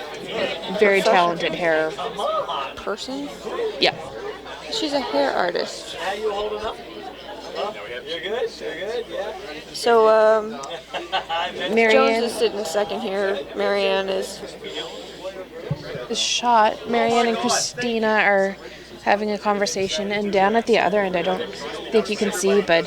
Very talented hair. person. Yeah. She's a hair artist. How you holding up? You're good? You're good? Yeah. So, Marianne Jones is sitting second here. Marianne is... is shot. Marianne and Christina are having a conversation, and down at the other end, I don't think you can see, but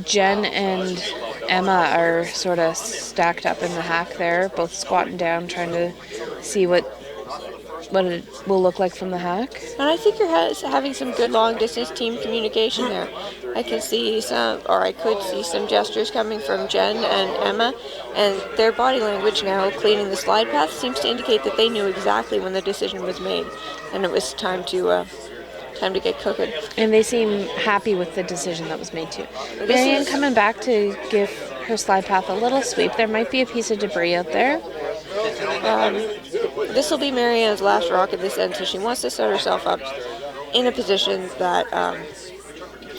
Jen and Emma are sort of stacked up in the hack there, both squatting down, trying to see what it will look like from the hack. And I think you're having some good long-distance team communication there. I could see some gestures coming from Jen and Emma, and their body language now, cleaning the slide path, seems to indicate that they knew exactly when the decision was made, and it was time to get cooking. And they seem happy with the decision that was made too. Marianne coming back to give her slide path a little sweep. There might be a piece of debris out there. This will be Marianne's last rock at this end, so she wants to set herself up in a position that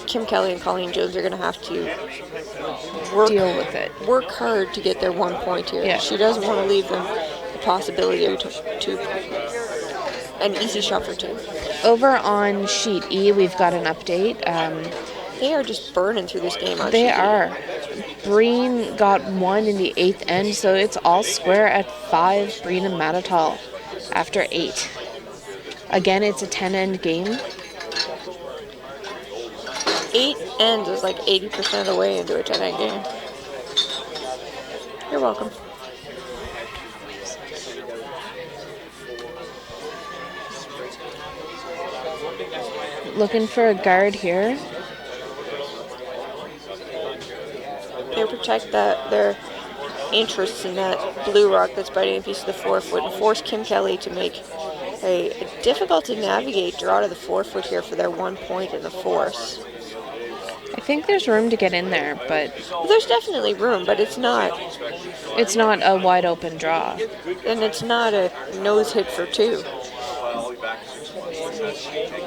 Kim Kelly and Colleen Jones are going to have to Deal with it. Work hard to get their 1 point here. Yeah. She doesn't want to leave them the possibility of an easy shot for 2. Over on sheet E, we've got an update. They are just burning through this game, aren't They you? are. Breen got 1 in the 8th end, so it's all square at 5, Breen and Matatall after 8. Again, it's a 10-end game. 8 ends is like 80% of the way into a 10-end game. You're welcome. Looking for a guard here. They protect their interests in that blue rock that's biting a piece of the forefoot and force Kim Kelly to make a difficult to navigate draw to the forefoot here for their 1 point in the force. I think there's room to get in there, but There's definitely room, but it's not a wide open draw. and it's not a nose hit for 2.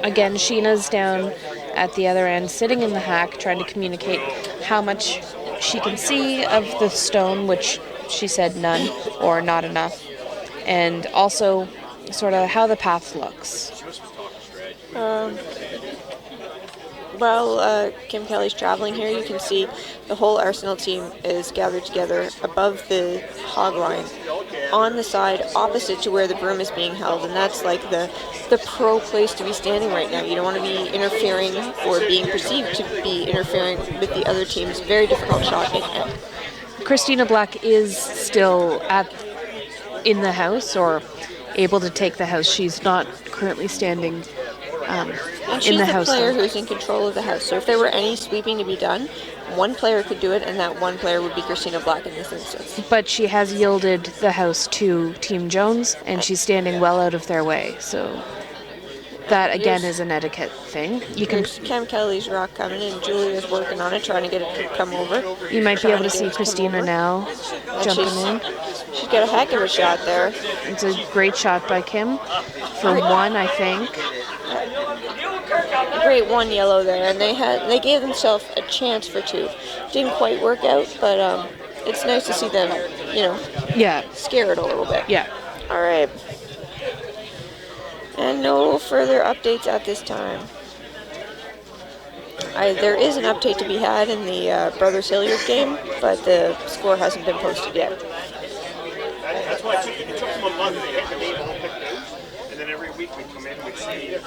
Again, Sheena's down at the other end, sitting in the hack, trying to communicate how much she can see of the stone, which she said none or not enough, and also sort of how the path looks. While Kim Kelly's traveling here, you can see the whole Arsenault team is gathered together above the hog line on the side opposite to where the broom is being held, and that's like the pro place to be standing right now. You don't want to be interfering or being perceived to be interfering with the other team's very difficult shot in hand. Christina Black is still in the house or able to take the house. She's not currently standing And in she's the the house. player though. who's in control of the house. So if there were any sweeping to be done, one player could do it, and that one player would be Christina Black in this instance. But she has yielded the house to Team Jones, and she's standing well out of their way. So that, again, is an etiquette thing. There's Kim Kelly's rock coming in. Julia's working on it, trying to get it to come over. You might be able to see Trying get it come Christina over. now And jumping in. She's got a heck of a shot there. It's a great shot by Kim for 1, I think. A great 1 yellow there, and they gave themselves a chance for 2. Didn't quite work out, but it's nice to see them, Yeah, scare it a little bit. yeah. All right. And no further updates at this time. There is an update to be had in the Brothers Hilliard game, but the score hasn't been posted yet. That's why it took them a month to get the name all picked out. And then every week we'd come in, we'd see our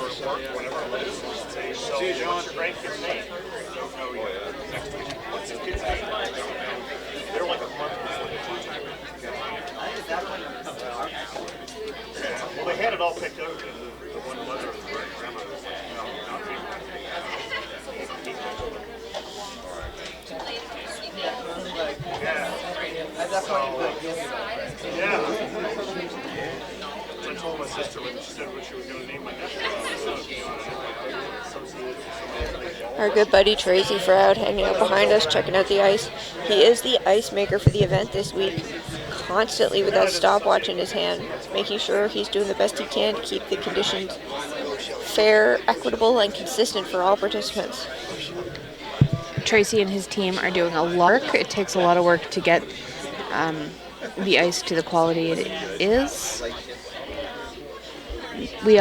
report, whatever it is, and say, so what's your grandkid's name? Oh, yeah, next week. What's his kid's name? They're like a month before the two-timer. Well, they had it all picked out. The one mother and the grandmother was like, no, not me. I told my sister when she said what she was going to name my nephew. Our good buddy Tracy Froud hanging out behind us, checking out the ice. He is the ice maker for the event this week, constantly with that stopwatch in his hand, making sure he's doing the best he can to keep the conditions fair, equitable, and consistent for all participants. Tracy and his team are doing a lot of work. It takes a lot of work to get the ice to the quality it is. I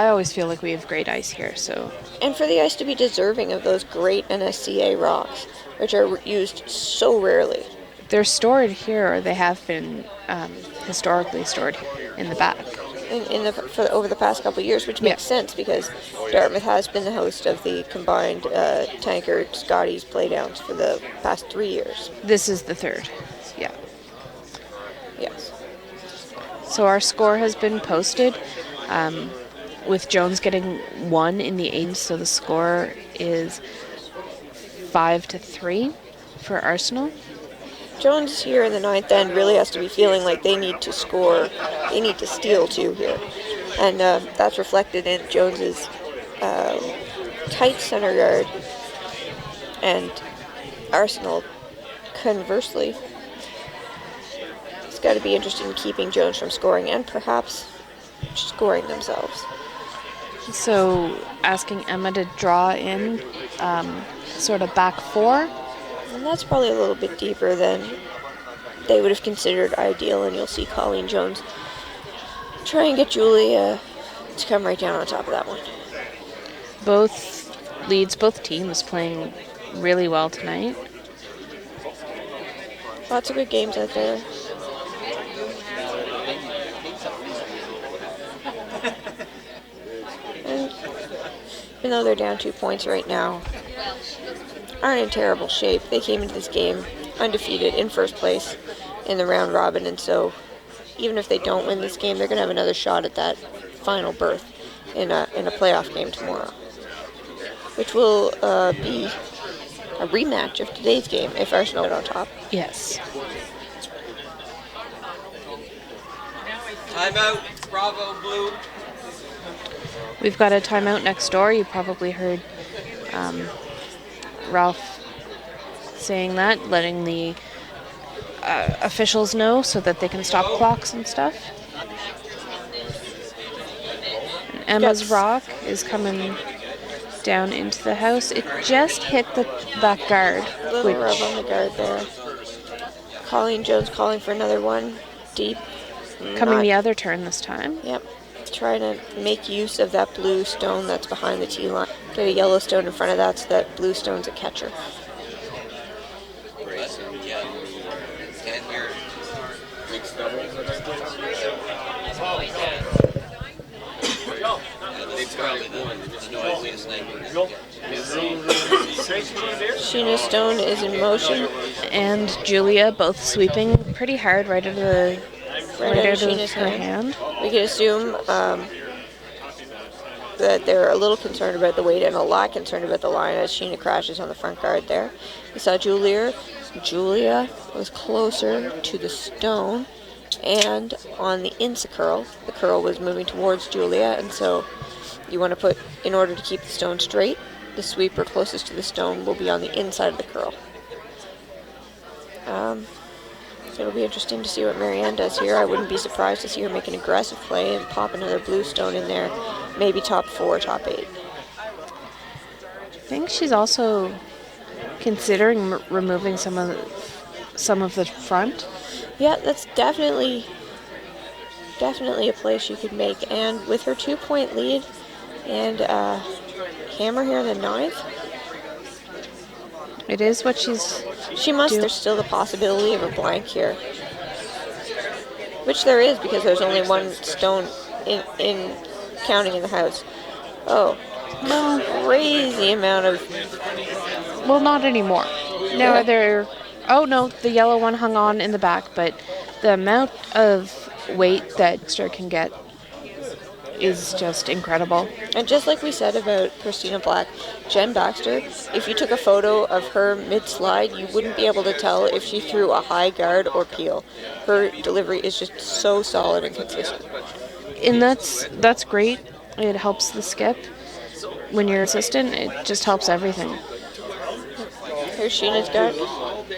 always feel like we have great ice here, so. And for the ice to be deserving of those great NSCA rocks, which are used so rarely. They're stored here, or they have been historically stored in the back. Over the past couple of years, which makes sense because Dartmouth has been the host of the combined Tankard Scotties playdowns for the past 3 years. This is the 3rd, yeah. Yes. So our score has been posted, with Jones getting 1 in the 8th, so the score is 5-3 for Arsenault. Jones here in the 9th end really has to be feeling like they need to score, they need to steal 2 here. And that's reflected in Jones's tight center yard. And Arsenault, conversely, it's got to be interested in keeping Jones from scoring and perhaps scoring themselves. So asking Emma to draw in sort of back 4. And that's probably a little bit deeper than they would have considered ideal, and you'll see Colleen Jones try and get Julia to come right down on top of that one. Both leads. Both teams playing really well tonight. Lots of good games out there. And even though they're down 2 points right now, aren't in terrible shape. They came into this game undefeated in first place in the round robin, and so even if they don't win this game, they're going to have another shot at that final berth in a playoff game tomorrow, which will be a rematch of today's game if Arsenault are on top. Yes. Timeout, Bravo, Blue. We've got a timeout next door. You probably heard Ralph saying that, letting the officials know so that they can stop clocks and stuff. And Emma's Yes. rock is coming down into the house. It just hit that guard, Little rub on the guard there. Colleen Jones calling for another one. Deep. coming Not- the other turn this time. Yep. Trying to make use of that blue stone that's behind the tee line. Get a yellow stone in front of that so that blue stone's a catcher. Yeah. 10 years. They probably won. There's no way to sniper. Sheena Stone is in motion. And Julia both sweeping pretty hard right out of the Right right out out of of Sheena's her hand. hand. We can assume that they're a little concerned about the weight and a lot concerned about the line as Sheena crashes on the front guard there. We saw Julia was closer to the stone, and on the insa curl, the curl was moving towards Julia, and so you want to put, in order to keep the stone straight, the sweeper closest to the stone will be on the inside of the curl. It'll be interesting to see what Marianne does here. I wouldn't be surprised to see her make an aggressive play and pop another blue stone in there, maybe top 4, top 8. I think she's also considering removing some of the front. Yeah, that's definitely a play she could make. And with her 2-point lead and hammer here in the 9th, It is what she's she must. There's still the possibility of a blank here, which there is because there's only one stone in counting in the house. Oh, crazy amount of. well, not anymore. No, Yeah. they're. Oh no, the yellow one hung on in the back, but the amount of weight that Dexter can get is just incredible. And just like we said about Christina Black, Jen Baxter, if you took a photo of her mid-slide, you wouldn't be able to tell if she threw a high guard or peel. Her delivery is just so solid and consistent. And that's great. It helps the skip. When you're assistant, it just helps everything. Here Sheena's got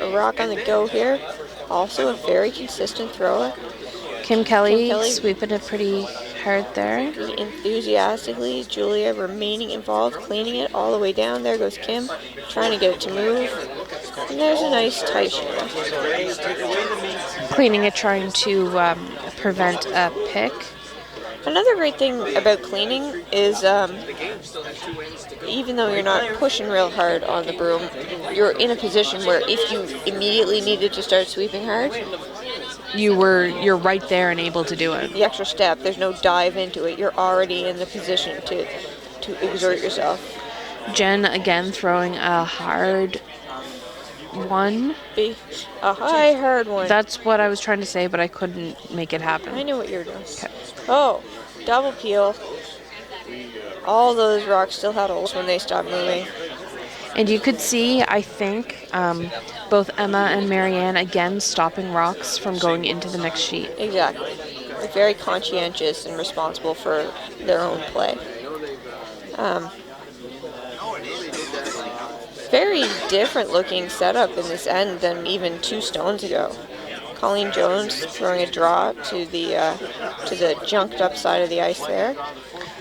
a rock on the go here. Also a very consistent thrower. Kim Kelly, Kim Kelly. sweeping it pretty hard there. Enthusiastically, Julia remaining involved, cleaning it all the way down. There goes Kim, trying to get it to move. And there's a nice tight Sheena. Cleaning it, trying to prevent a pick. Another great thing about cleaning is even though you're not pushing real hard on the broom, you're in a position where if you immediately needed to start sweeping hard, You're right there and able to do it. the extra step, there's no dive into it. You're already in the position to exert yourself. Jen again throwing a hard one. Be a high, hard one. That's what I was trying to say, but I couldn't make it I happen. knew what you were doing. Oh, double peel. All those rocks still had holes when they stopped moving. And you could see, I think, both Emma and Marianne again stopping rocks from going into the next sheet. Exactly. They're very conscientious and responsible for their own play. Very different looking setup in this end than even 2 stones ago. Colleen Jones throwing a draw to the junked up side of the ice there.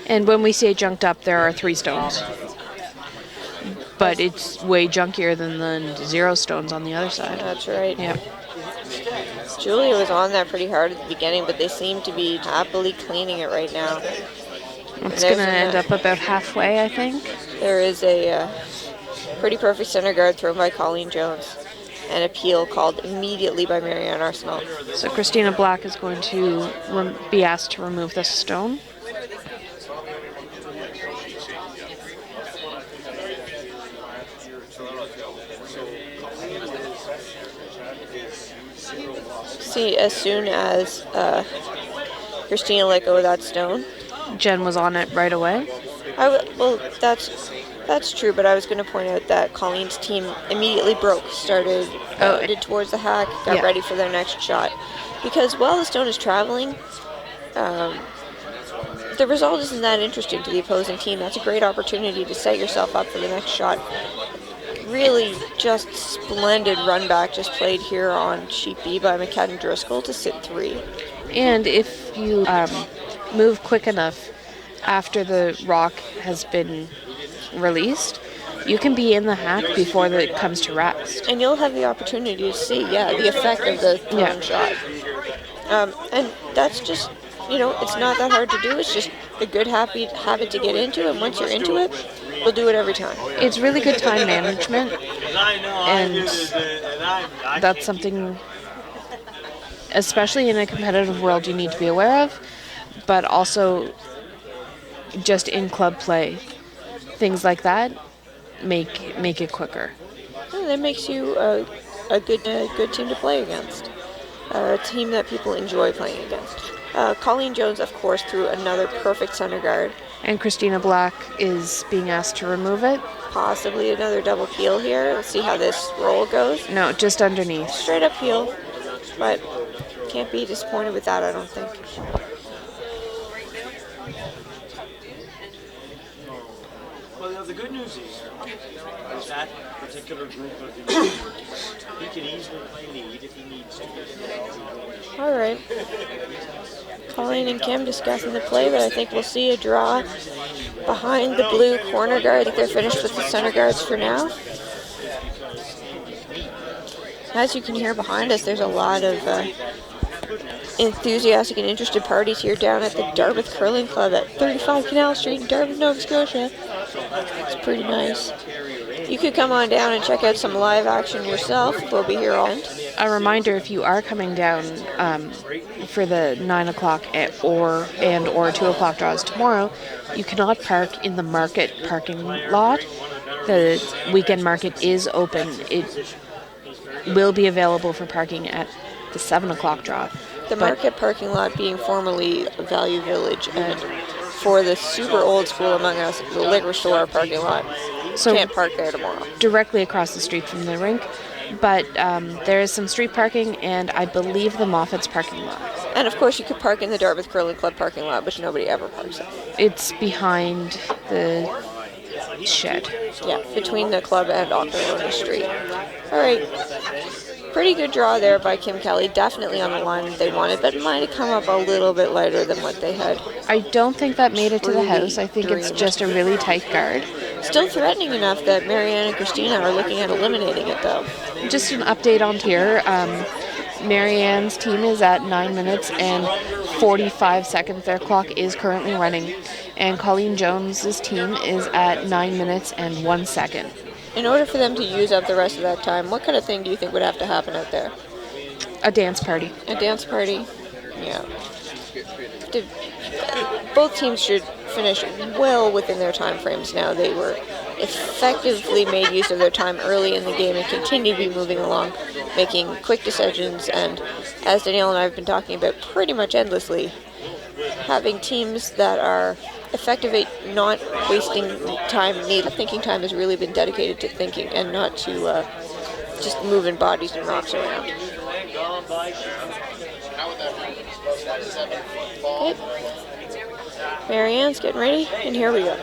And when we say junked up, there are 3 stones. But it's way junkier than the 0 stones on the other side. That's right. Yep. Julia was on that pretty hard at the beginning, but they seem to be happily cleaning it right now. It's going to end up about halfway, I think. There is a pretty perfect center guard thrown by Colleen Jones. An appeal called immediately by Marianne Arsenault. So Christina Black is going to be asked to remove the stone. See, as soon as Christina let go of that stone, Jen was on it right away. Well, that's true, but I was going to point out that Colleen's team immediately started headed towards the hack, got ready for their next shot. Because while the stone is traveling, the result isn't that interesting to the opposing team. That's a great opportunity to set yourself up for the next shot. Really just splendid run back just played here on sheet B by McCadden Driscoll to sit 3. And if you move quick enough after the rock has been released, you can be in the hack before it comes to rest. And you'll have the opportunity to see, the effect of the thrown shot. And that's just, it's not that hard to do. It's just a good habit to get into, and once you're into it, we'll do it every time. It's really good time management, and that's something, especially in a competitive world, you need to be aware of, but also just in club play, things like that make it quicker. Yeah, that makes you a good team to play against, a team that people enjoy playing against. Colleen Jones, of course, threw another perfect center guard. And Christina Black is being asked to remove it. Possibly another double peel here. Let's see how this roll goes. No, just underneath. Straight up peel, but can't be disappointed with that, I don't think. Well, the good news is that particular group of the he can easily play lead if he needs to. All right. Colleen and Kim discussing the play, but I think we'll see a draw behind the blue corner guard. I think they're finished with the center guards for now. As you can hear behind us, there's a lot of enthusiastic and interested parties here down at the Dartmouth Curling Club at 35 Canal Street in Dartmouth, Nova Scotia. It's pretty nice. You could come on down and check out some live action yourself. We'll be here all night. A reminder, if you are coming down for the 9 o'clock or 2 o'clock draws tomorrow, you cannot park in the market parking lot. The weekend market is open. It will be available for parking at the 7 o'clock draw. The market parking lot being formerly Value Village, and for the super old school among us, the liquor store parking lot. So can't park there tomorrow. Directly across the street from the rink, but there is some street parking, and I believe the Moffat's parking lot. And of course you could park in the Dartmouth Curling Club parking lot, which nobody ever parks in. It's behind the shed. Yeah, between the club and Octorona Street. All right. Pretty good draw there by Kim Kelly. Definitely on the line that they wanted, but might have come up a little bit lighter than what they had. I don't think that made it to the house. I think it's just a really tight guard. Still threatening enough that Marianne and Christina are looking at eliminating it, though. Just an update on here. Marianne's team is at 9 minutes and 45 seconds. Their clock is currently running. And Colleen Jones's team is at 9 minutes and 1 second. In order for them to use up the rest of that time, what kind of thing do you think would have to happen out there? A dance party. A dance party? Yeah. Both teams should finish well within their time frames now. They were effectively made use of their time early in the game and continue to be moving along, making quick decisions, and as Danielle and I have been talking about pretty much endlessly, having teams that are effective at not wasting time. Thinking time has really been dedicated to thinking and not to just moving bodies and rocks around. Okay. Marianne's getting ready, and here we go.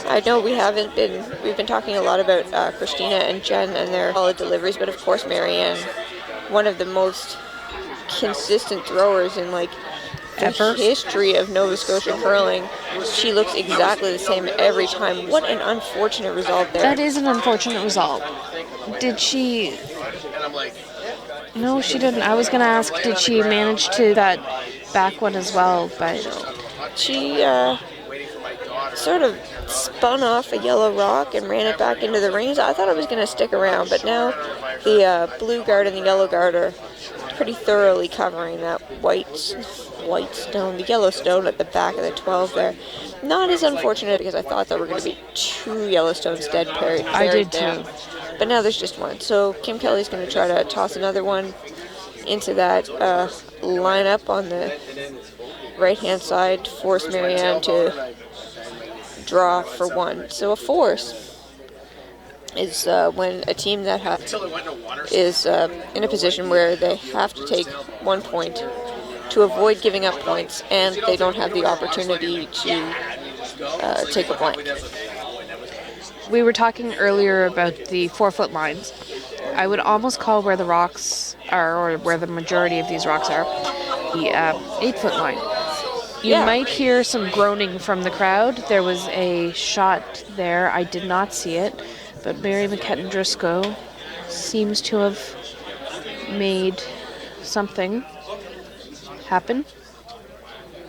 I know we've been talking a lot about Christina and Jen and their solid deliveries, but of course Marianne, one of the most consistent throwers in the history of Nova Scotia curling. She looks exactly the same every time. What an unfortunate result there. That is an unfortunate result. Did she... No, she didn't. I was going to ask, did she manage to that back one as well? But she sort of spun off a yellow rock and ran it back into the rings. I thought it was going to stick around, but now the blue guard and the yellow guard are pretty thoroughly covering that white stone, the yellow stone at the back of the 12 there. Not as unfortunate because I thought there were going to be 2 yellow stones dead buried I did down. too. But now there's just one. So Kim Kelly's going to try to toss another one into that lineup on the right-hand side to force Marianne to draw for 1. So a force is when a team that is in a position where they have to take 1 point to avoid giving up points, and they don't have the opportunity to take a blank. We were talking earlier about the 4-foot lines. I would almost call where the rocks are, or where the majority of these rocks are, the 8-foot line. You might hear some groaning from the crowd. There was a shot there. I did not see it, but Mary McKetton Driscoll seems to have made something happen.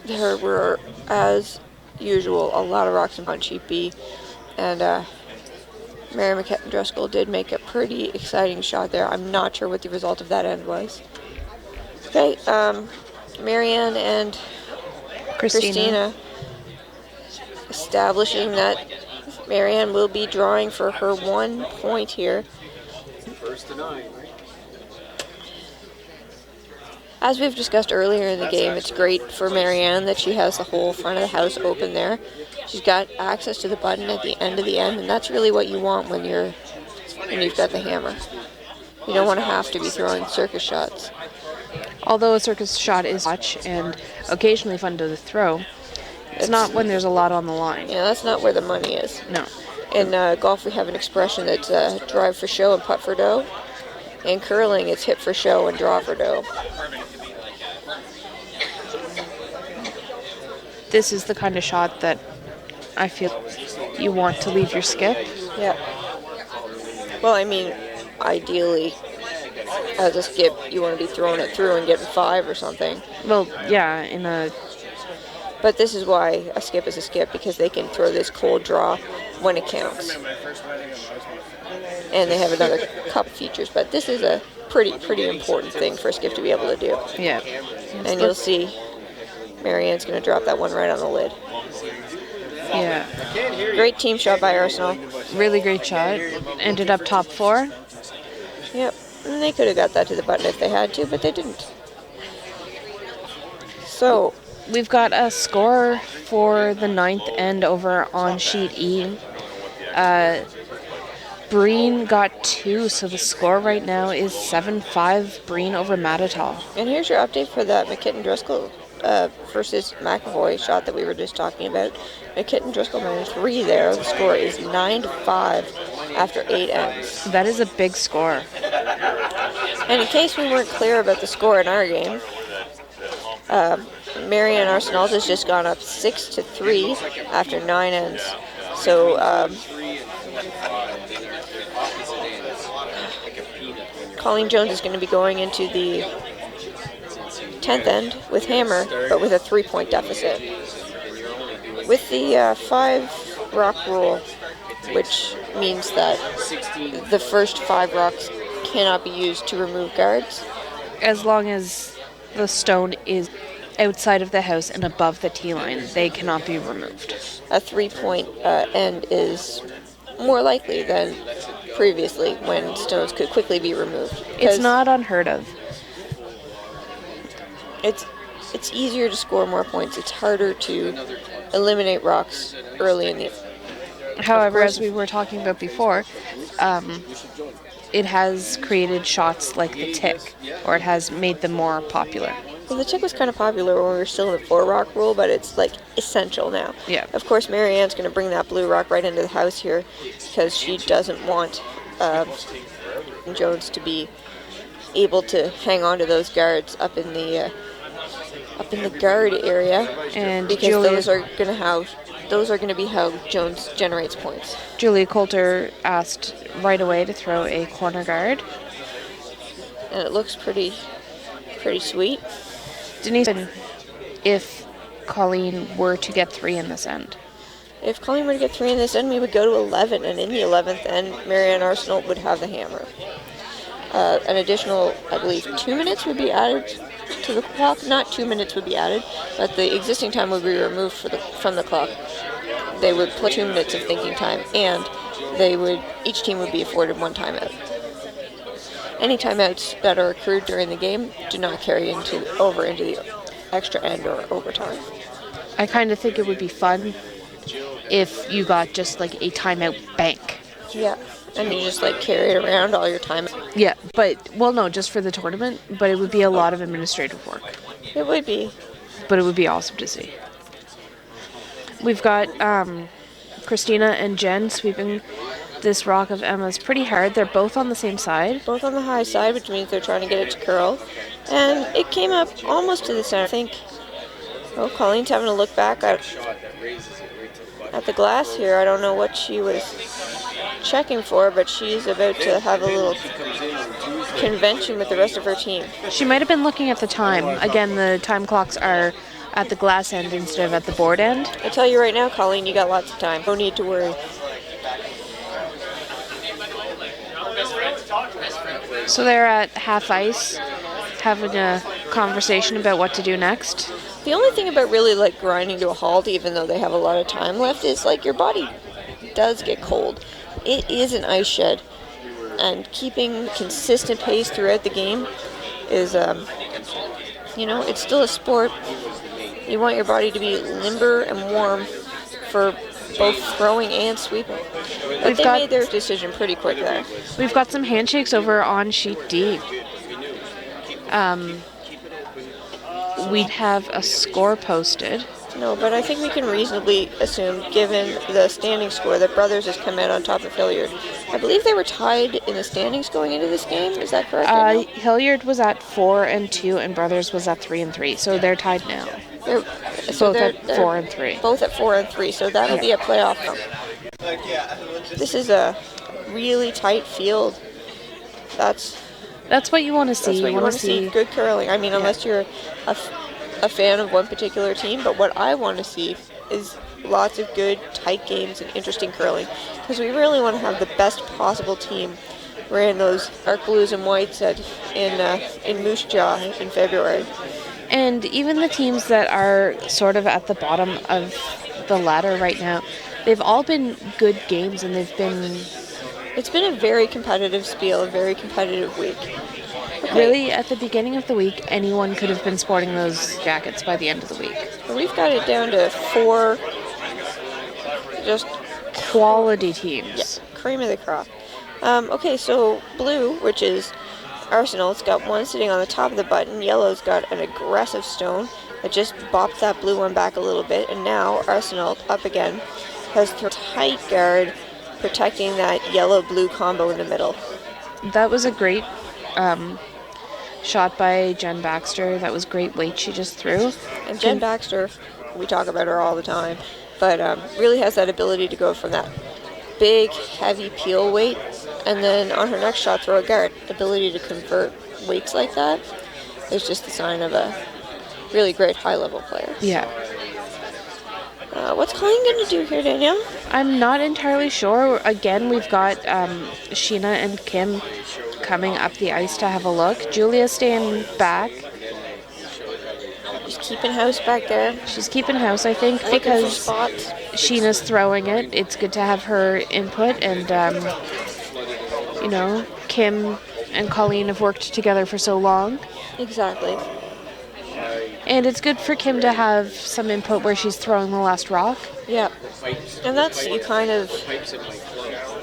There were, as usual, a lot of rocks on Sheet B, and Mary McKetton Driscoll did make a pretty exciting shot there. I'm not sure what the result of that end was. Okay, Marianne and Christina establishing that Marianne will be drawing for her 1 point here. First to 9, right? As we've discussed earlier in the game, it's great for Marianne that she has the whole front of the house open there. She's got access to the button at the end of the end, and that's really what you want when you've got the hammer. You don't want to have to be throwing circus shots. Although a circus shot is much and occasionally fun to throw, it's not when there's a lot on the line. Yeah, that's not where the money is. No. In golf, we have an expression that's drive for show and putt for dough. In curling, it's hit for show and draw for dough. This is the kind of shot that I feel you want to leave your skip. Yeah. Well, I mean, ideally, as a skip, you want to be throwing it through and getting 5 or something. Well, yeah, But this is why a skip is a skip, because they can throw this cold draw when it counts. And they have another couple features, but this is a pretty important thing for a skip to be able to do. Yeah. And you'll see Marianne's going to drop that one right on the lid. Yeah. Great team shot by Arsenault. Really great shot. Ended up top 4. Yep. And they could have got that to the button if they had to, but they didn't. So we've got a score for the 9th end over on sheet E. Breen got 2, so the score right now is 7-5 Breen over Matatal. And here's your update for that McKetton Driscoll versus McAvoy shot that we were just talking about. McKetton Driscoll managed 3 there. The score is 9-5 after 8 ends. That is a big score. And in case we weren't clear about the score in our game, Marianne Arsenault has just gone up 6-3 after 9 ends. So Colleen Jones is going to be going into the 10th end with hammer, but with a 3-point deficit. With the 5-rock rule, which means that the first 5 rocks cannot be used to remove guards. As long as the stone is outside of the house and above the tee line, they cannot be removed. A 3-point end is more likely than previously when stones could quickly be removed. It's not unheard of. It's easier to score more points. It's harder to eliminate rocks early in the. However, as we were talking about before, it has created shots like the tick, or it has made them more popular. Well, the tick was kind of popular when we were still in the 4-rock rule, but it's like essential now. Yeah. Of course, Marianne's going to bring that blue rock right into the house here because she doesn't want Jones to be able to hang on to those guards up in the guard area, And because those are going to be how Jones generates points. Julia Coulter asked right away to throw a corner guard. And it looks pretty sweet. Denise, if Colleen were to get 3 in this end. If Colleen were to get 3 in this end, we would go to 11, and in the 11th end, Marianne Arsenault would have the hammer. An additional, I believe, 2 minutes would be added to the clock. Not 2 minutes would be added, but the existing time would be removed from the clock. They would put 2 minutes of thinking time, and each team would be afforded 1 timeout. Any timeouts that are accrued during the game do not carry over into the extra end or overtime. I kind of think it would be fun if you got just like a timeout bank. Yeah, and you just like carry it around all your time. Yeah, no, just for the tournament, but it would be a lot of administrative work. It would be. But it would be awesome to see. We've got Christina and Jen sweeping this rock of Emma's pretty hard. They're both on the same side. Both on the high side, which means they're trying to get it to curl. And it came up almost to the center. I think, Colleen's having a look back at the glass here. I don't know what she was checking for, but she's about to have a little convention with the rest of her team. She might have been looking at the time. Again, the time clocks are at the glass end instead of at the board end. I tell you right now, Colleen, you got lots of time. No need to worry. So they're at half ice, having a conversation about what to do next. The only thing about really like grinding to a halt, even though they have a lot of time left, is like your body does get cold. It is an ice shed, and keeping consistent pace throughout the game is, it's still a sport. You want your body to be limber and warm for both throwing and sweeping. But they made their decision pretty quick there. We've got some handshakes over on sheet D. We'd have a score posted. No, but I think we can reasonably assume, given the standing score, that Brothers has come out on top of Hilliard. I believe they were tied in the standings going into this game. Is that correct? Hilliard was at 4-2, and Brothers was at 3-3. So they're tied now. They're 4-3. Both at 4-3. So that'll be a playoff. This is a really tight field. That's what you want to see. That's what you want to see. Good curling. I mean, unless you're a fan of one particular team, but what I want to see is lots of good, tight games and interesting curling, because we really want to have the best possible team. We're in those dark blues and whites in Moose Jaw in February. And even the teams that are sort of at the bottom of the ladder right now, they've all been good games, and it's been a very competitive spiel, a very competitive week. Okay. Really, at the beginning of the week, anyone could have been sporting those jackets by the end of the week. Well, we've got it down to 4 just quality teams. Yeah, cream of the crop. Okay, so blue, which is Arsenault, it's got one sitting on the top of the button. Yellow's got an aggressive stone that just bopped that blue one back a little bit. And now Arsenault, up again, has a tight guard protecting that yellow-blue combo in the middle. That was a great shot by Jen Baxter. That was great weight she just threw. And Jen Baxter, we talk about her all the time, but really has that ability to go from that big, heavy peel weight, and then on her next shot throw a guard. Ability to convert weights like that is just the sign of a really great high-level player. Yeah. What's Colleen going to do here, Danielle? I'm not entirely sure. Again, we've got Sheena and Kim coming up the ice to have a look. Julia's staying back. Just keeping house back there. She's keeping house, I think, because Sheena's throwing it. It's good to have her input, and, Kim and Colleen have worked together for so long. Exactly. And it's good for Kim to have some input where she's throwing the last rock. Yeah. And that's you kind of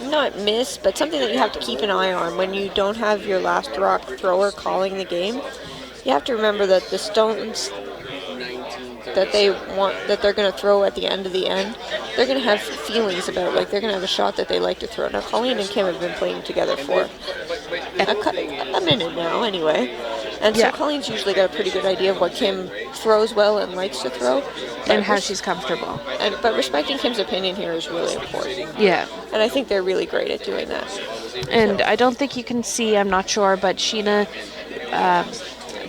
not miss, but something that you have to keep an eye on when you don't have your last rock thrower calling the game. You have to remember that the stones that they're going to throw at the end of the end, they're going to have feelings about, like they're going to have a shot that they like to throw. Now, Colleen and Kim have been playing together for a minute now anyway. And so Colleen's usually got a pretty good idea of what Kim throws well and likes to throw. And how she's comfortable. But respecting Kim's opinion here is really important. Yeah. And I think they're really great at doing that. And I don't think you can see, I'm not sure, but Sheena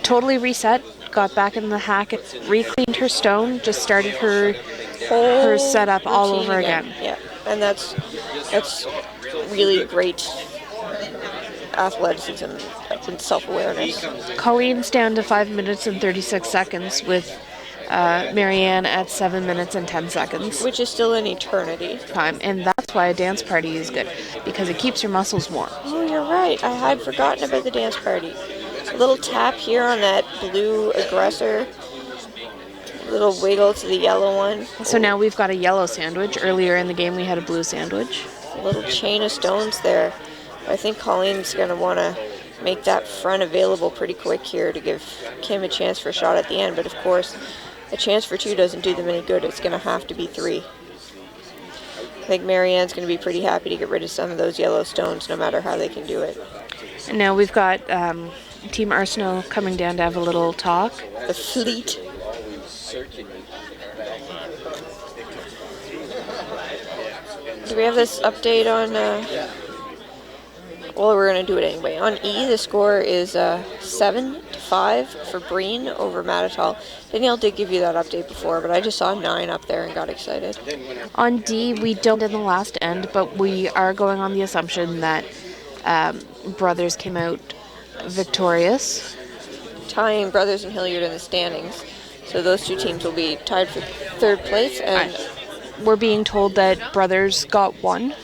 totally reset got back in the hack, re-cleaned her stone, just started her setup all Routine over again. Yeah, and that's really great athleticism and self-awareness. Colleen's down to 5 minutes and 36 seconds with Marianne at 7 minutes and 10 seconds. Which is still an eternity. Time, and that's why a dance party is good, because it keeps your muscles warm. Oh, you're right. I had forgotten about the dance party. A little tap here on that blue aggressor. A little wiggle to the yellow one. So now we've got a yellow sandwich. Earlier in the game we had a blue sandwich. A little chain of stones there. I think Colleen's going to want to make that front available pretty quick here to give Kim a chance for a shot at the end. But of course, a chance for 2 doesn't do them any good. It's going to have to be 3. I think Marianne's going to be pretty happy to get rid of some of those yellow stones, no matter how they can do it. And now we've got Team Arsenault coming down to have a little talk. The fleet. Do we have this update on... well, we're going to do it anyway. On E, the score is 7-5 for Breen over Matatal. Danielle did give you that update before, but I just saw 9 up there and got excited. On D, we don't in the last end, but we are going on the assumption that Brothers came out victorious. Tying Brothers and Hilliard in the standings. So those 2 teams will be tied for 3rd place. And we're being told that Brothers got 1.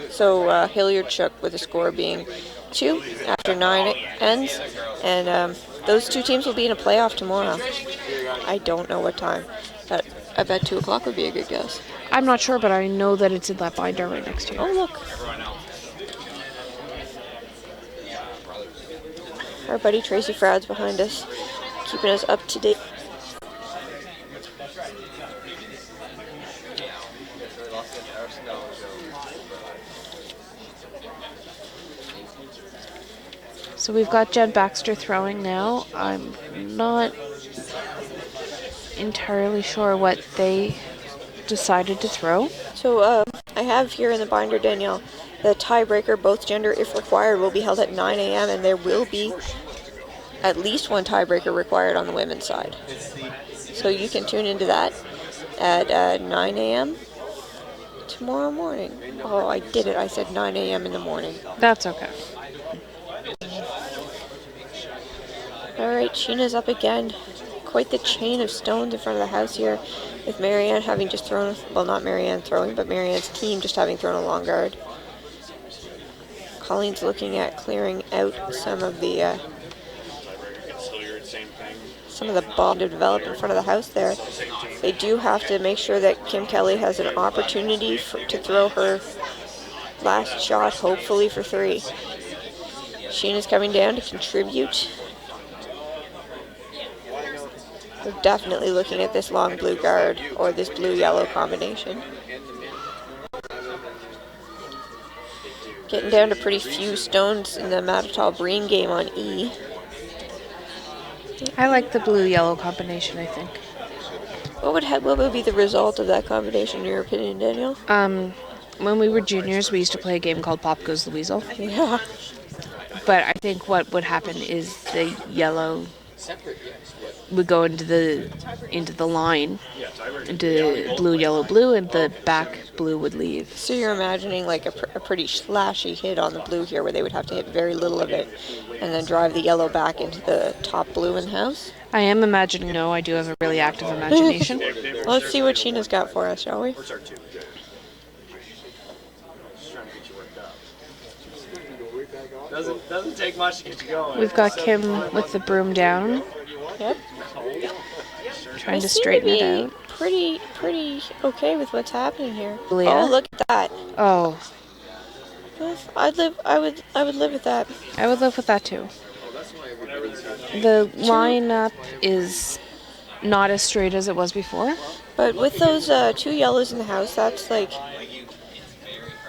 So Hilliard shook with the score being 2 after 9 ends. And those 2 teams will be in a playoff tomorrow. I don't know what time. But I bet 2 o'clock would be a good guess. I'm not sure, but I know that it's in that binder right next to you. Oh, look. Our buddy Tracy Frad's behind us, keeping us up to date. So we've got Jen Baxter throwing now. I'm not entirely sure what they decided to throw. So I have here in the binder, Danielle, the tiebreaker, both gender, if required, will be held at 9 a.m. and there will be at least 1 tiebreaker required on the women's side. So you can tune into that at 9 a.m. tomorrow morning. Oh, I did it. I said 9 a.m. in the morning. That's okay. All right, Sheena's up again. Quite the chain of stones in front of the house here, with Marianne having just thrown, well, not Marianne throwing, but Marianne's team just having thrown a long guard. Colleen's looking at clearing out some of the bomb to develop in front of the house there. They do have to make sure that Kim Kelly has an opportunity to throw her last shot, hopefully for 3. Sheena's coming down to contribute. They're definitely looking at this long blue guard or this blue-yellow combination. Getting down to pretty few stones in the Matatal Breen game on E. I like the blue-yellow combination, I think. What would be the result of that combination, in your opinion, Daniel? When we were juniors, we used to play a game called Pop Goes the Weasel. Yeah. But I think what would happen is the yellow would go into the line, into blue, yellow, blue, and the back blue would leave. So you're imagining like a pretty slashy hit on the blue here, where they would have to hit very little of it, and then drive the yellow back into the top blue in the house? I am imagining, no, I do have a really active imagination. Let's see what Sheena's got for us, shall we? Doesn't take much to get you going. We've got Kim with the broom down, Yep. trying to straighten it out. Pretty okay with what's happening here. Leah? Oh, look at that. Oh, I would live with that. I would live with that too. The lineup is not as straight as it was before. But with those 2 yellows in the house, that's like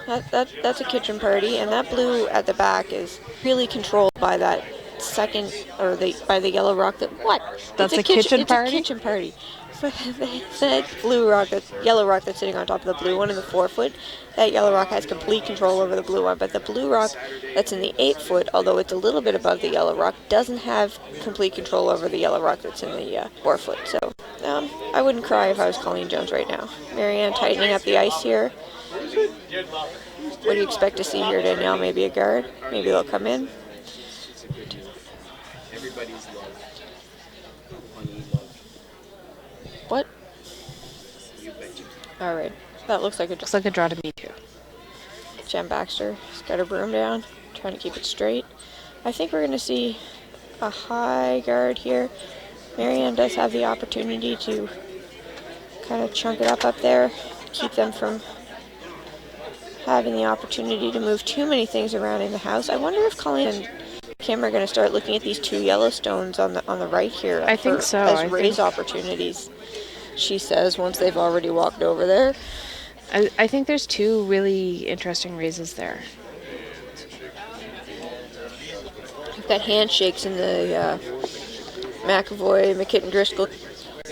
that's a kitchen party, and that blue at the back is really controlled by that second, or by the yellow rock. By the yellow rock. That's a kitchen party? It's a kitchen party. that yellow rock that's sitting on top of the blue one in the 4-foot, that yellow rock has complete control over the blue one, but the blue rock that's in the 8-foot, although it's a little bit above the yellow rock, doesn't have complete control over the yellow rock that's in the 4-foot. So I wouldn't cry if I was Colleen Jones right now. Marianne tightening up the ice here. What do you expect to see here, Danielle? Maybe a guard? Maybe they'll come in? Everybody's love. What? Alright, that looks like Looks like a draw to me too. Jen Baxter has got her broom down, trying to keep it straight. I think we're going to see a high guard here. Marianne does have the opportunity to kind of chunk it up there, keep them from having the opportunity to move too many things around in the house. I wonder if Colleen and Kim are going to start looking at these 2 yellow stones on the right here. I think so. As raise opportunities, she says, once they've already walked over there. I think there's 2 really interesting raises there. We've got handshakes in the McAvoy, McKitten Driscoll.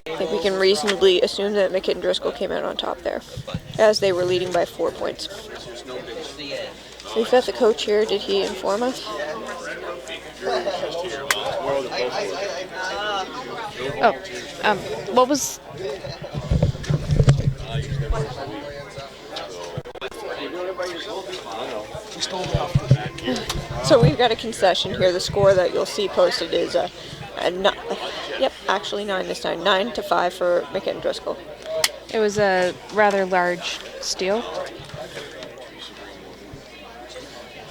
I think we can reasonably assume that McKitten Driscoll came out on top there, as they were leading by 4 points. We've got the coach here. Did he inform us? What was... So we've got a concession here. The score that you'll see posted is actually 9 this time. 9-5 for McKitten Driscoll. It was a rather large steal.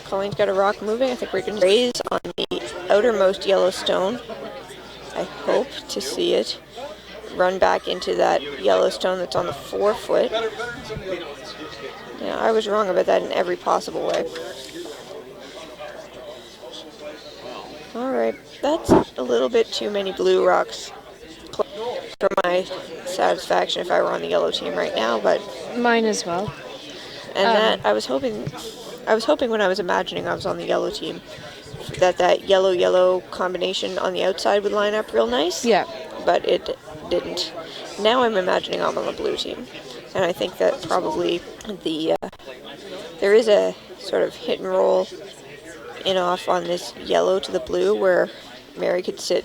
Colleen's got a rock moving. I think we're going to raise on the outermost yellow stone. I hope to see it run back into that yellow stone that's on the 4-foot. Yeah, I was wrong about that in every possible way. Alright, that's a little bit too many blue rocks for my satisfaction if I were on the yellow team right now, but... Mine as well. And that, I was hoping when I was imagining I was on the yellow team, that yellow-yellow combination on the outside would line up real nice. Yeah. But it didn't. Now I'm imagining I'm on the blue team. And I think that probably there is a sort of hit and roll in off on this yellow to the blue where Marianne could sit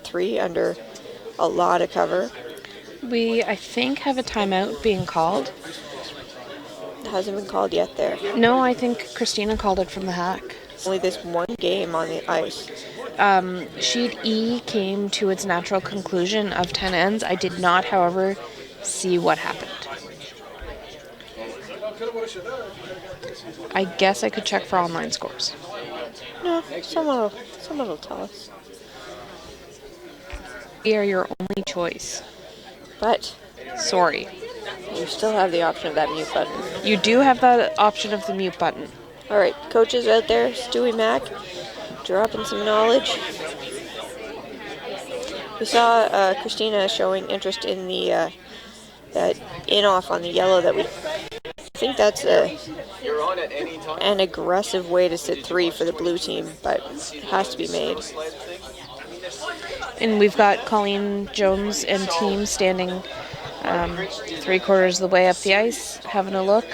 3 under a lot of cover. We, I think, have a timeout being called. It hasn't been called yet there. No, I think Christina called it from the hack. Only this one game on the ice. Sheet E came to its natural conclusion of 10 ends. I did not, however, see what happened. I guess I could check for online scores. No, someone will tell us. We are your only choice. But Sorry. you still have the option of that mute button. You do have the option of the mute button. All right, coaches out there, Stewie Mack, dropping some knowledge. We saw Christina showing interest in the that in-off on the yellow that we think that's an aggressive way to sit 3 for the blue team, but it has to be made. And we've got Colleen Jones and team standing 3/4 of the way up the ice, having a look,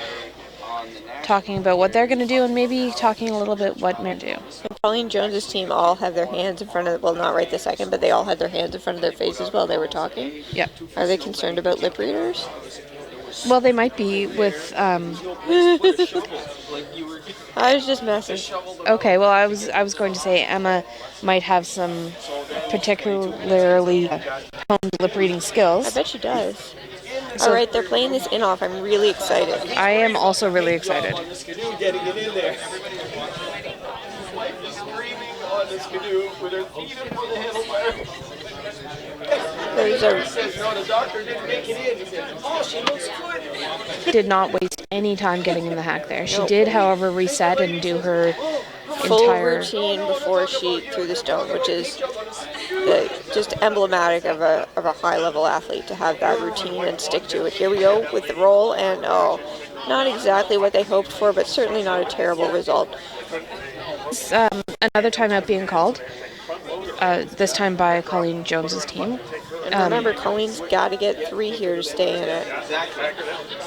talking about what they're going to do, and maybe talking a little bit what men do. And Colleen Jones's team all have their hands in front of, well, not right this second, but they all had their hands in front of their faces while they were talking. Yep. Are they concerned about lip readers? Well, they might be with... I was just messing. Okay, well, I was going to say Emma might have some particularly honed lip reading I skills. bet she does. So- All right, they're playing this in-off. I'm really excited. I am also really excited. On the skidoo, getting it in there. Wife is screaming on the skidoo with her feet in for the handlebar. There's a Says no, the doctor didn't make it in. He said, "Oh, she looks good." Did not waste any time getting in the hack there. She did, however, reset and do her full entire... routine before she threw the stone, which is just emblematic of a high-level athlete to have that routine and stick to it. Here we go with the roll, and not exactly what they hoped for, but certainly not a terrible result. Another timeout being called, this time by Colleen Jones's team. And remember, Colleen's got to get 3 here to stay in it.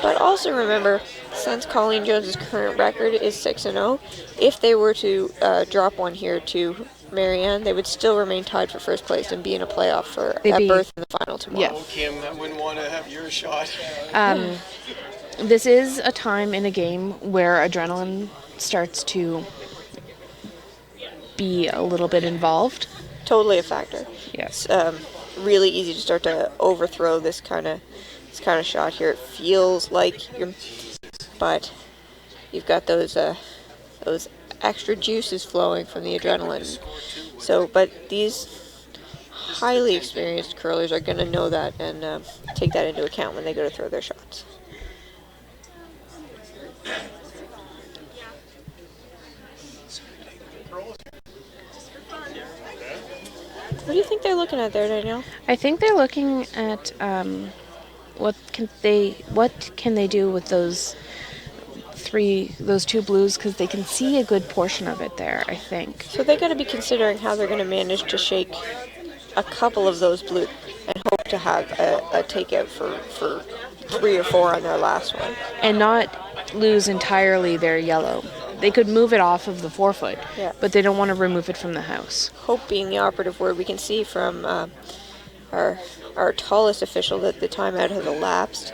But also remember, since Colleen Jones's current record is 6-0, if they were to drop one here to Marianne, they would still remain tied for first place and be in a playoff for a berth in the final tomorrow. Yeah. Oh, Kim, I wouldn't want to have your shot. This is a time in a game where adrenaline starts to be a little bit involved. Totally a factor. Yes. Really easy to start to overthrow this kind of shot here. It feels like but you've got those extra juices flowing from the adrenaline. So, but these highly experienced curlers are going to know that and take that into account when they go to throw their shots. What do you think they're looking at there, Danielle? I think they're looking at what can they do with those two blues, because they can see a good portion of it there, I think. So they got to be considering how they're going to manage to shake a couple of those blues and hope to have a takeout for 3 or 4 on their last one. And not lose entirely their yellow. They could move it off of the 4-foot, but they don't want to remove it from the house. Hope being the operative word. We can see from our tallest official that the timeout has elapsed.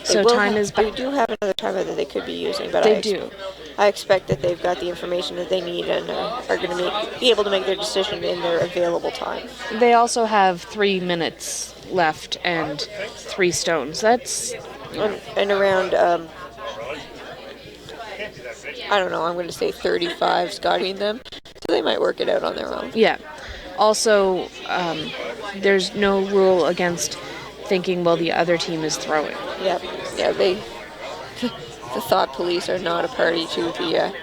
So time is back. They do have another timeout that they could be using, but do. I expect that they've got the information that they need and are going to be able to make their decision in their available time. They also have 3 minutes left and 3 stones. That's and around I don't know, I'm going to say 35 Scotty and them, so they might work it out on their own. Yeah. Also, there's no rule against thinking, well, the other team is throwing. Yeah, the thought police are not a party to the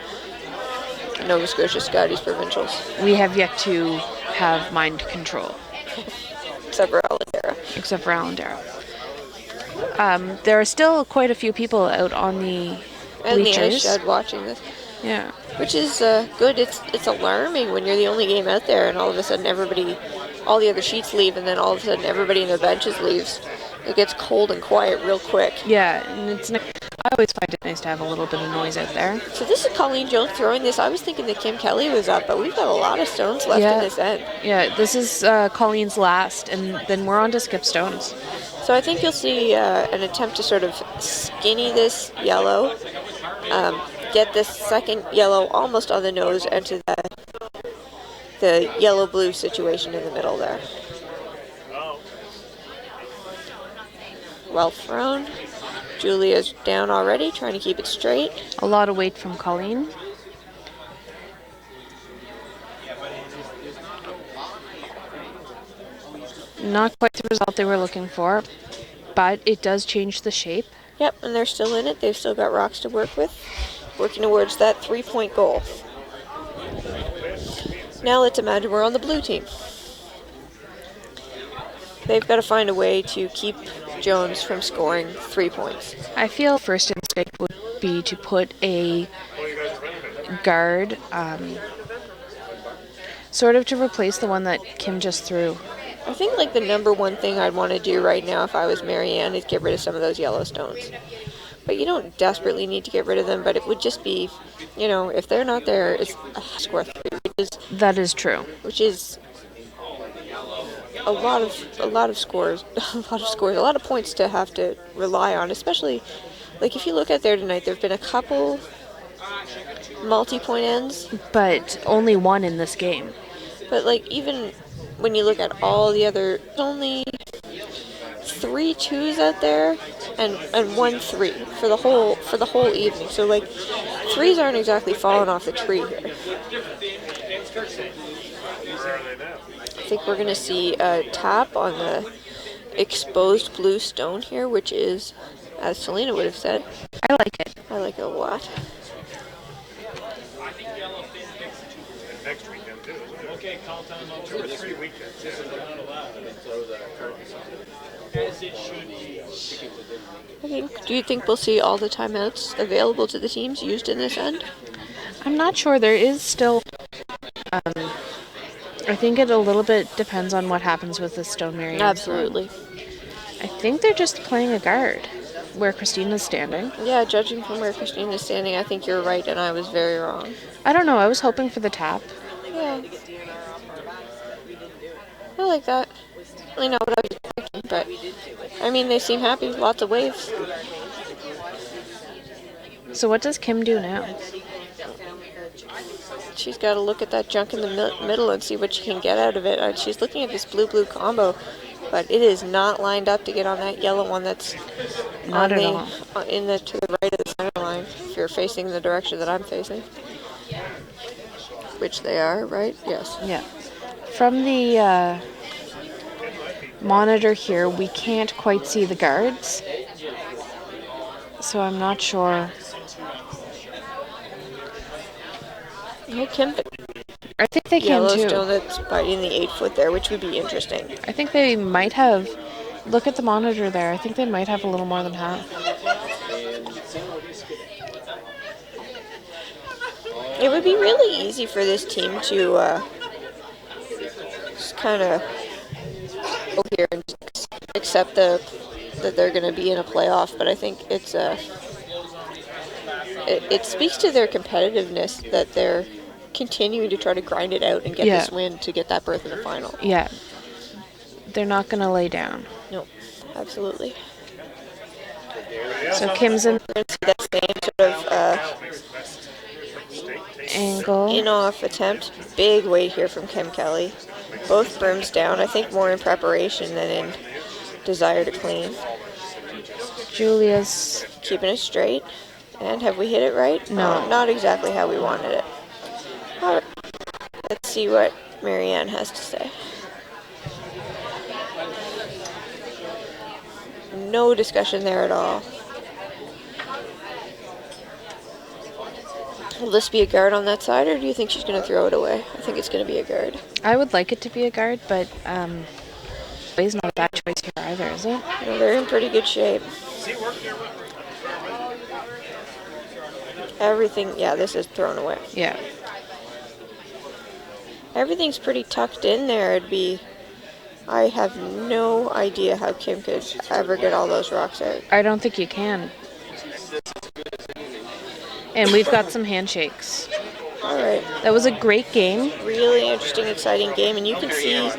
Nova Scotia Scotties provincials. We have yet to have mind control. Except for Allendara. Except for Allendara. There are still quite a few people out on the and bleachers. The ice shed watching this. Yeah. Which is good. It's alarming when you're the only game out there and all of a sudden all the other sheets leave, and then all of a sudden everybody in their benches leaves. It gets cold and quiet real quick. Yeah, and I always find it nice to have a little bit of noise out there. So this is Colleen Jones throwing this. I was thinking that Kim Kelly was up, but we've got a lot of stones left in this end. Yeah, this is Colleen's last, and then we're on to skip stones. So I think you'll see an attempt to sort of skinny this yellow, get this second yellow almost on the nose, and to the yellow-blue situation in the middle there. Well thrown. Julia's down already, trying to keep it straight. A lot of weight from Colleen. Not quite the result they were looking for, but it does change the shape. Yep, and they're still in it. They've still got rocks to work with, working towards that 3-point goal. Now let's imagine we're on the blue team. They've got to find a way to keep Jones from scoring 3 points. I feel first instinct would be to put a guard, sort of to replace the one that Kim just threw. I think like the number one thing I'd want to do right now if I was Marianne is get rid of some of those yellow stones. But you don't desperately need to get rid of them, but it would just be, if they're not there, it's score 3, that is true. Which is a lot of scores, a lot of points to have to rely on, especially like if you look at there tonight, there've been a couple multi-point ends, but only one in this game. But like even when you look at all the other, only 3 2s out there and 1 3 for the whole evening. So like 3s aren't exactly falling off the tree here. I think we're gonna see a tap on the exposed blue stone here, which is, as Selena would have said, I like it. I like it a lot. Next weekend too. Okay, call time over. 2 or 3 weekends. Do you think we'll see all the timeouts available to the teams used in this end? I'm not sure. There is still a I think it a little bit depends on what happens with the Stone Marianne. Absolutely. I think they're just playing a guard where Christina's standing. Yeah, judging from where Christina's standing, I think you're right, and I was very wrong. I don't know. I was hoping for the tap. Yeah. I like that. I know what I was expecting, but I mean, they seem happy. Lots of waves. So what does Kim do now? She's got to look at that junk in the middle and see what she can get out of it. She's looking at this blue-blue combo, but it is not lined up to get on that yellow one that's Not on at all. to the right of the center line. If you're facing the direction that I'm facing, which they are, right? Yes. Yeah. From the monitor here, we can't quite see the guards. So I'm not sure. Yeah, Kim, I think they can Yellowstone too. that's biting the 8-foot there, which would be interesting. I think they might have. Look at the monitor there. I think they might have a little more than half. It would be really easy for this team to just kind of go here and just accept that they're going to be in a playoff, but I think it speaks to their competitiveness that they're continuing to try to grind it out and get this win to get that berth in the final. Yeah. They're not going to lay down. No, absolutely. So Kim's in We're going to see that same sort of angle. in-off attempt. Big weight here from Kim Kelly. Both brims down, I think more in preparation than in desire to clean. Julia's Keeping it straight. And have we hit it right? No. Not exactly how we wanted it. All right. Let's see what Marianne has to say. No discussion there at all. Will this be a guard on that side, or do you think she's going to throw it away? I think it's going to be a guard. I would like it to be a guard, but it's not a bad choice here either, is it? No, they're in pretty good shape. Everything, yeah, this is thrown away. Yeah. Everything's pretty tucked in there. I have no idea how Kim could ever get all those rocks out. I don't think you can. And we've got some handshakes. All right. That was a great game. Really interesting, exciting game. And you can see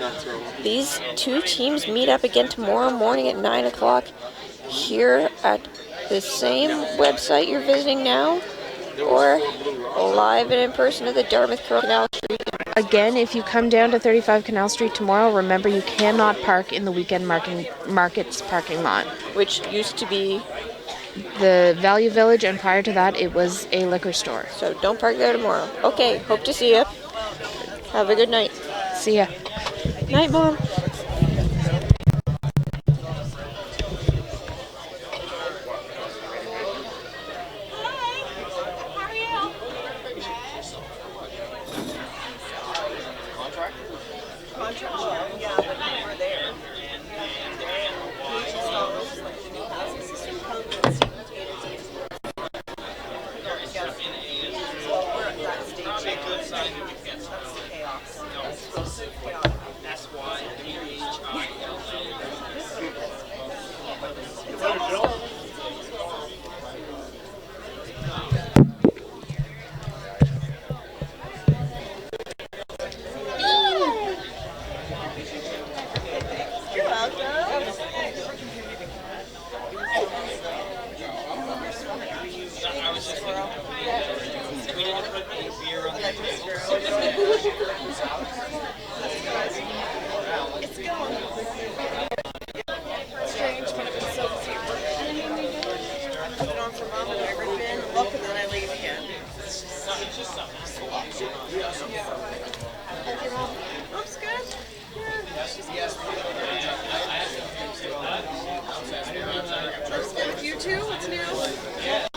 these two teams meet up again tomorrow morning at 9 o'clock here at the same website you're visiting now, or live and in person at the Dartmouth Canal Street. Again, if you come down to 35 Canal Street tomorrow, remember you cannot park in the weekend markets parking lot. Which used to be, The Value Village, and prior to that, it was a liquor store. so don't park there tomorrow. Okay, hope to see you. Have a good night. See ya. Night, Mom. You too? What's new?